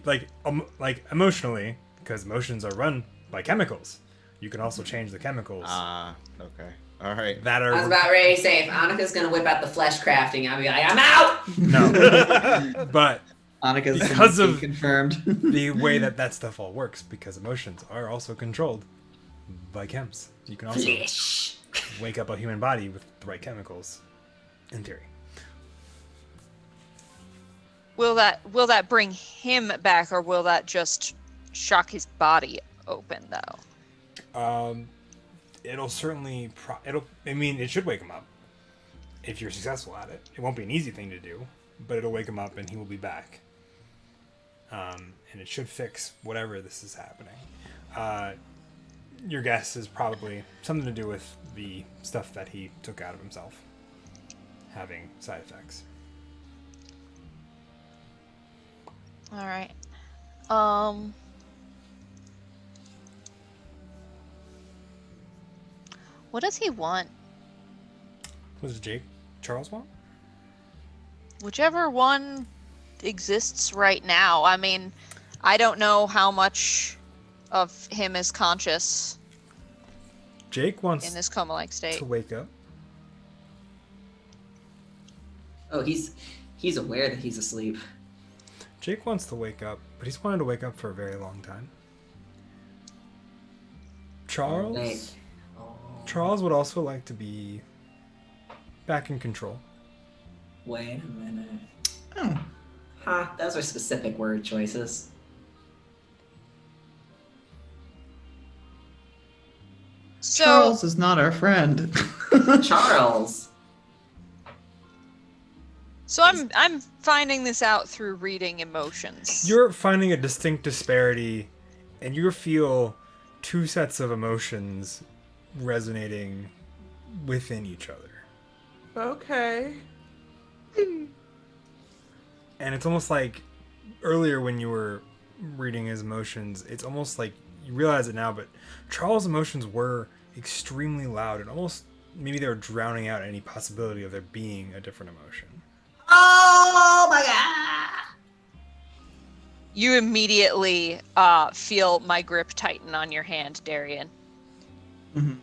like emotionally, because emotions are run by chemicals. You can also change the chemicals Okay. All right. that I was are about ready to say, if Annika's gonna whip out the flesh crafting, I'll be like, I'm out! no. But Annika's Because of- confirmed. the way that stuff all works, because emotions are also controlled by chems. You can also Flesh. wake up a human body with the right chemicals, in theory. Will that bring him back, or will that just shock his body open though? It'll certainly it should wake him up if you're successful at it. It won't be an easy thing to do, but it'll wake him up and he will be back. And it should fix whatever this is happening. Your guess is probably something to do with the stuff that he took out of himself having side effects. All right. What does he want? What does Charles want? Whichever one exists right now. I mean, I don't know how much of him is conscious Jake wants in this coma-like state. to wake up. Oh, he's aware that he's asleep. Jake wants to wake up, but he's wanted to wake up for a very long time. Charles? Wait. Oh, Charles would also like to be back in control. wait a minute. Oh. Huh, those are specific word choices. So, Charles is not our friend. Charles. so I'm finding this out through reading emotions. You're finding a distinct disparity, and you feel two sets of emotions resonating within each other. Okay. And it's almost like earlier when you were reading his emotions, it's almost like you realize it now, but Charles' emotions were extremely loud and almost maybe they were drowning out any possibility of there being a different emotion. Oh my god! You immediately feel my grip tighten on your hand, Darian. Mhm.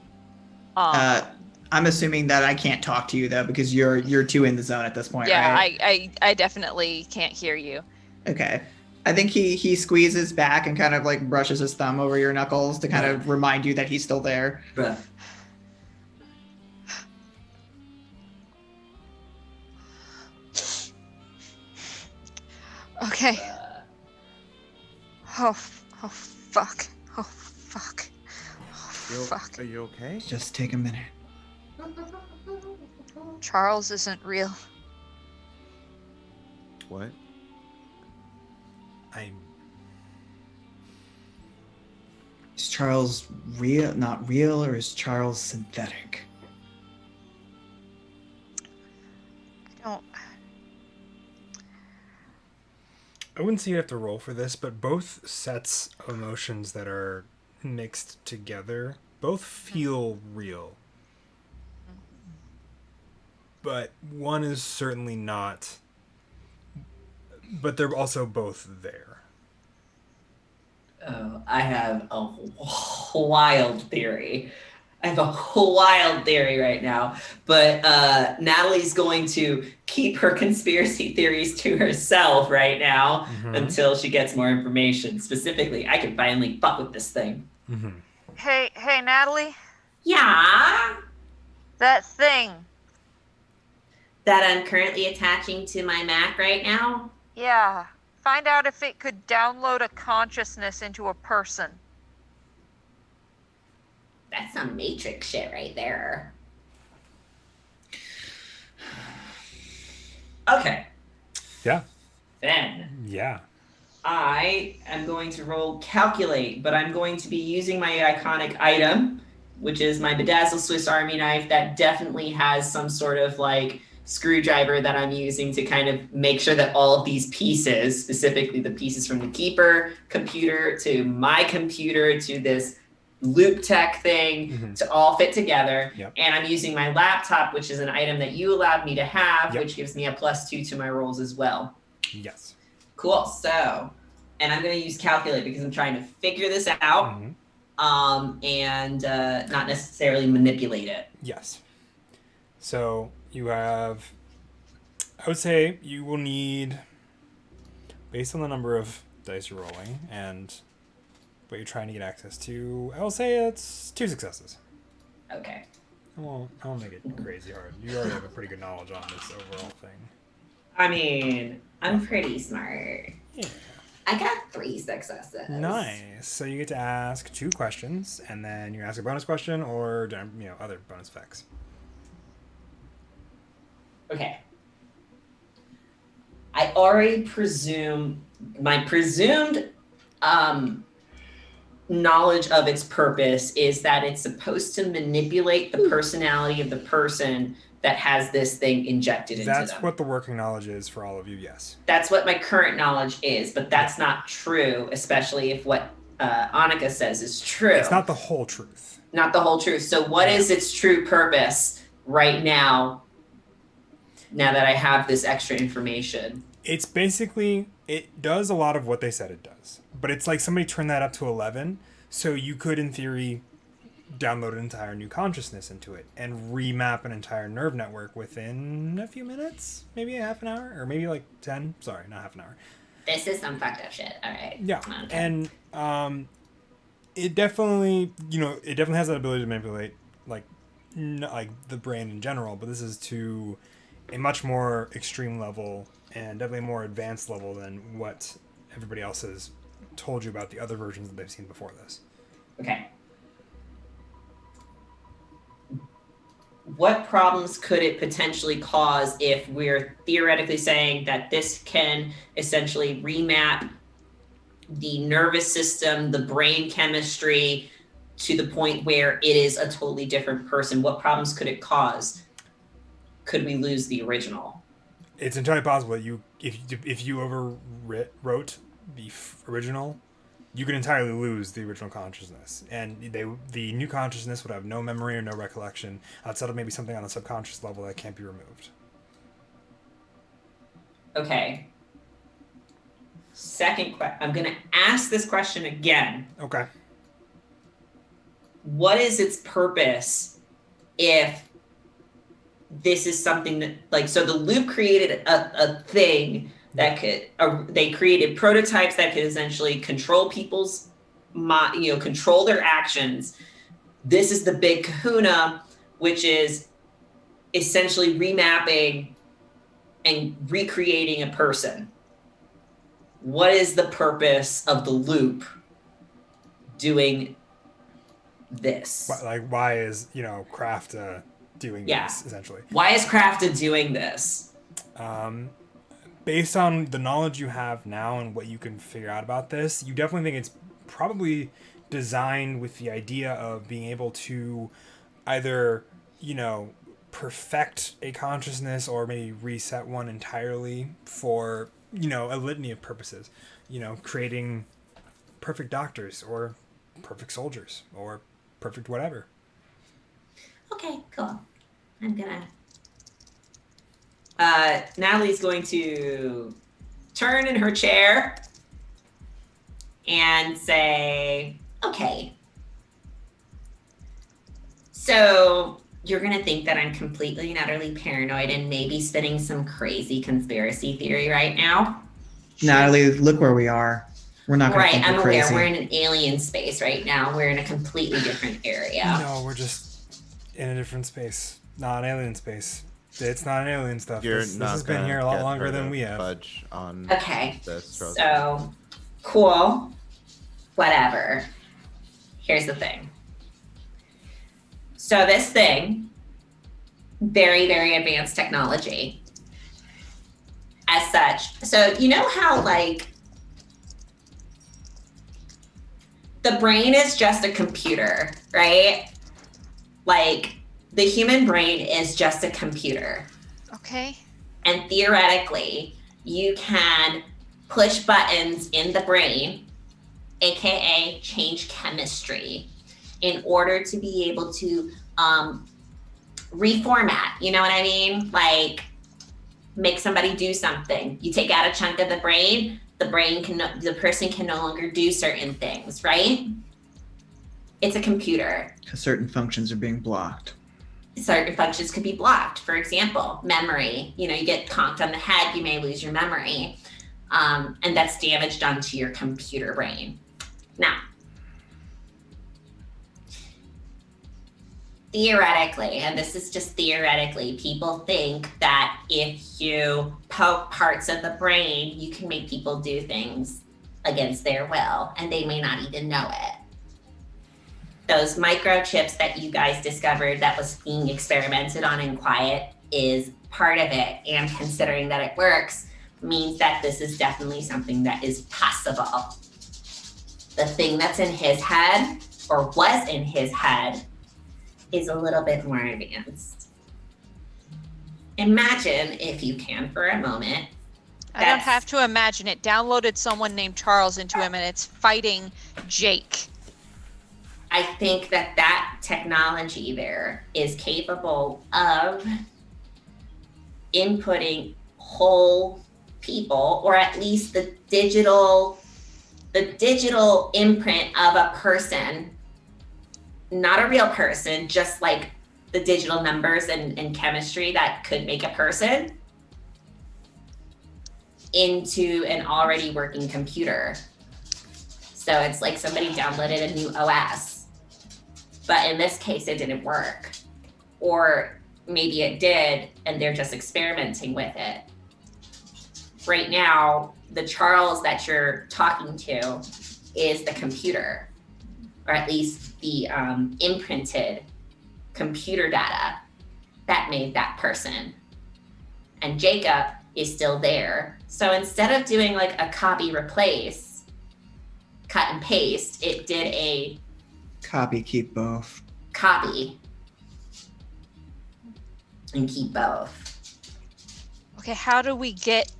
I'm assuming that I can't talk to you though because you're too in the zone at this point, yeah, right? I definitely can't hear you. Okay. I think he squeezes back and kind of like brushes his thumb over your knuckles to kind of remind you that he's still there. Bruh. Okay. Oh fuck. Oh fuck. Oh fuck. Are you okay? Just take a minute. Charles isn't real. What? Is Charles real, not real, or is Charles synthetic? I wouldn't say you have to roll for this, but both sets of emotions that are mixed together both feel real. But one is certainly not. But they're also both there. Oh, I have a wild theory. I have a wild theory right now, but Natalie's going to keep her conspiracy theories to herself right now until she gets more information. Specifically, I can finally fuck with this thing. Mm-hmm. Hey, Natalie. Yeah, That thing. that I'm currently attaching to my Mac right now. Yeah. Find out if it could download a consciousness into a person. That's some Matrix shit right there. Okay. Yeah. Then Yeah. I am going to roll calculate, but I'm going to be using my iconic item, which is my bedazzled Swiss Army knife that definitely has some sort of like screwdriver that I'm using to kind of make sure that all of these pieces, specifically the pieces from the Keeper computer to my computer to this loop tech thing, to all fit together. Yep. And I'm using my laptop, which is an item that you allowed me to have, Yep. which gives me a +2 to my rolls as well. Yes. Cool. So, and I'm going to use calculate because I'm trying to figure this out, and not necessarily manipulate it. Yes. So you have, I would say you will need, based on the number of dice you're rolling and what you're trying to get access to, I will say it's 2 successes. Okay. I won't make it crazy hard. You already have a pretty good knowledge on this overall thing. I mean, I'm pretty smart. Yeah. I got 3 successes. Nice. So you get to ask 2 questions, and then you ask a bonus question or other bonus effects. Okay. I already presume my presumed knowledge of its purpose is that it's supposed to manipulate the personality of the person that has this thing injected into them. That's what the working knowledge is for all of you, yes. That's what my current knowledge is, but that's not true, especially if what Annika says is true. It's not the whole truth. Not the whole truth. So what is its true purpose right now that I have this extra information? It's basically, it does a lot of what they said it does. But it's like somebody turned that up to 11, so you could, in theory, download an entire new consciousness into it and remap an entire nerve network within a few minutes, maybe a half an hour, or maybe like 10. Sorry, not half an hour. This is some fucked up shit. All right. Yeah, Okay. and it definitely, it definitely has that ability to manipulate, like the brain in general. But this is to a much more extreme level and definitely a more advanced level than what everybody else has told you about the other versions that they've seen before this. Okay. What problems could it potentially cause if we're theoretically saying that this can essentially remap the nervous system, the brain chemistry, to the point where it is a totally different person? What problems could it cause? Could we lose the original? It's entirely possible that if you overwrote the original, you could entirely lose the original consciousness, and the new consciousness would have no memory or no recollection outside of maybe something on a subconscious level that can't be removed. Okay. Second question. I'm going to ask this question again. Okay. What is its purpose if this is something that, so the loop created a thing that could, they created prototypes that could essentially control people's control their actions. This is the big kahuna, which is essentially remapping and recreating a person. What is the purpose of the loop doing this? Why is, Kraft doing this, essentially? Why is Kraft doing this? Based on the knowledge you have now and what you can figure out about this, you definitely think it's probably designed with the idea of being able to either, perfect a consciousness or maybe reset one entirely for, a litany of purposes. Creating perfect doctors or perfect soldiers or perfect whatever. Okay, cool. I'm gonna... Natalie's going to turn in her chair and say, okay, so you're going to think that I'm completely and utterly paranoid and maybe spinning some crazy conspiracy theory right now? Natalie, look where we are. We're not going to think I'm we're aware. crazy. We're in an alien space right now. We're in a completely different area. No, we're just in a different space. Not alien space. It's not alien stuff. This has been here a lot longer than we have. Fudge on Okay, this so cool. Whatever. Here's the thing. So this thing, very, very advanced technology. As such, so you know how the brain is just a computer, right? The human brain is just a computer. Okay. And theoretically, you can push buttons in the brain, aka change chemistry, in order to be able to reformat. You know what I mean? Like make somebody do something. You take out a chunk of the person can no longer do certain things, right? It's a computer. Because certain functions are being blocked. Certain functions could be blocked. For example, memory. You get conked on the head, you may lose your memory. And that's damage done to your computer brain. Now, theoretically, and this is just theoretically, people think that if you poke parts of the brain, you can make people do things against their will, and they may not even know it. Those microchips that you guys discovered that was being experimented on in Quiet is part of it, and considering that it works means that this is definitely something that is possible. The thing that's in his head, or was in his head, is a little bit more advanced. Imagine, if you can for a moment. I don't have to imagine it. Downloaded someone named Charles into him and it's fighting Jake. I think that technology there is capable of inputting whole people, or at least the digital imprint of a person, not a real person, just like the digital numbers and chemistry that could make a person, into an already working computer. So it's like somebody downloaded a new OS, but in this case it didn't work, or maybe it did and they're just experimenting with it. Right now, the Charles that you're talking to is the computer, or at least the imprinted computer data that made that person. And Jacob is still there. So instead of doing like a copy replace, cut and paste, it did a Copy, keep both. copy and keep both. Okay, how do we get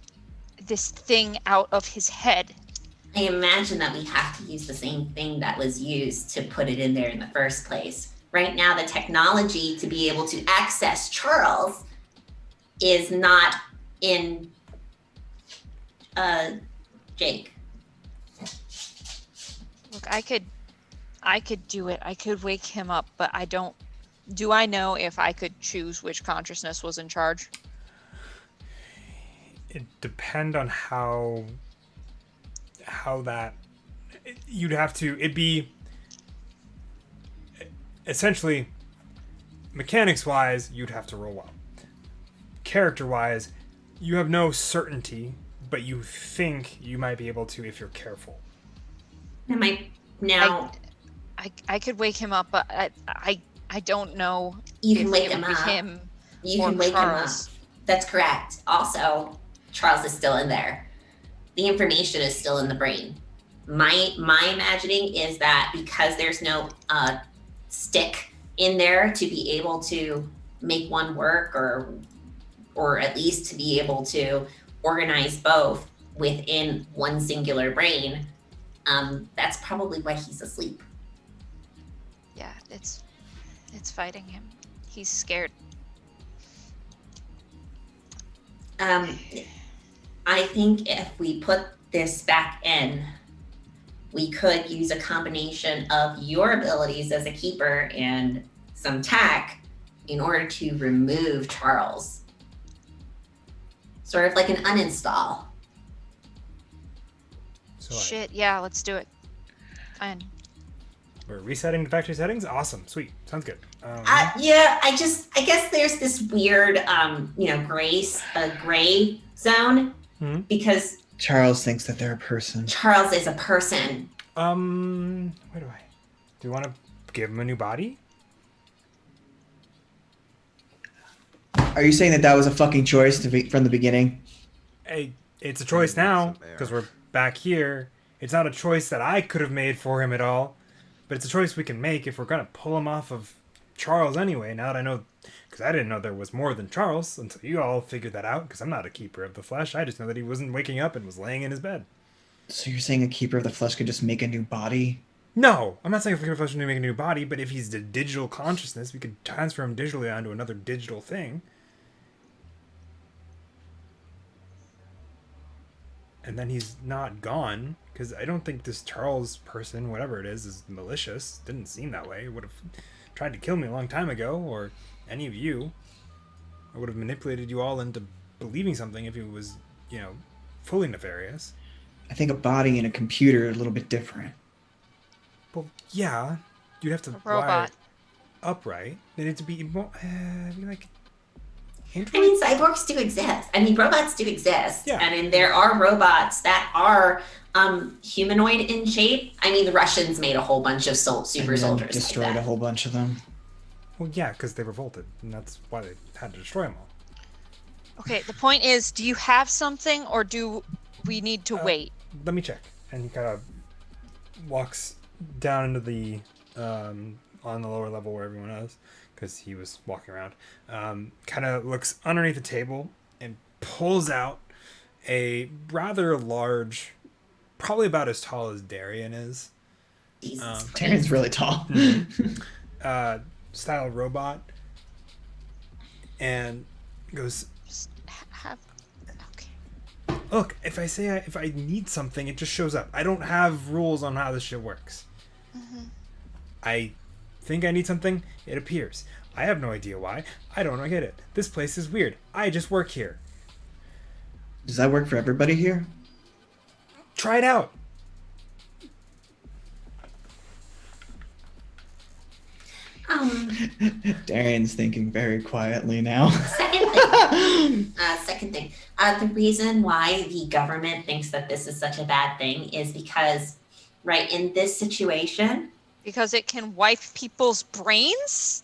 this thing out of his head? I imagine that we have to use the same thing that was used to put it in there in the first place. Right now, the technology to be able to access Charles is not in Jake. Look, I could do it. I could wake him up, but do I know if I could choose which consciousness was in charge? It depend on how that you'd have to. It'd be essentially mechanics wise, you'd have to roll well. Character wise, you have no certainty, but you think you might be able to if you're careful. I could wake him up, but I don't know. You can if wake it him would be up. Him You or can wake Charles. him up. That's correct. Also, Charles is still in there. The information is still in the brain. My imagining is that because there's no stick in there to be able to make one work, or at least to be able to organize both within one singular brain, that's probably why he's asleep. Yeah, it's fighting him. He's scared. I think if we put this back in, we could use a combination of your abilities as a keeper and some tech in order to remove Charles. Sort of like an uninstall. So Shit, yeah, let's do it. Fine. we're resetting the factory settings. Awesome, sweet, sounds good. Yeah, I guess there's this weird, gray zone, because Charles thinks that they're a person. Charles is a person. Where do we want to give him a new body? Are you saying that was a fucking choice from the beginning? Hey, it's a choice now because we're back here. It's not a choice that I could have made for him at all, but it's a choice we can make if we're gonna pull him off of Charles anyway. Now that I know, because I didn't know there was more than Charles until you all figured that out. Because I'm not a keeper of the flesh. I just know that he wasn't waking up and was laying in his bed. So you're saying a keeper of the flesh could just make a new body? No, I'm not saying if we can flesh make a new body, but if he's the digital consciousness, we could transfer him digitally onto another digital thing. And then he's not gone, because I don't think this Charles person, whatever it is malicious. Didn't seem that way. It would have tried to kill me a long time ago, or any of you. I would have manipulated you all into believing something if it was, fully nefarious. I think a body and a computer are a little bit different. Well, yeah, you'd have to wire Robot. it upright. They need to be like I android. mean, cyborgs do exist. I mean, robots do exist. Yeah. And there are robots that are humanoid in shape. I mean, the Russians made a whole bunch of super And then soldiers. destroyed like a that. whole bunch of them. Well, yeah, because they revolted, and that's why they had to destroy them all. Okay, the point is, do you have something, or do we need to wait? Let me check. And he kind of walks down into the on the lower level where everyone is, because he was walking around. Kind of looks underneath the table and pulls out a rather large, probably about as tall as Darian is, Jesus Terran's really tall. style robot, and goes, Just have. Okay. look, if I need something, it just shows up. I don't have rules on how this shit works. I think I need something, it appears. I have no idea why. I don't get it. This place is weird. I just work here. Does that work for everybody here? Try it out. Darian's thinking very quietly now. Second thing. The reason why the government thinks that this is such a bad thing is because, right, in this situation, Because it can wipe people's brains?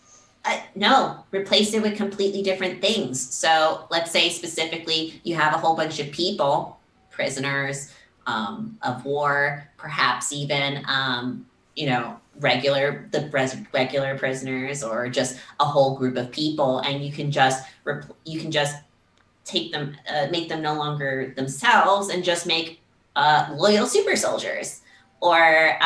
no, replace it with completely different things. So let's say specifically you have a whole bunch of people, prisoners of war, perhaps even, regular prisoners, or just a whole group of people, and you can just take them, make them no longer themselves, and just make loyal super soldiers, or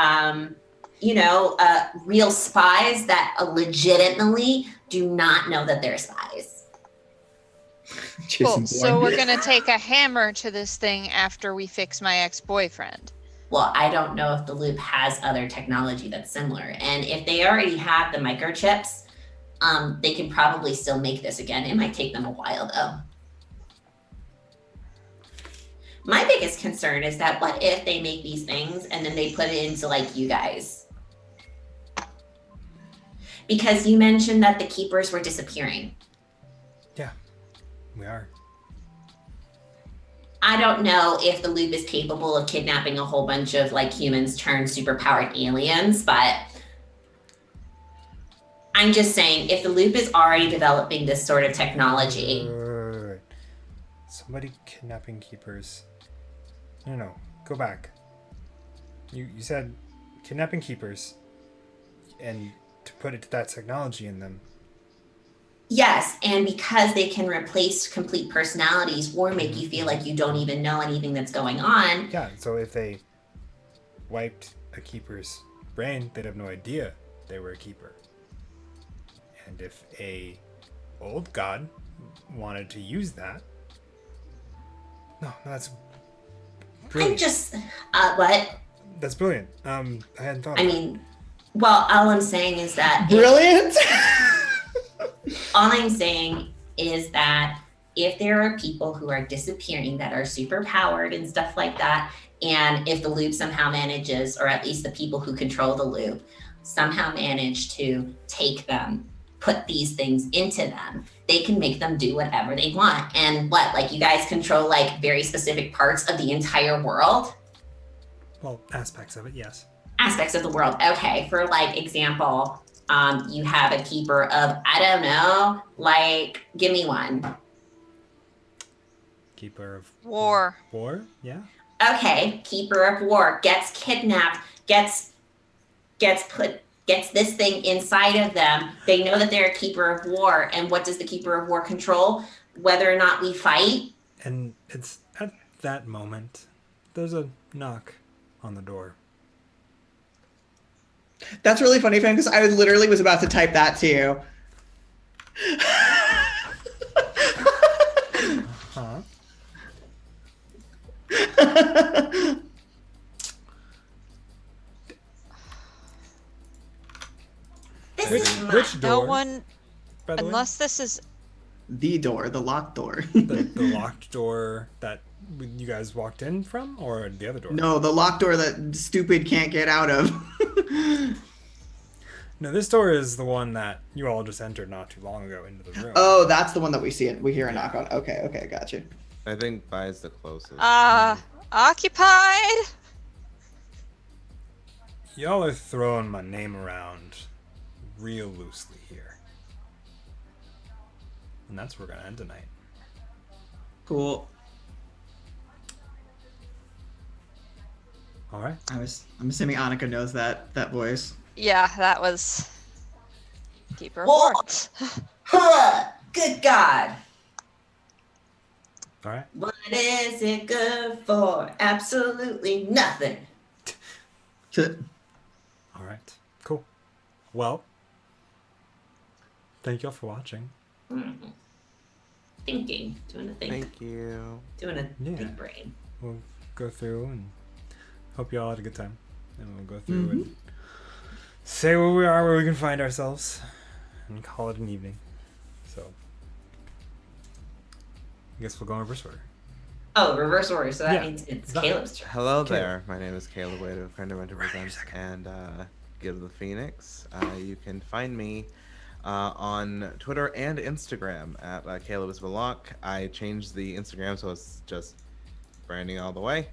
real spies that legitimately do not know that they're spies. Jason Cool. Bourne. So we're gonna take a hammer to this thing after we fix my ex-boyfriend. Well, I don't know if the loop has other technology that's similar. And if they already have the microchips, they can probably still make this again. It might take them a while, though. My biggest concern is that what if they make these things and then they put it into, like, you guys? Because you mentioned that the keepers were disappearing. Yeah, we are. I don't know if the loop is capable of kidnapping a whole bunch of, like, humans turned superpowered aliens, but I'm just saying, if the loop is already developing this sort of technology, Right. Somebody kidnapping keepers. No. Go back. You said kidnapping keepers, and to put it to that technology in them. yes, and because they can replace complete personalities or make you feel like you don't even know anything that's going on, Yeah. So if they wiped a keeper's brain, they'd have no idea they were a keeper. And if a old god wanted to use that, no, that's I'm brilliant. just, what? That's brilliant. I hadn't thought. I of that. mean, well, all I'm saying is that Brilliant. all I'm saying is that if there are people who are disappearing that are super powered and stuff like that, and if the loop somehow manages, or at least the people who control the loop somehow manage to take them, put these things into them, they can make them do whatever they want. And what, like, you guys control, like, very specific parts of the entire world? Well, aspects of it, yes. Aspects of the world. Okay, for, like, example, you have a keeper of, I don't know, like, give me one. Keeper of War. war, yeah. Okay, keeper of war gets kidnapped, gets put gets this thing inside of them, they know that they're a keeper of war. And what does the keeper of war control? Whether or not we fight. And it's at that moment there's a knock on the door. That's really funny, Fan, because I literally was about to type that to you. Huh? This Which, is my which door? No one, by the way? unless this is The door, the locked door. The locked door that you guys walked in from, or the other door? No, the locked door that stupid can't get out of. No, this door is the one that you all just entered not too long ago into the room. Oh, that's the one that we see it. We hear a knock on. Okay, gotcha. I think Bai is the closest. occupied. Y'all are throwing my name around real loosely here. And that's where we're gonna end tonight. Cool. All right. I'm assuming Annika knows that voice. Yeah, that was keeper of Whoa. war. Huh, good God. All right. What is it good for? Absolutely nothing. All right. Cool. Well, thank y'all for watching. Thinking. Doing a think. Thank you. Doing a Yeah. big brain. We'll go through and hope y'all had a good time. And we'll go through and say where we are, where we can find ourselves, and call it an evening. So, I guess we'll go in reverse order. Oh, reverse order. So that Yeah. means it's That- Caleb's turn. Hello Caleb. there. My name is Caleb Wade of Fundamental Presents and Give the Phoenix. You can find me on Twitter and Instagram at Caleb is Vlog. I changed the Instagram so it's just branding all the way.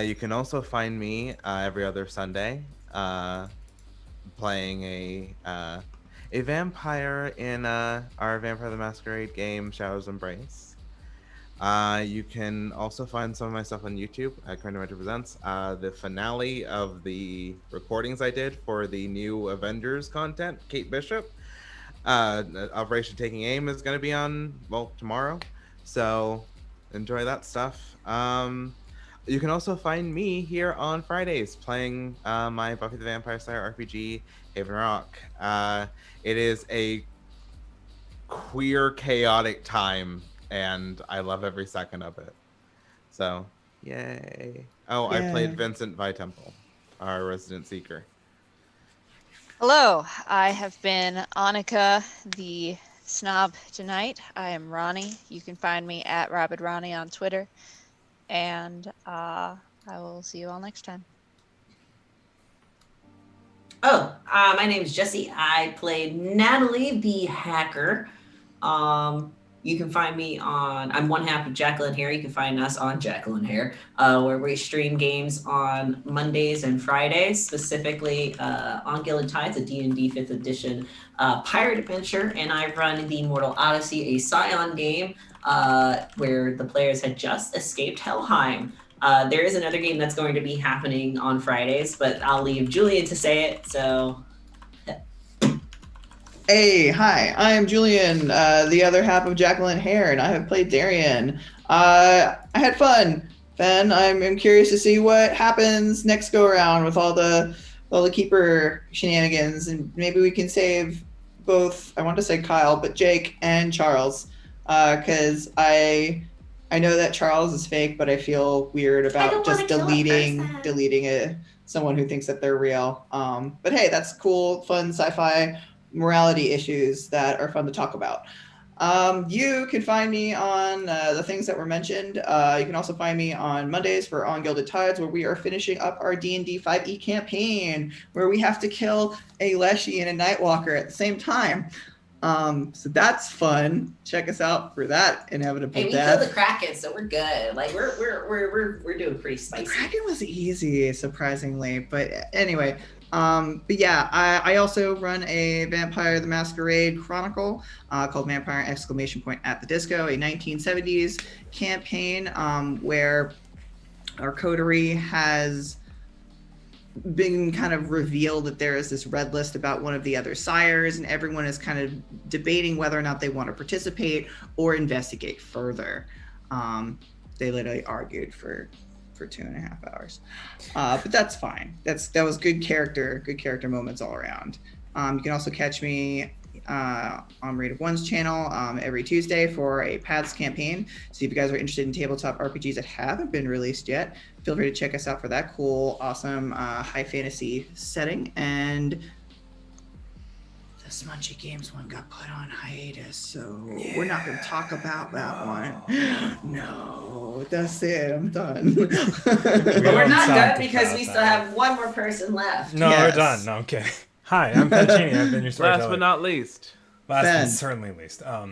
You can also find me every other Sunday playing a vampire in our Vampire the Masquerade game, Shadow's Embrace. You can also find some of my stuff on YouTube at Current Adventure Presents. The finale of the recordings I did for the new Avengers content, Kate Bishop, Operation Taking Aim is going to be on, well, tomorrow. So enjoy that stuff. You can also find me here on Fridays playing my Buffy the Vampire Slayer RPG, Haven Rock. It is a queer, chaotic time, and I love every second of it. So, yay. Oh, I played Yay. Vincent Vitemple, our resident seeker. Hello, I have been Annika, the snob tonight. I am Ronnie. You can find me at Rabid Ronnie on Twitter. And I will see you all next time. Oh, my name is Jesse. I played Natalie, the hacker. You can find me on, I'm one half of Jacqueline Hair. You can find us on Jacqueline Hair, where we stream games on Mondays and Fridays, specifically on Gilded Tides, a D&D 5th edition pirate adventure. And I run the Mortal Odyssey, a Scion game where the players had just escaped Helheim. There is another game that's going to be happening on Fridays, but I'll leave Julian to say it, so... Hey, hi, I am Julian, the other half of Jacqueline Hare, and I have played Darian. I had fun, Ben. I'm curious to see what happens next go around with all the keeper shenanigans, and maybe we can save both, I want to say Kyle, but Jake and Charles, because I know that Charles is fake, but I feel weird about just deleting someone who thinks that they're real. But hey, that's cool, fun sci-fi morality issues that are fun to talk about. You can find me on the things that were mentioned. You can also find me on Mondays for On Gilded Tides, where we are finishing up our D&D 5e campaign, where we have to kill a Leshy and a Nightwalker at the same time. So that's fun. Check us out for that inevitable Hey, we death. killed the Kraken, so we're good. Like we're doing pretty The spicy. Kraken was easy, surprisingly. But anyway, but yeah, I also run a Vampire the Masquerade Chronicle called Vampire at the Disco, a 1970s campaign where our coterie has been kind of revealed that there is this red list about one of the other sires, and everyone is kind of debating whether or not they want to participate or investigate further. They literally argued for 2.5 hours, but that's fine. That was good character moments all around. You can also catch me on Rate of One's channel every Tuesday for a Paths campaign. So if you guys are interested in tabletop RPGs that haven't been released yet, feel free to check us out for that cool, awesome high fantasy setting. And the Smudgy Games one got put on hiatus, so we're not going to talk about that one. No, that's it. I'm done. But we're not done because we still have one more person left. No, Yes. we're done. No, I'm kidding. Hi, I'm Pencini. I've been your storyteller. Last but not least. Last Ben. but certainly least. Hi.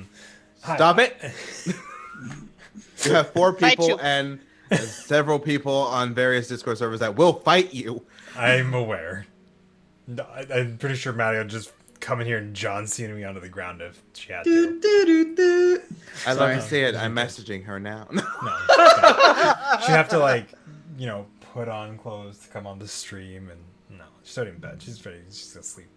Stop it. You have 4 Fight people you. and several people on various Discord servers that will fight you. I'm aware. No, I'm pretty sure Maddie will just come in here and John Cena me onto the ground if she had to. I love Sorry. to see it. I'm messaging her now. No, she'd have to like, put on clothes to come on the stream, and no, she's already in bed. She's ready. She's asleep.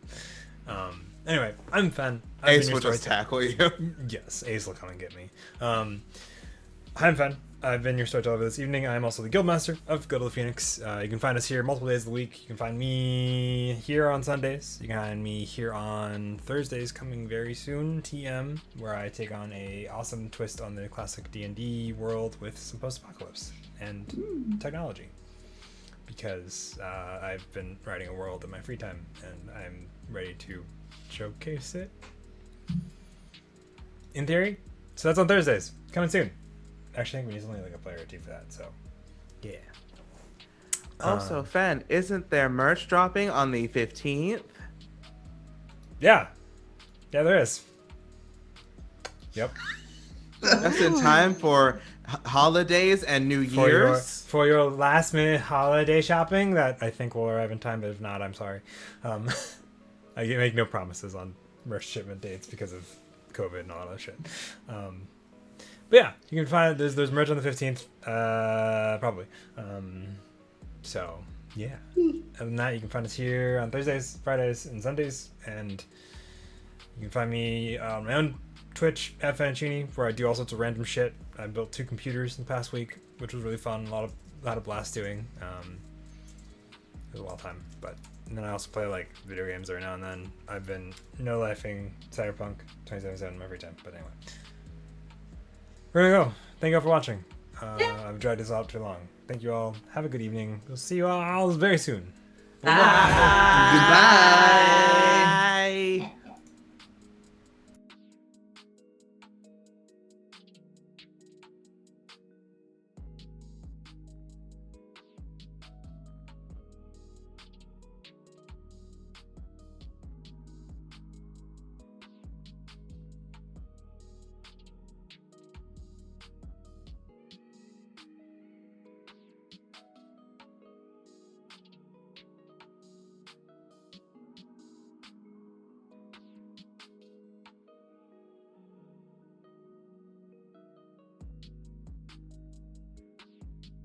Anyway, I'm Fen. I've Ace been will your just storyteller. tackle you. Yes, Ace will come and get me. Hi, I'm Fen. I've been your storyteller for this evening. I'm also the Guildmaster of Guild of the Phoenix. You can find us here multiple days of the week. You can find me here on Sundays. You can find me here on Thursdays, coming very soon, TM, where I take on a awesome twist on the classic D&D world with some post-apocalypse and technology. Because I've been writing a world in my free time, and I'm ready to showcase it. In theory. So that's on Thursdays. Coming soon. Actually, I think we need only like a player or 2 for that, so yeah. Also, Fen, isn't there merch dropping on the 15th? Yeah, there is. Yep. That's in time for holidays and New Year's. For your last minute holiday shopping that I think will arrive in time, but if not, I'm sorry. I make no promises on merch shipment dates because of COVID and all that shit. But yeah, you can find there's merch on the 15th, probably. So yeah. Other than that, you can find us here on Thursdays, Fridays, and Sundays, and you can find me on my own Twitch at Fancini, where I do all sorts of random shit. I built 2 computers in the past week, which was really fun. A lot of blast doing. It was a lot of time, but and then I also play like video games every now and then. I've been no-lifing Cyberpunk 2077 every time, but anyway. We're gonna go. Thank you all for watching. I've dragged this out too long. Thank you all. Have a good evening. We'll see you all very soon. Bye. Goodbye.